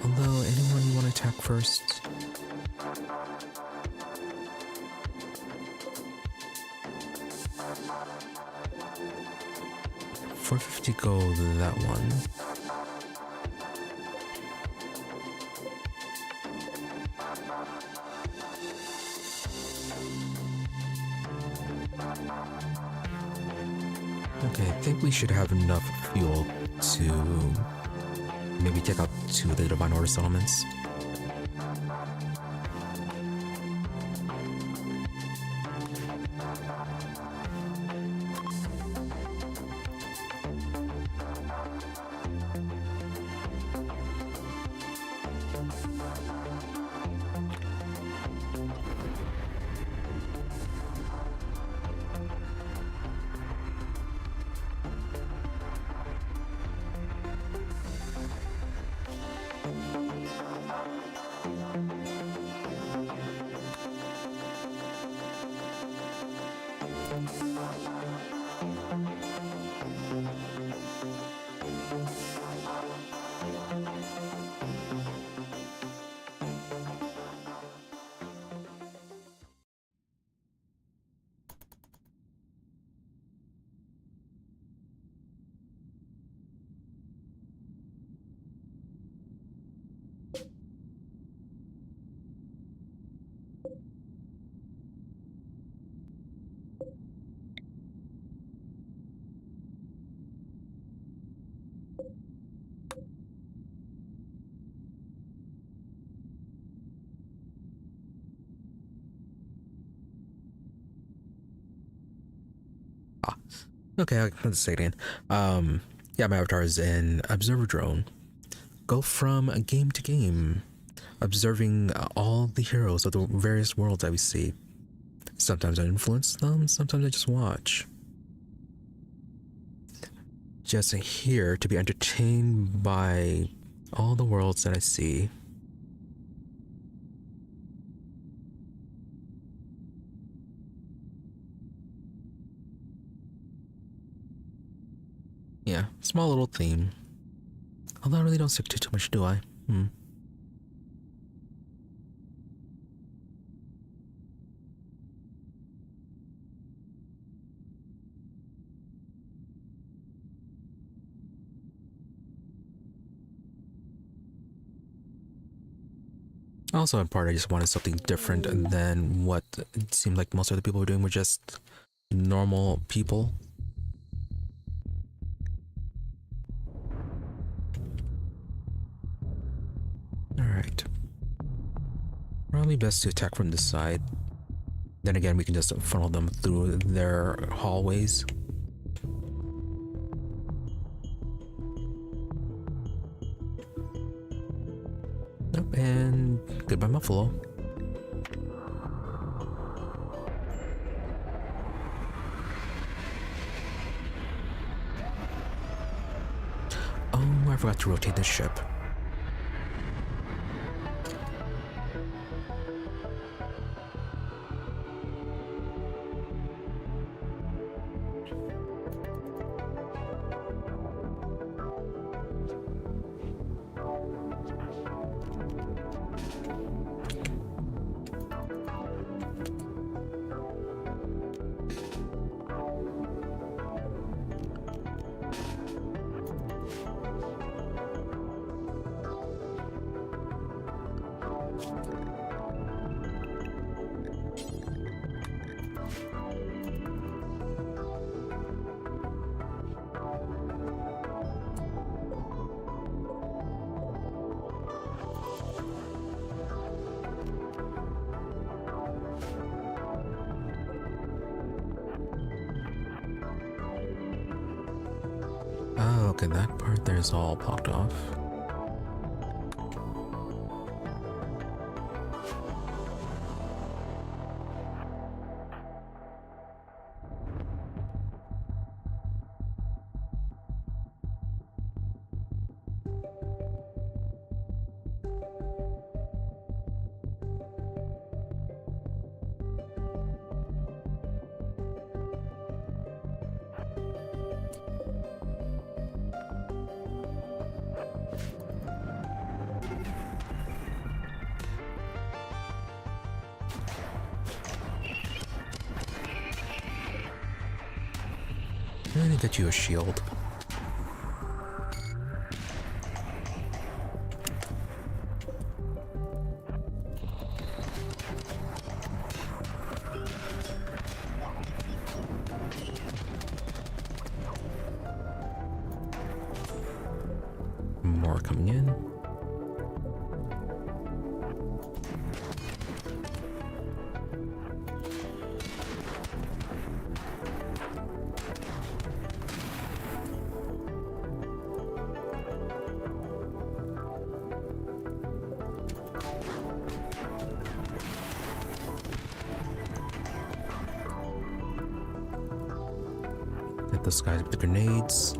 Although, anyone want to attack first? $450 gold, that one. Okay, I think we should have enough fuel to maybe take out 2 of the Divine Order settlements. Ah, okay, let's say it again. Yeah, my avatar is an observer drone. Go from game to game, observing all the heroes of the various worlds that we see. Sometimes I influence them, sometimes I just watch. Just here to be entertained by all the worlds that I see. Yeah, small little theme. Although I really don't stick to too much, do I? Also, in part, I just wanted something different than what it seemed like most of the people were doing were just normal people. Alright. Probably best to attack from this side. Then again, we can just funnel them through their hallways. Nope, and goodbye, Muffalo. Oh, I forgot to rotate the ship. Oh, okay, that part there is all blocked off. I need to get you a shield. More coming in. Hit those guys with the grenades.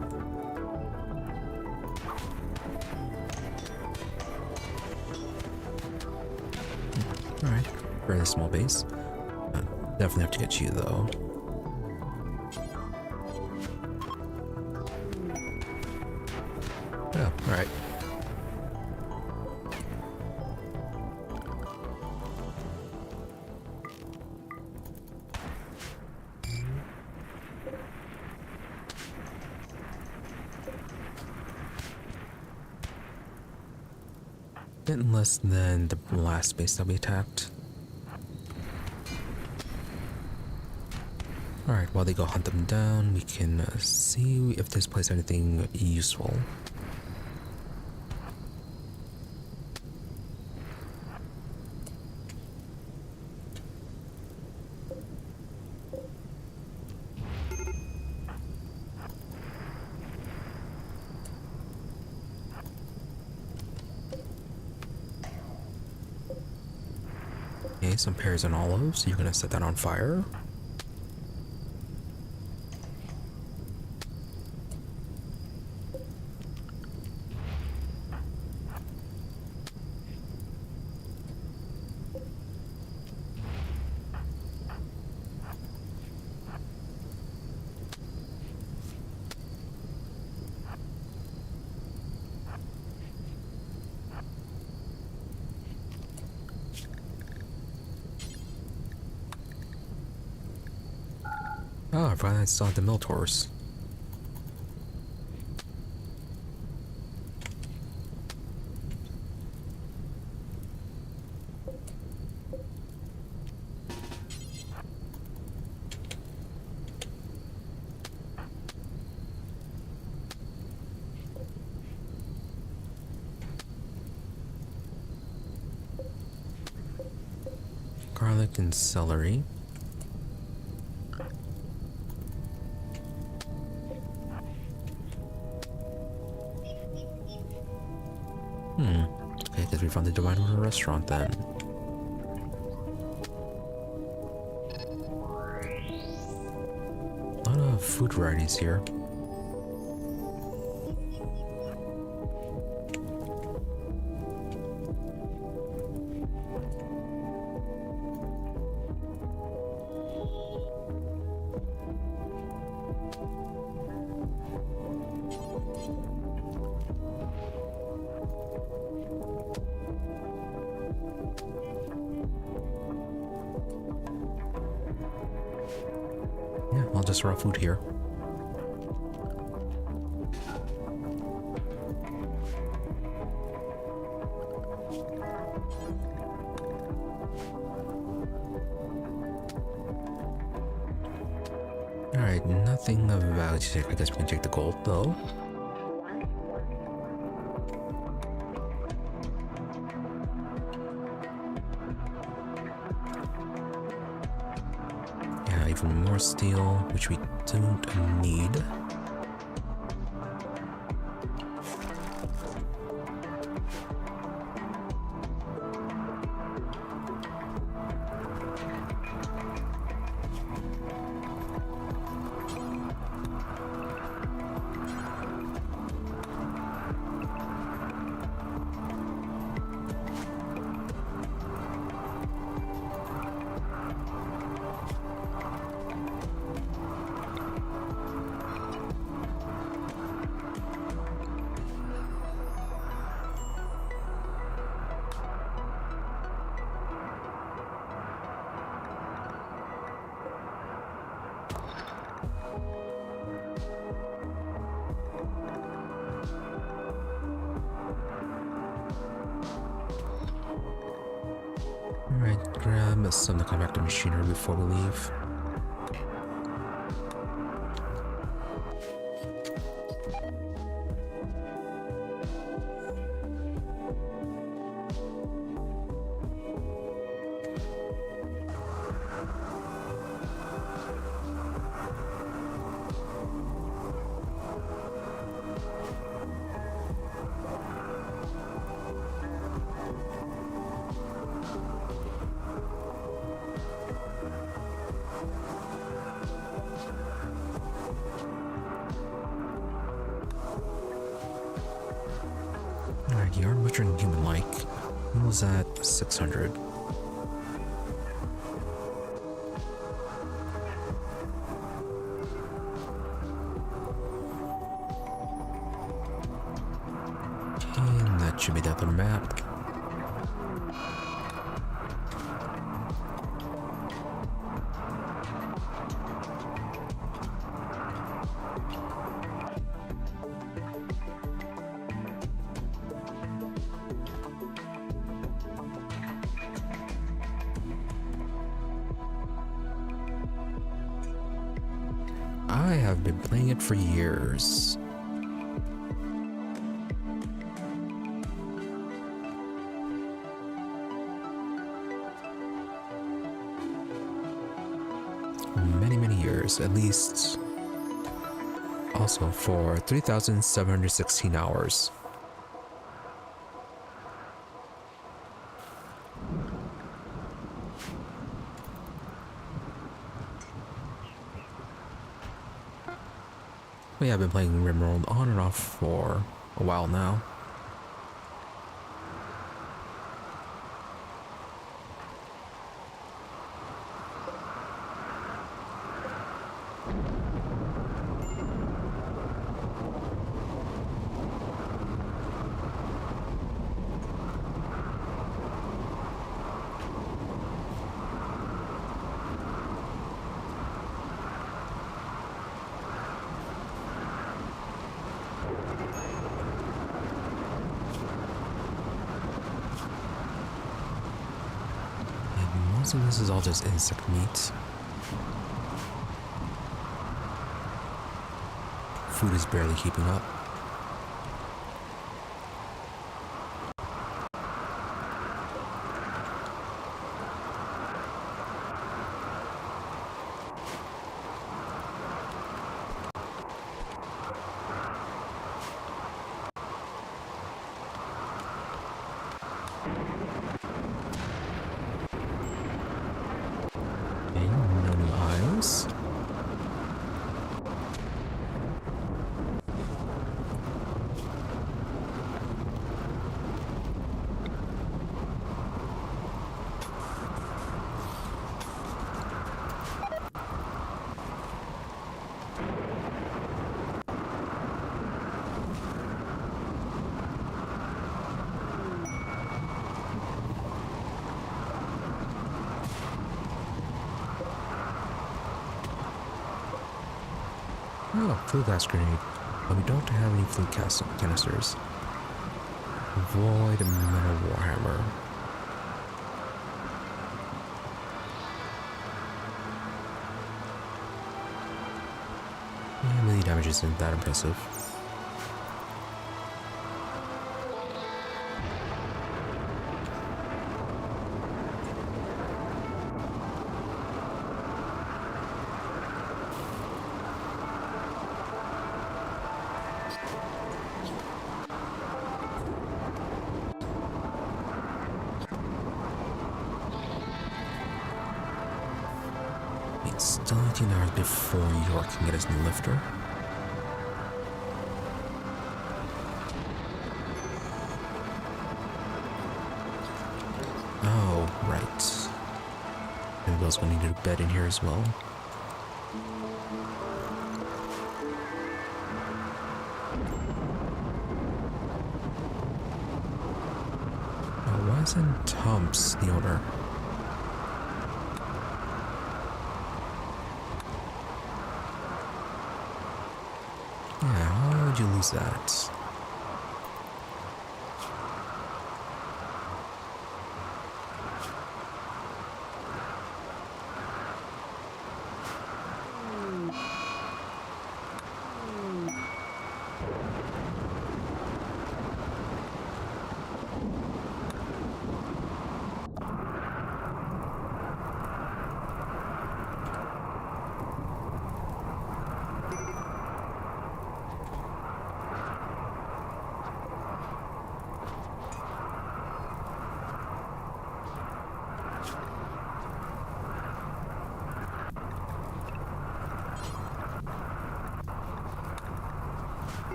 Alright, fairly small base. Definitely have to get you though. Oh, alright. Bit less than the last base that we attacked. Alright, while they go hunt them down, we can see if this place has anything useful. Okay, some pears and olives. You're gonna set that on fire. Oh, I forgot I still have the mill tours. Garlic and celery. Okay, because we found the Divine Order restaurant then. A lot of food varieties here. Yeah, I'll just raw food here. Alright, nothing of value. I guess we can take the gold though. Yeah, even more steel, which we don't need. Alright, grab some of the compacted machinery before we leave. Alright, yarn butcher and human-like. What was that? 600. And that should be the other map. I have been playing it for years. Many years, at least. Also for 3,716 hours. But yeah, I've been playing RimWorld on and off for a while now. So this is all just insect meat. Food is barely keeping up. Oh, flue gas grenade. But we don't have any flue canisters. Avoid a metal warhammer. Yeah, melee damage isn't that impressive. It's still 18 hours before York can get his new lifter. Oh, right. Maybe Bill's gonna need a bed in here as well. Why isn't Tom's the owner? Yeah, how would you lose that?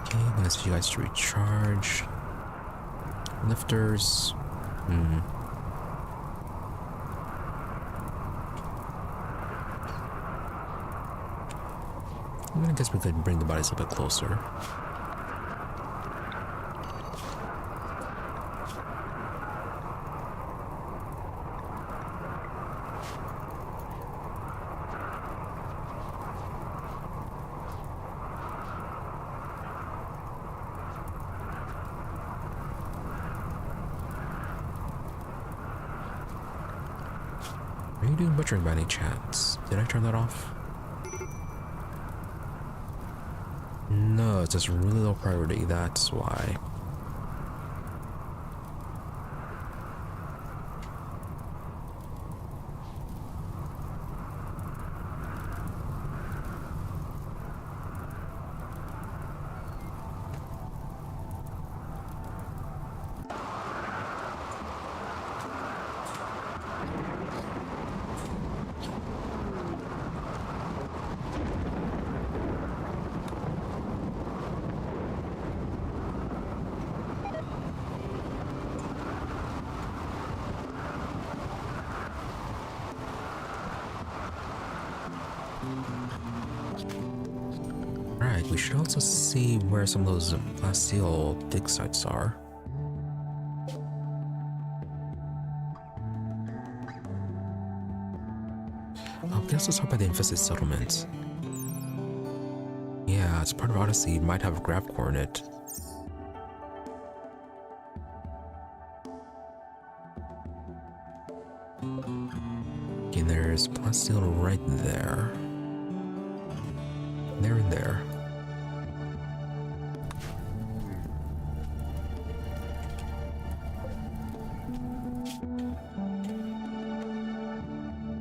Okay, I'm gonna see you guys to recharge. Lifters. I guess we could bring the bodies a bit closer. Are you doing butchering by any chance? Did I turn that off? No, it's just really low priority, that's why. Right, we should also see where some of those plasteel dig sites are. I guess let's talk about the infested settlement. Yeah, it's part of Odyssey. It might have a grab coordinate. Okay, there's plasteel right there. There and there.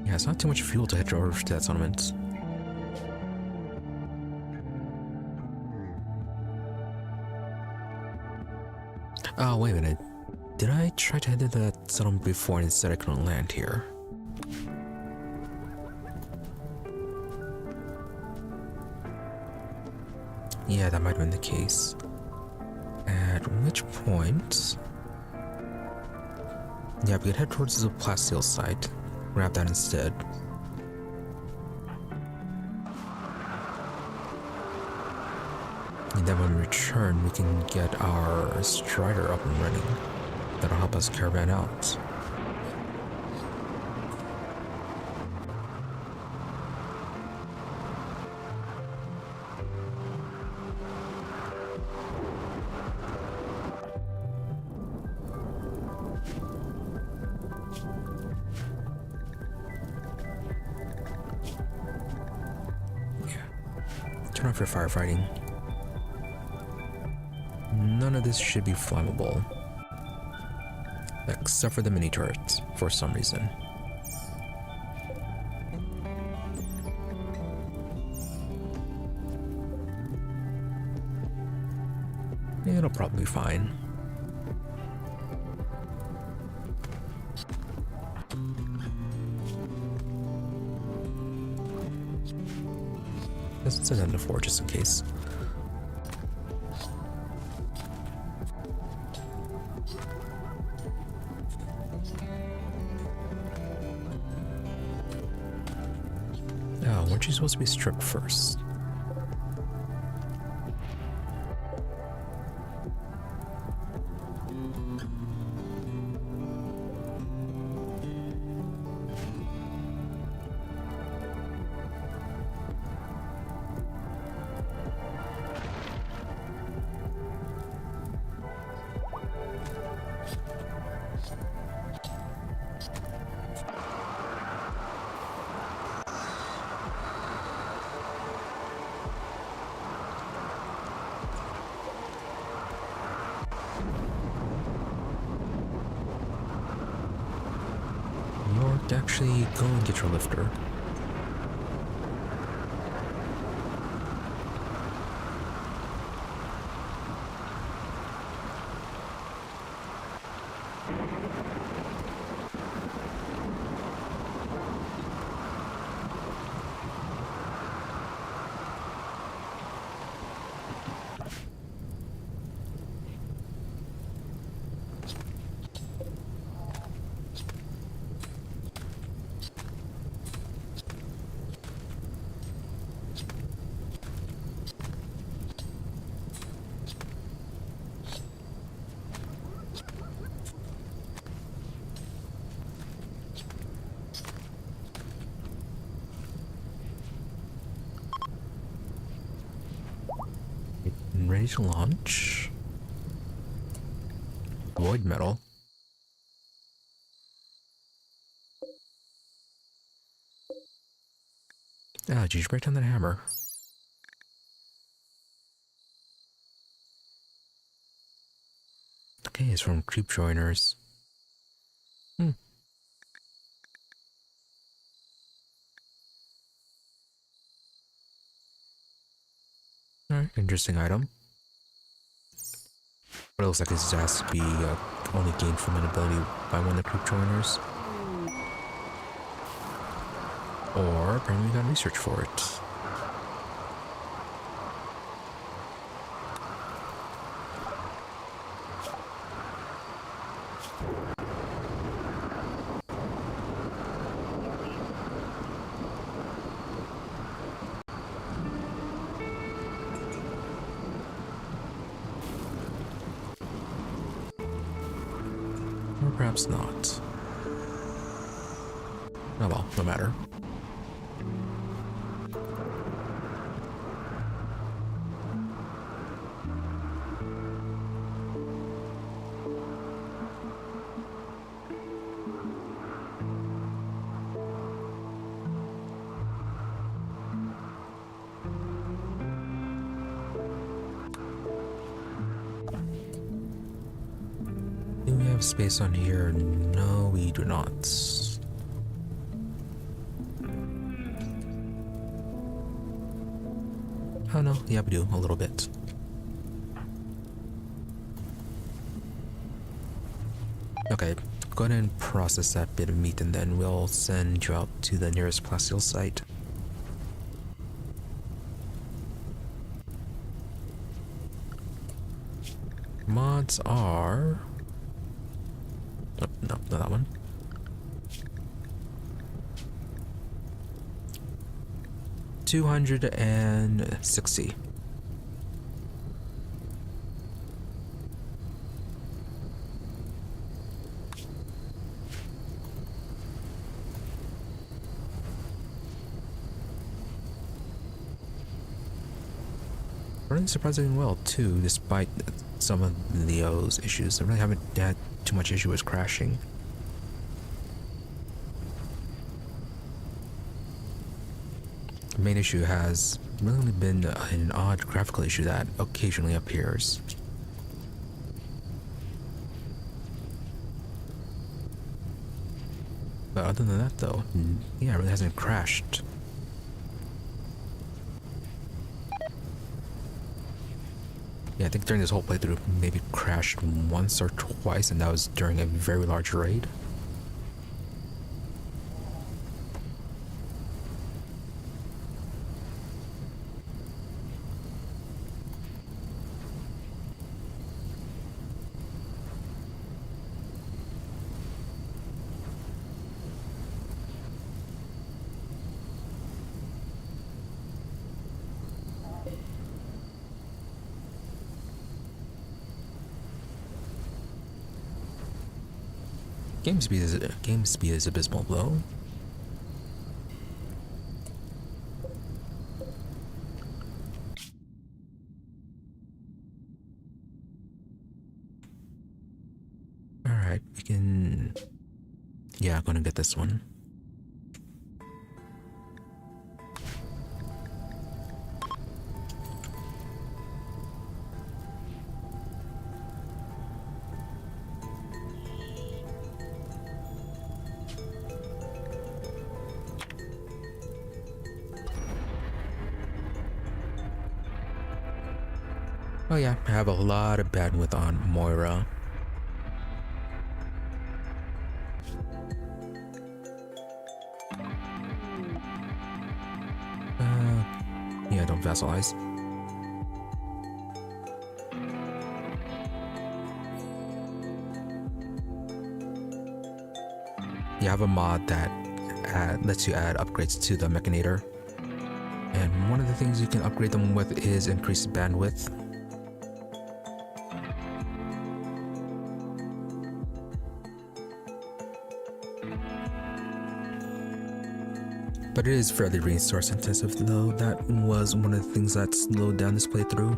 Yeah, it's not too much fuel to head over to that settlement. Oh, wait a minute. Did I try to head into that settlement before and instead I couldn't land here? Yeah, that might have been the case. At which point... yeah, we could head towards the plasteel site. Grab that instead. And then when we return, we can get our strider up and running. That'll help us caravan out. Turn off your firefighting. None of this should be flammable. Except for the mini turrets, for some reason. It'll probably be fine. Let's send them to 4 just in case. Oh, weren't you supposed to be stripped first? Actually, go and get your lifter. Ready to launch. Void metal. Ah, did you break down that hammer? Okay, it's from creep joiners. Alright, interesting item. But it looks like this has to be only gained from an ability by one of the creep joiners. Or apparently we got research for it. Or perhaps not. Oh well, no matter. Do we have space on here? No, we do not. Oh no, yeah, we do, a little bit. Okay, go ahead and process that bit of meat and then we'll send you out to the nearest plasteel site. Mods are... Oh, no, not that one. $260. Running surprisingly well too, despite some of Leo's issues. I really haven't had too much issue with crashing. The main issue has really been an odd graphical issue that occasionally appears. But other than that though, yeah, it really hasn't crashed. Yeah, I think during this whole playthrough, maybe crashed once or twice, and that was during a very large raid. Game speed is abysmal though. Alright, we can... Yeah, I'm gonna get this one. Oh yeah, I have a lot of bandwidth on Moira. Yeah, don't vassalize. You have a mod that lets you add upgrades to the Mechanator. And one of the things you can upgrade them with is increased bandwidth. But it is fairly resource intensive though. That was one of the things that slowed down this playthrough.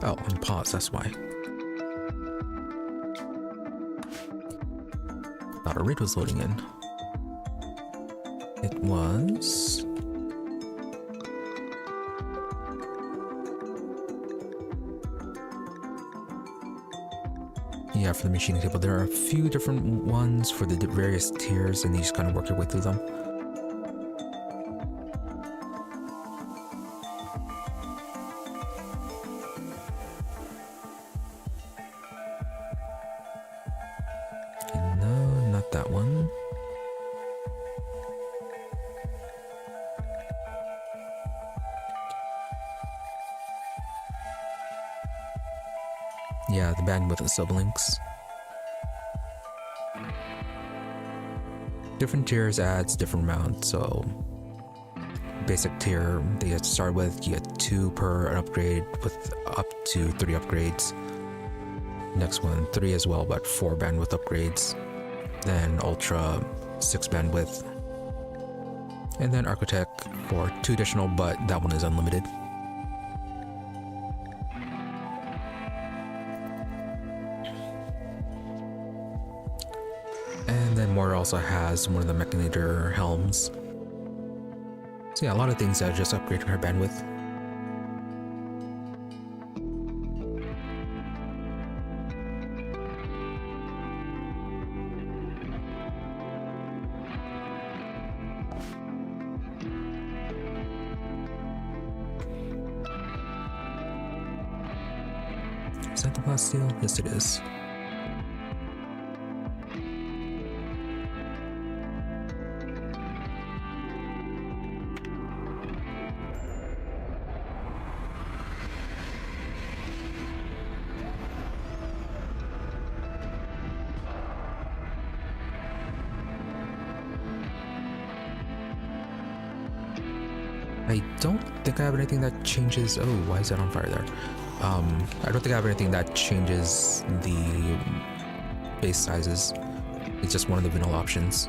Oh, on pause, that's why. Thought a raid was loading in. It was... Yeah, for the machining table, there are a few different ones for the various tiers, and you just kind of work your way through them. No, not that one. Yeah, the bandwidth of sublinks. Different tiers adds different amounts, so basic tier that you have to start with, you get 2 per an upgrade with up to 3 upgrades. Next one, 3 as well, but 4 bandwidth upgrades. Then Ultra, 6 bandwidth. And then Architect for 2 additional, but that one is unlimited. And then Moira also has one of the Mechanator helms. So yeah, a lot of things that just upgrade her bandwidth. Is that the glass steel? Yes, it is. I don't think I have anything that changes. Oh, why is that on fire there? I don't think I have anything that changes the base sizes. It's just one of the vanilla options.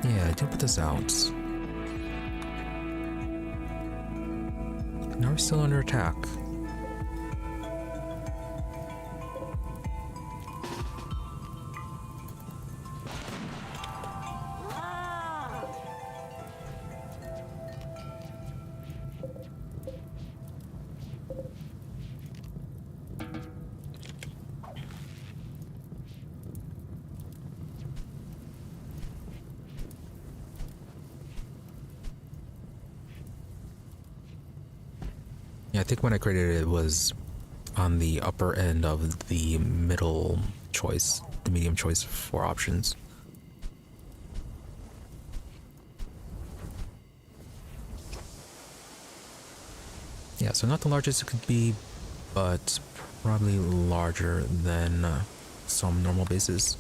Yeah, I did put this out. Now we're still under attack. Yeah, I think when I created it, it was on the upper end of the middle choice, the medium choice for options. Yeah, so not the largest it could be, but probably larger than some normal bases.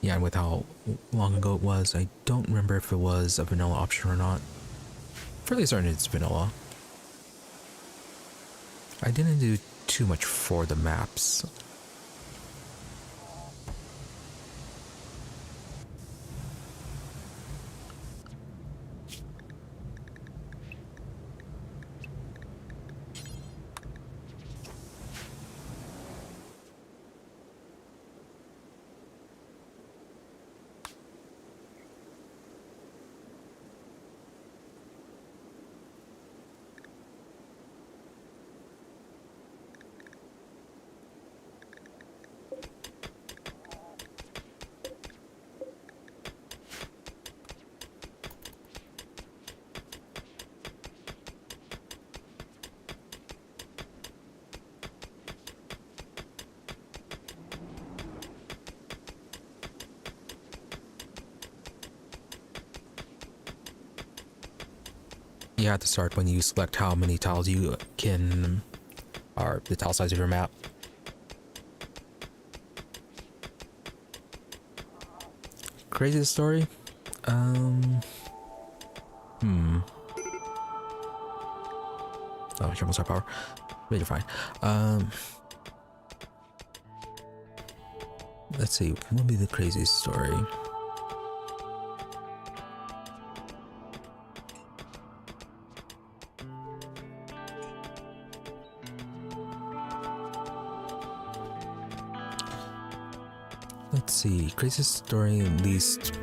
Yeah, and with how long ago it was, I don't remember if it was a vanilla option or not. Fairly certain it's vanilla. I didn't do too much for the maps. You have to start when you select how many tiles you can, or the tile size of your map. Craziest story? Oh, triple star power. But you're fine. Let's see, what would be the craziest story? let's see. Craziest story, at least.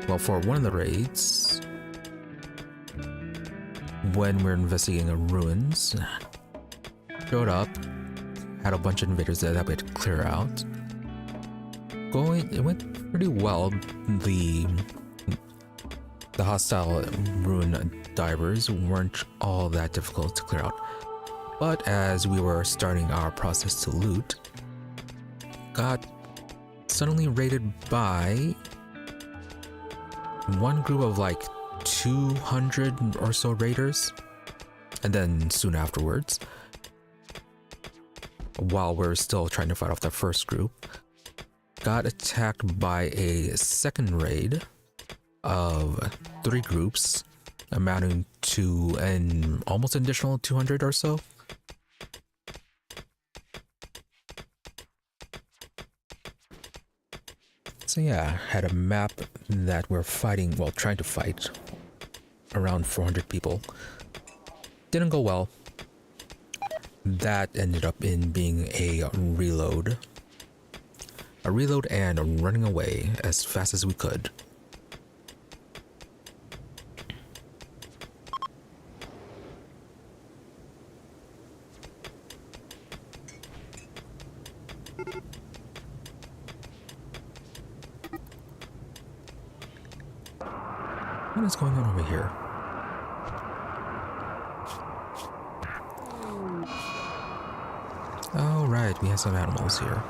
Well, for one of the raids, when we were investigating the ruins, showed up, had a bunch of invaders there that we had to clear out. It went pretty well. The hostile ruin divers weren't all that difficult to clear out. But as we were starting our process to loot, got suddenly raided by one group of like 200 or so raiders. And then soon afterwards, while we're still trying to fight off the first group, got attacked by a second raid of 3 groups, amounting to an almost additional 200 or so. So yeah, had a map that we're fighting, well, trying to fight around 400 people. Didn't go well. That ended up in being a reload. A reload and running away as fast as we could. What is going on over here? Oh, right, we have some animals here.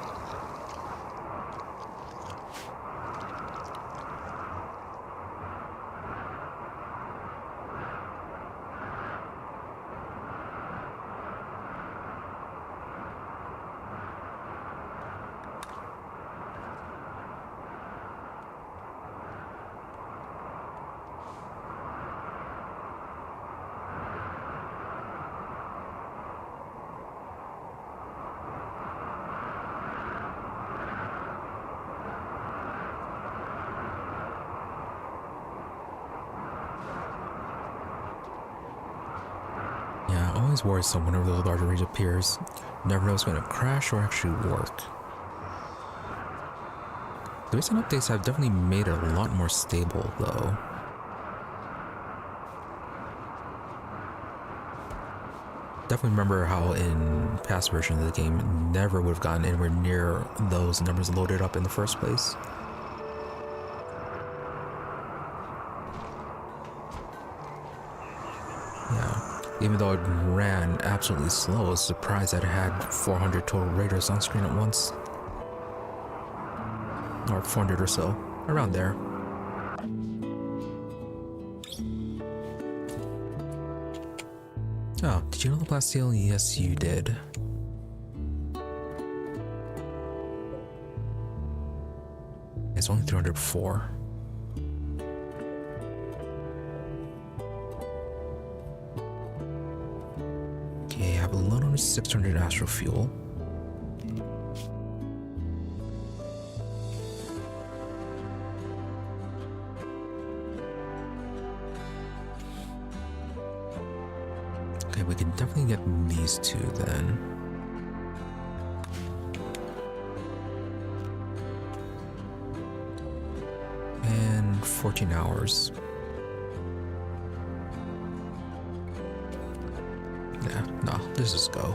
Yeah, always worrisome whenever the larger range appears. Never know if it's going to crash or actually work. The recent updates have definitely made it a lot more stable, though. Definitely remember how in past versions of the game, never would have gotten anywhere near those numbers loaded up in the first place. Yeah. Even though it ran absolutely slow, I was surprised that it had 400 total raiders on screen at once. Or 400 or so, around there. Oh, did you know the plasteel? Yes, you did. It's only 304. Okay, I have a little under 600 astro fuel. Okay, we can definitely get these two then. And 14 hours. Yeah, no, let's just go.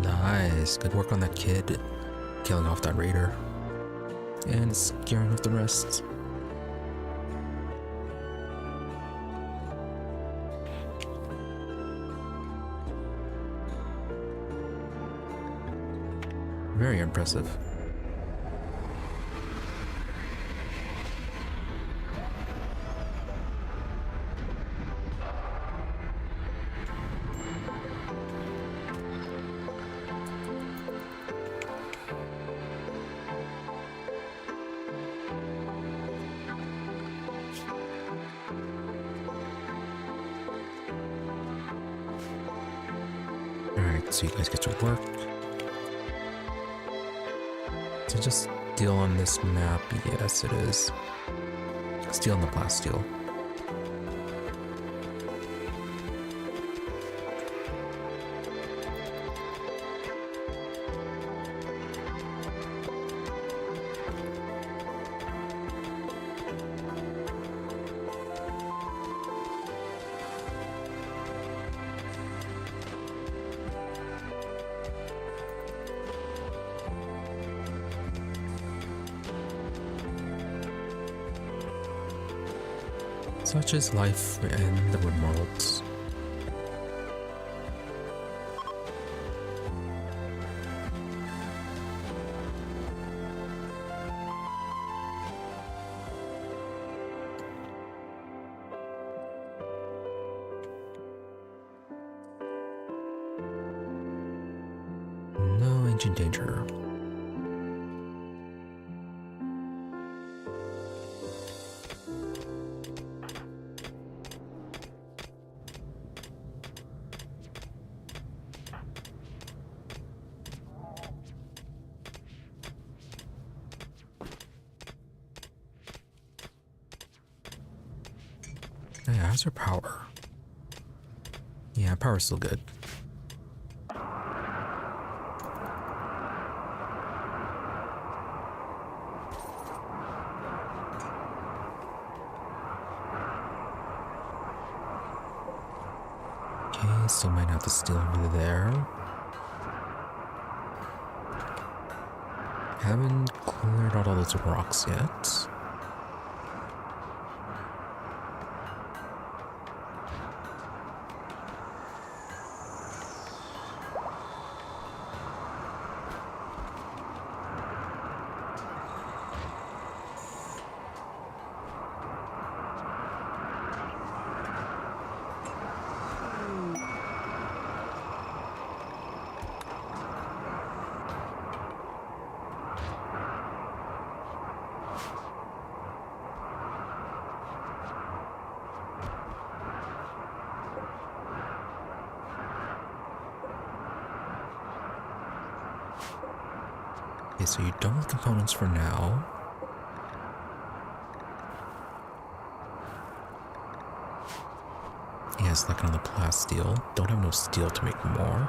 Nice. Good work on that kid. Killing off that raider. And scaring off the rest. Very impressive. Alright, so you guys get to work. So just steel on this map, yes it is. Steel on the plasteel. Such is life in the RimWorlds. No ancient danger. Yeah, how's her power? Yeah, power's still good. Okay, still might have to steal over there. Haven't cleared out all those rocks yet. Okay, so you're done with components for now. Yeah, it's like on the plasteel. Don't have no steel to make more.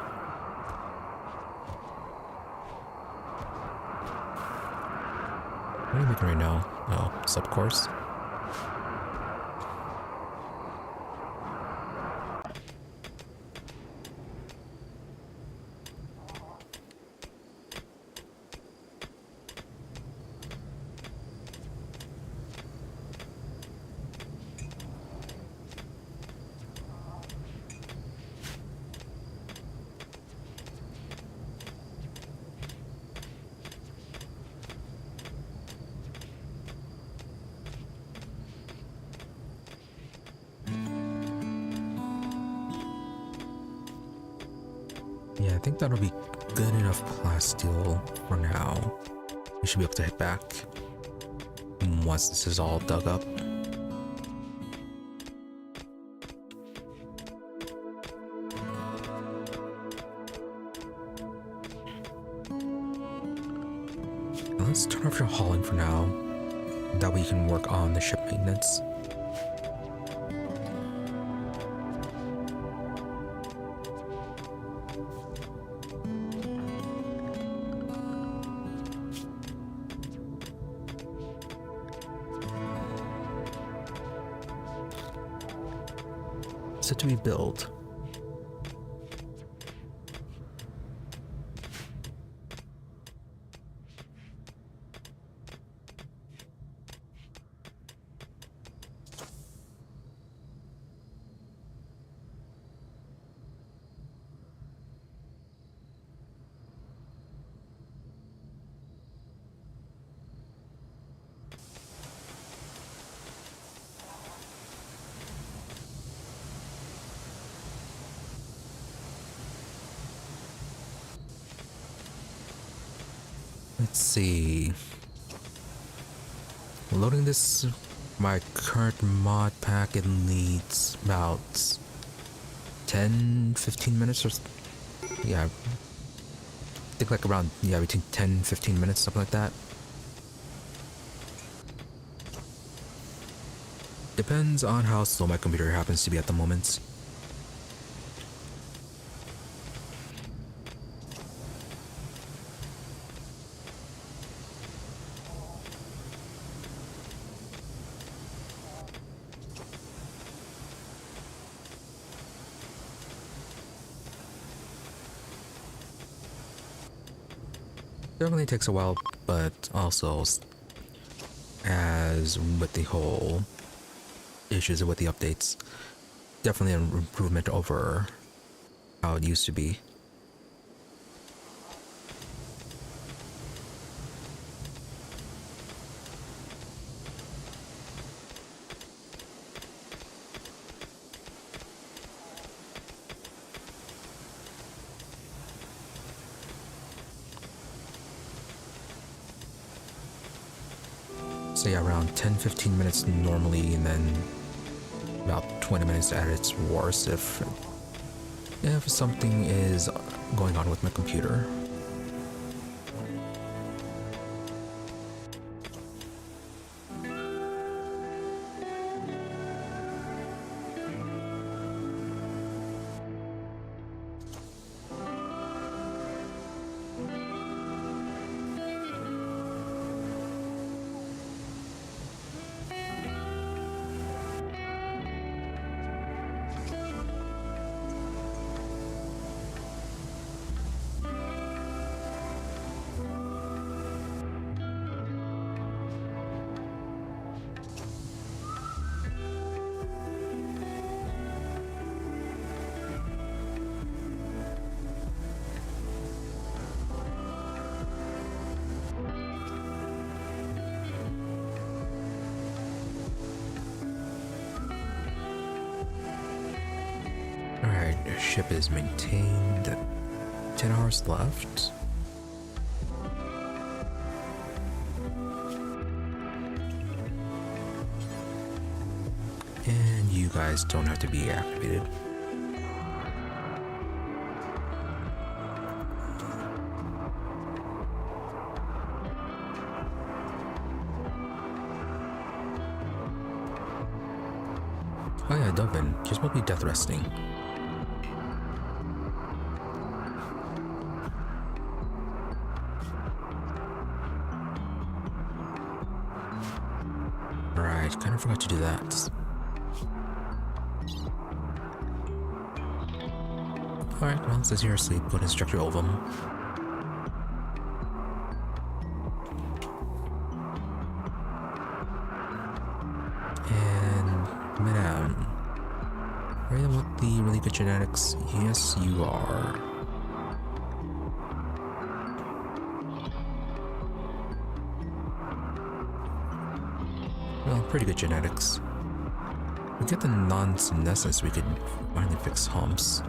What are you making right now? Oh, subcourse. Yeah, I think that'll be good enough plasteel for now. We should be able to head back once this is all dug up. Let's turn off your hauling for now. That way you can work on the ship maintenance. Set to rebuild. Let's see. Loading this, my current mod pack, it needs about 10-15 minutes or yeah, I think like around, yeah, between 10-15 minutes, something like that. Depends on how slow my computer happens to be at the moment. Definitely takes a while, but also, as with the whole issues with the updates, definitely an improvement over how it used to be. So yeah, around 10-15 minutes normally, and then about 20 minutes at its worst if something is going on with my computer. Alright, ship is maintained. 10 hours left. And you guys don't have to be activated. Oh yeah, Dublin. You're supposed to be death resting. Right, kind of forgot to do that. Alright, well, since you're asleep, go to instruct your ovum. And Madame, are you with the really good genetics? Yes, you are. Well, pretty good genetics. We get the non-senescence, we could finally fix humps.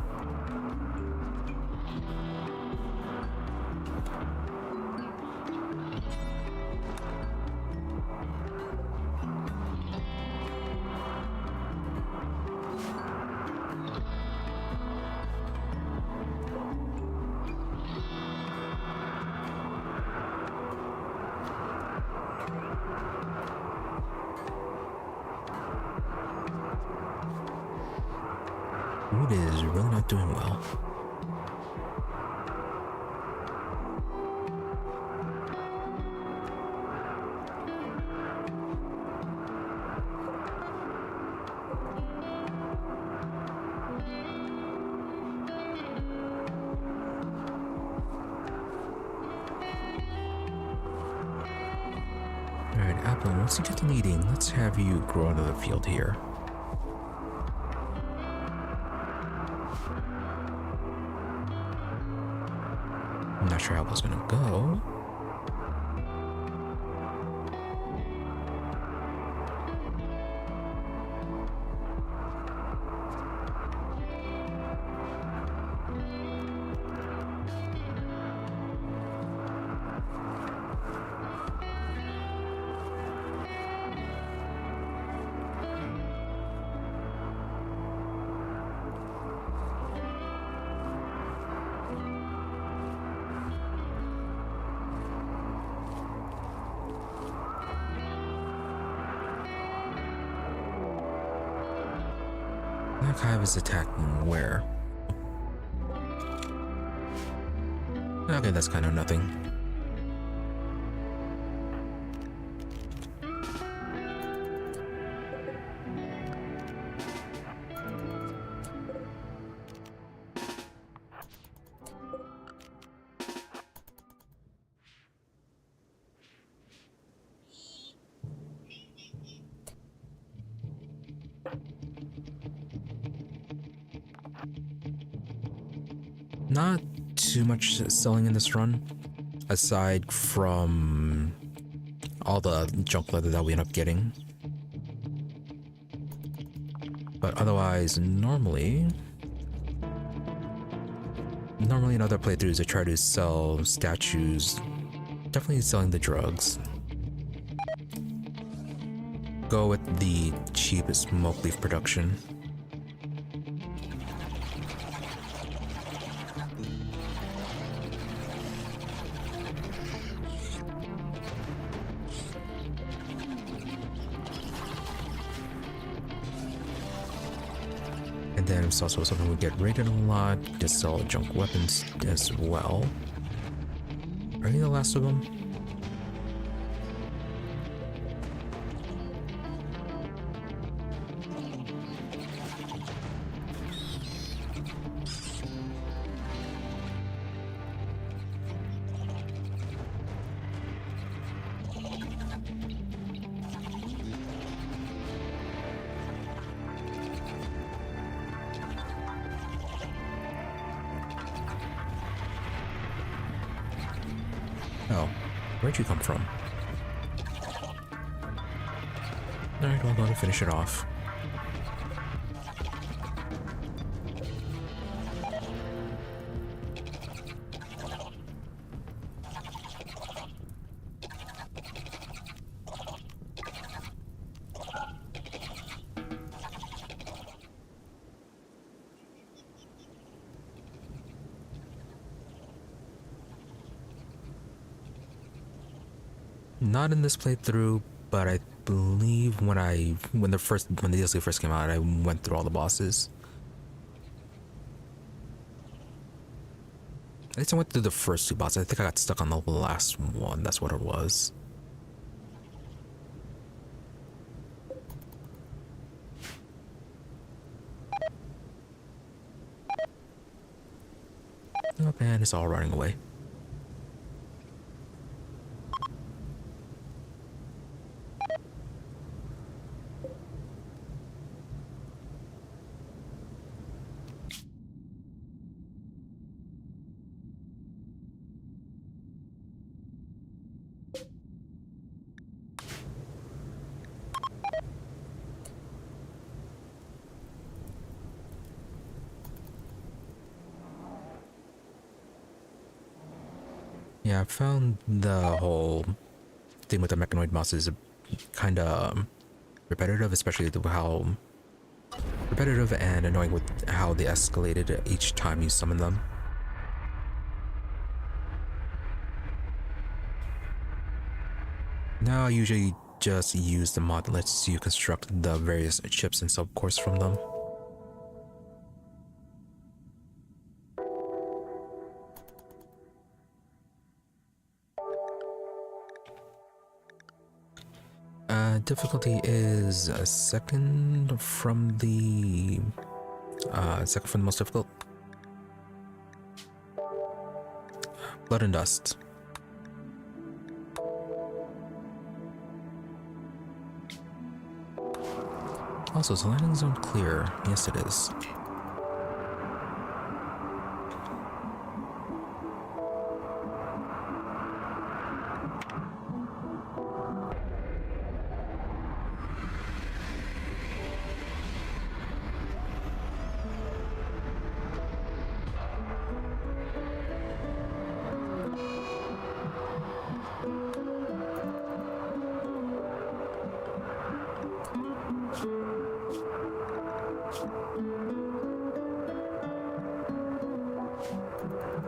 Wood is really not doing well. Alright, Apple, once you get to leading, let's have you grow out of the field here. I'm not sure how it was gonna go. That hive is attacking where? Okay, that's kind of nothing. Not too much selling in this run, aside from all the junk leather that we end up getting. But otherwise, normally in other playthroughs I try to sell statues, definitely selling the drugs. Go with the cheapest smoke leaf production. And then it's also something we get rated a lot, just sell junk weapons as well. Are you the last of them? Oh, where'd you come from? Alright, well, I'm going to finish it off. Not in this playthrough, but I believe when the DLC first came out, I went through all the bosses. At least I went through the first two bosses. I think I got stuck on the last one. That's what it was. Oh man, it's all running away. Yeah, I found the whole thing with the mechanoid bosses kind of repetitive, especially how repetitive and annoying with how they escalated each time you summon them. Now I usually just use the mod that lets you construct the various chips and subcores from them. Difficulty is second from the most difficult. Blood and Dust. Also, is the landing zone clear? Yes, it is.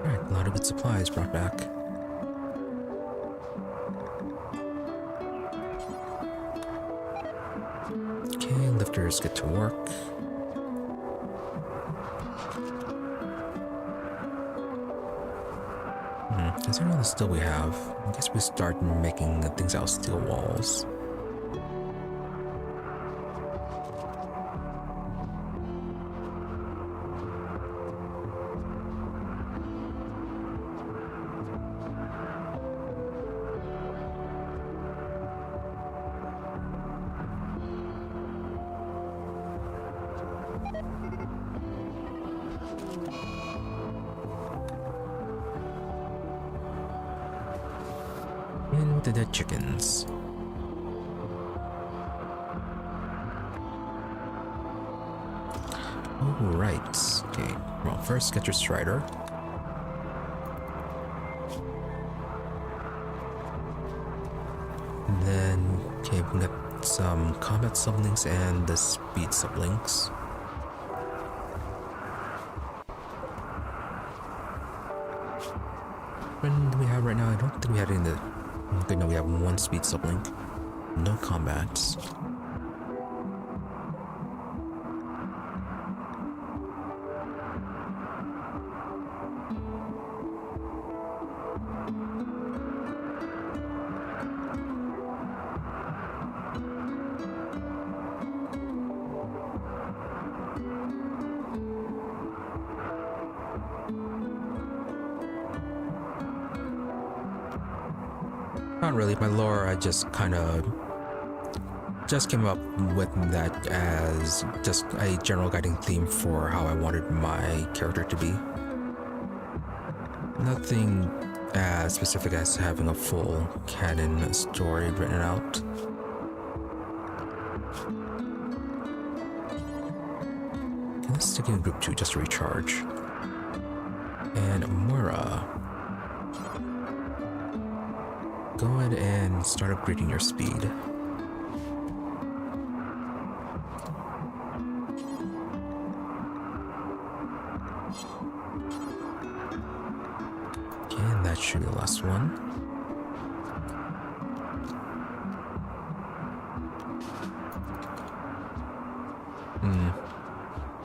Alright, a lot of good supplies brought back. Okay, lifters get to work. considering all the steel we have, I guess we start making things out of steel walls. And the dead chickens. Oh, right. Okay, well, first get your strider. And then, okay, we got some combat sublinks and the speed sublinks. What do we have right now? I don't think we had any in the... Okay, no, we have one speed sublink. No combats. Not really. My lore, I just kind of came up with that as just a general guiding theme for how I wanted my character to be. Nothing as specific as having a full canon story written out. Let's stick in group 2 just to recharge. And Moira, go ahead and start upgrading your speed. Okay, and that should be the last one.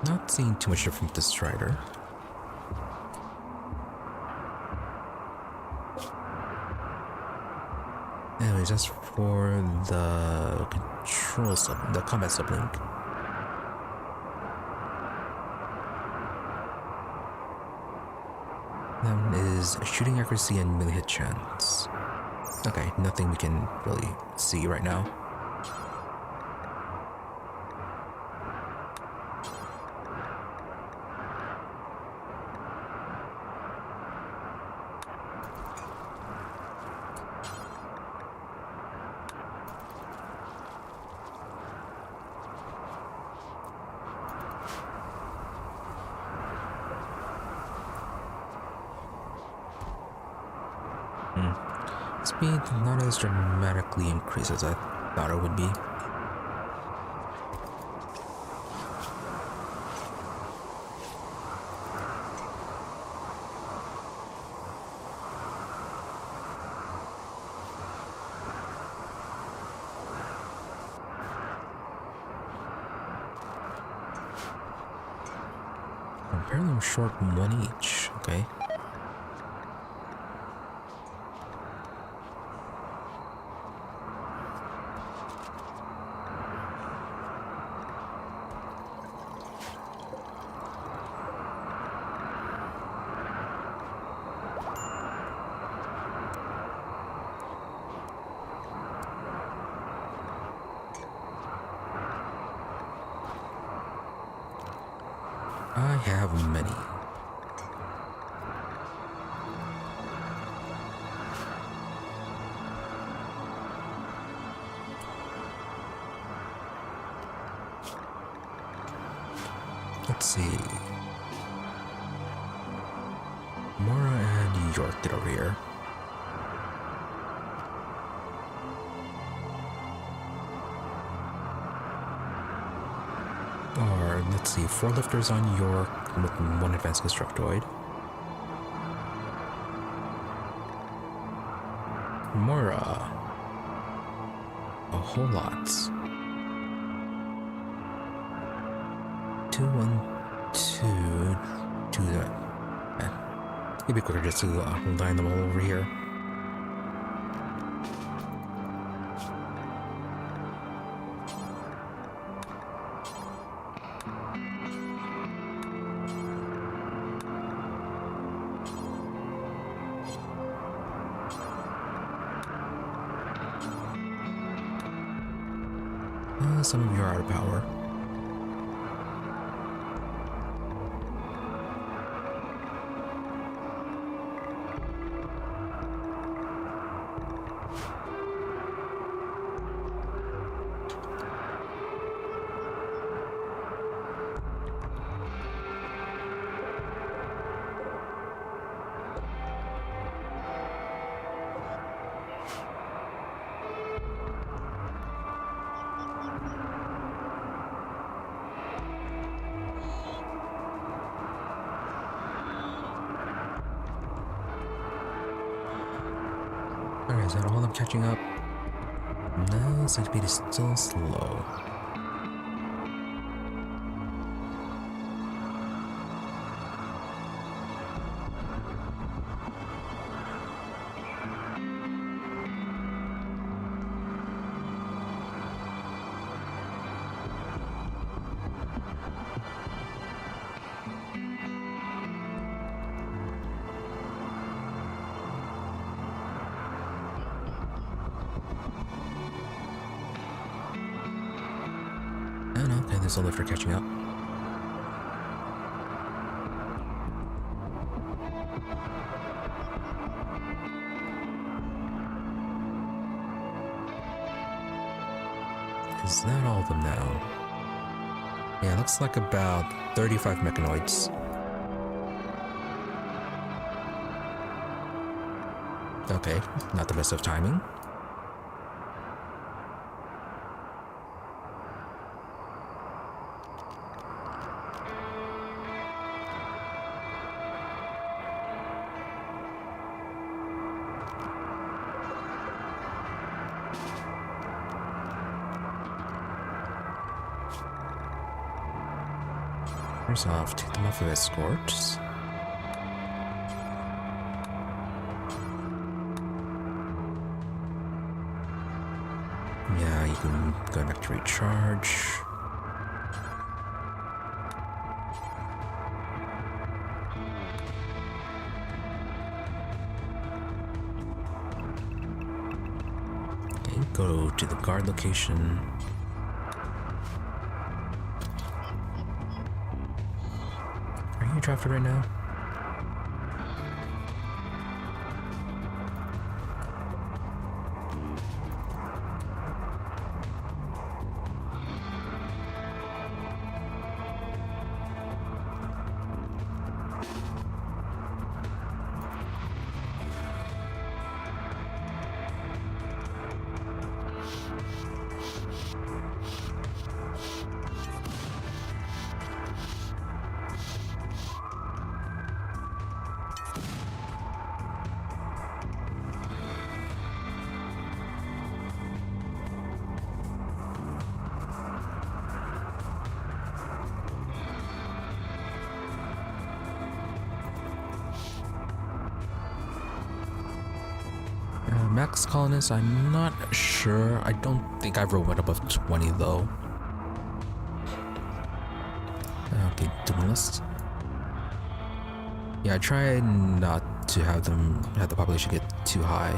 Not seeing too much different with the strider. Anyways, that's for the control the combat sublink. That one is shooting accuracy and melee hit chance. Okay, nothing we can really see right now. Speed not as dramatically increased as I thought it would be. Apparently I'm short one each, okay. I have many. Let's see. Moira and York, get over here. Or, let's see, 4 lifters on York with 1 advanced constructoid. Moira. A whole lot. 2, 1, 2, 2, It'd be quicker just to line them all over here. Some of you are out of power. Alright, is that all I'm catching up? No, speed is still slow. Okay, there's a lift for catching up. Is that all of them now? Yeah, looks like about 35 mechanoids. Okay, not the best of timing. First off, take them off of escorts. Yeah, you can go back to recharge. Okay, go to the guard location. Are you drafted right now? Max colonists, I'm not sure. I don't think I've went above 20 though. Okay, duelist. Yeah, I try not to have the population get too high.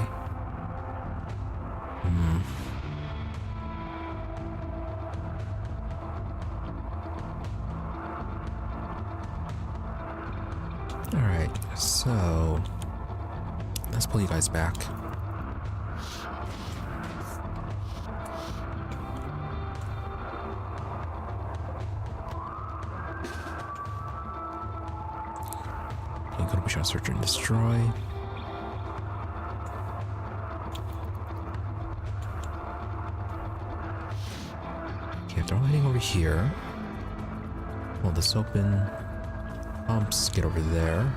Alright, so let's pull you guys back. Push on search and destroy. Okay, if they're all heading over here, hold this open. Pumps, get over there.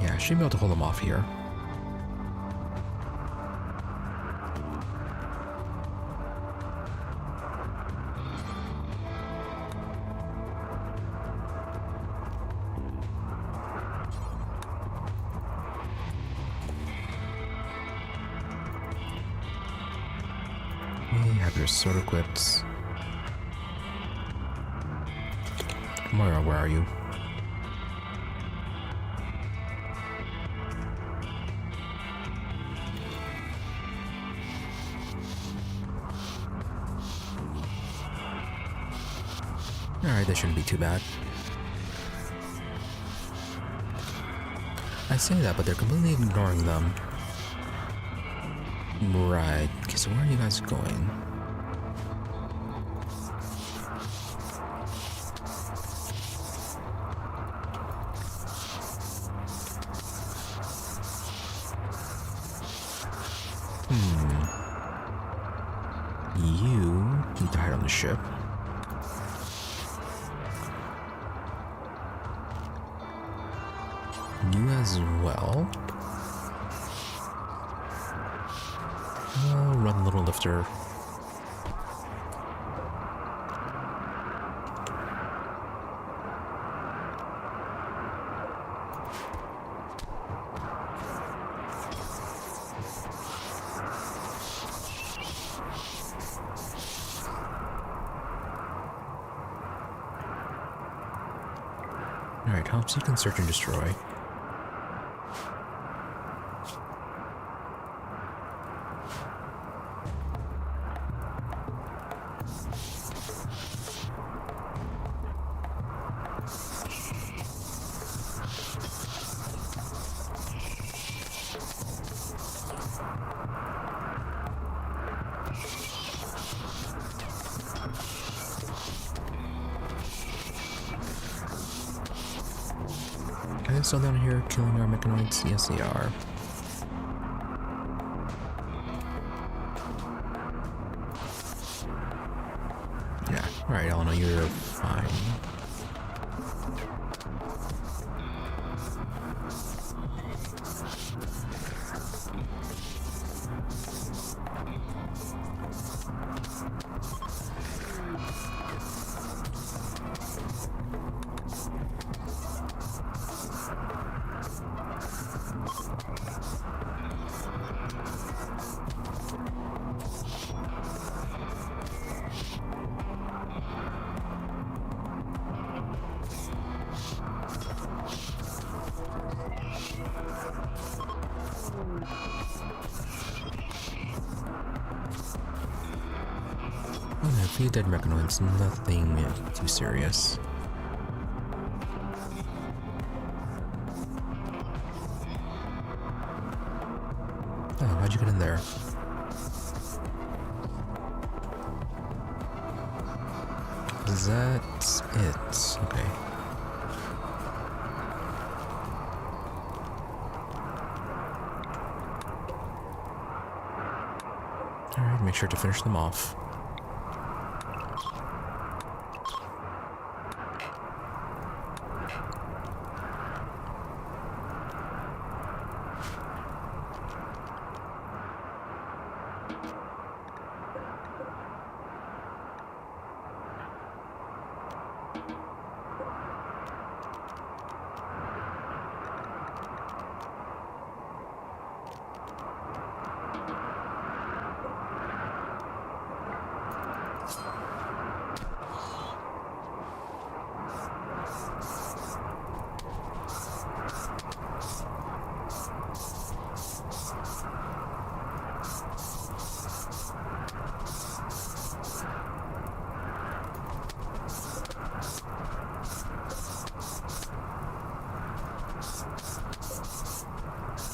Yeah, I should be able to hold them off here. have your sword equipped. Moira, where are you? Alright, that shouldn't be too bad. I say that, but they're completely ignoring them. Right. Okay, so where are you guys going? You died on the ship. You as well. Oh, run, little lifter. Alright, helps you can search and destroy. Are they still down here killing our mechanoids? Yes, they are. Yeah, alright, Elena, you're fine. A few dead mechanoids, nothing too serious. Oh, how'd you get in there? Is that it? Okay. Alright, make sure to finish them off.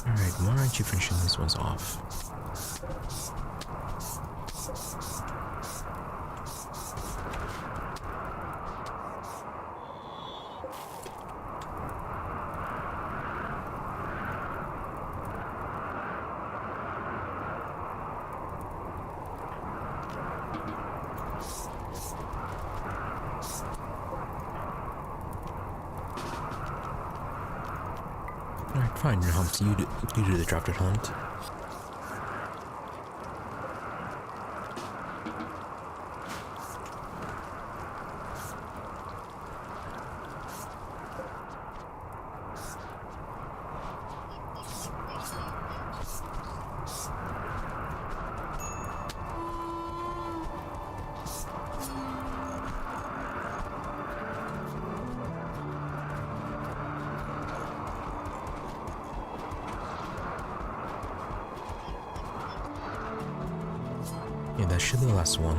Alright, why aren't you finishing these ones off? Alright, fine, Humps, you do the drop-dead hunt. Yeah, that should be the last one.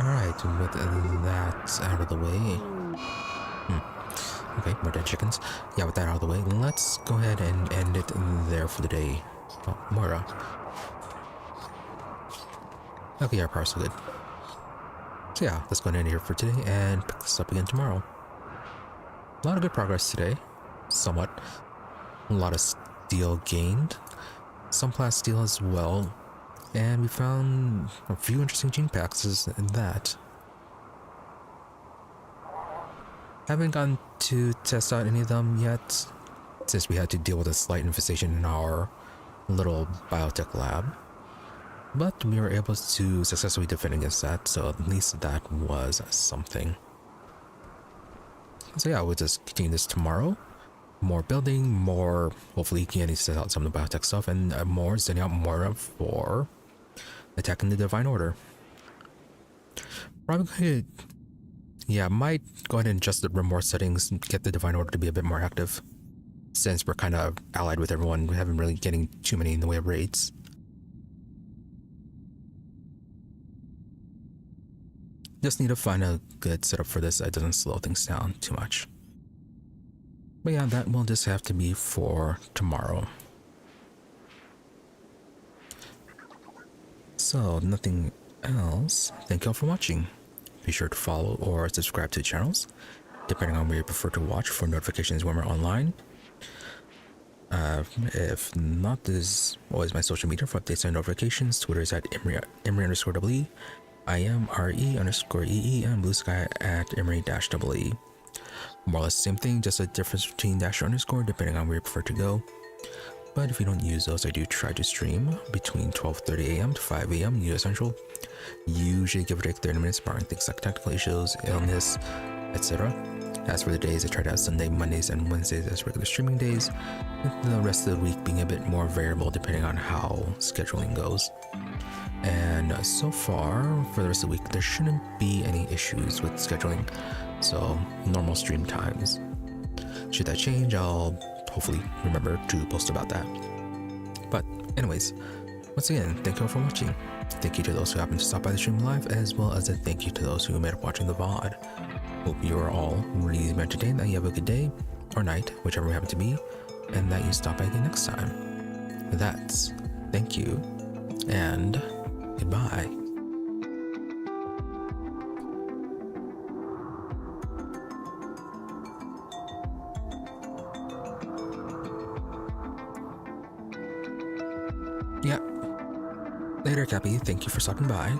Alright, with that out of the way. Okay, more dead chickens. Yeah, with that out of the way, let's go ahead and end it there for the day. Oh, Moira. Okay, our power's so good. So yeah, let's go ahead and end here for today and pick this up again tomorrow. A lot of good progress today. Somewhat. A lot of steel gained. Some plasteel as well. And we found a few interesting Genepacks in that. Haven't gotten to test out any of them yet, since we had to deal with a slight infestation in our little biotech lab. But we were able to successfully defend against that, so at least that was something. So yeah, we'll just continue this tomorrow. More building, more hopefully getting to set out some of the biotech stuff, and more sending out Moira for attacking the Divine Order. Probably, yeah, might go ahead and adjust the RimWorld settings and get the Divine Order to be a bit more active. Since we're kind of allied with everyone, we haven't really getting too many in the way of raids. Just need to find a good setup for this that doesn't slow things down too much. But yeah, that will just have to be for tomorrow. So, nothing else. Thank you all for watching. Be sure to follow or subscribe to the channels, depending on where you prefer to watch, for notifications when we're online. If not, this is always my social media for updates and notifications. Twitter is at Emery_EE. I am RE_EE, and Blue Sky at Emery-EE. More or less the same thing, just a difference between dash or underscore depending on where you prefer to go. But if you don't use those, I do try to stream between 12:30 a.m. to 5 a.m. US Central. Usually give or take 30 minutes, barring things like technical issues, illness, etc. As for the days, I try to have Sunday, Mondays, and Wednesdays as regular streaming days, with the rest of the week being a bit more variable depending on how scheduling goes. And so far, for the rest of the week, there shouldn't be any issues with scheduling, so normal stream times. Should that change, I'll hopefully remember to post about that. But anyways, once again, thank you all for watching. Thank you to those who happened to stop by the stream live, as well as a thank you to those who made up watching the VOD. Hope you are all really entertained, that you have a good day, or night, whichever you happen to be, and that you stop by again next time. That's thank you, and goodbye. Yeah. Later, Cappy. Thank you for stopping by.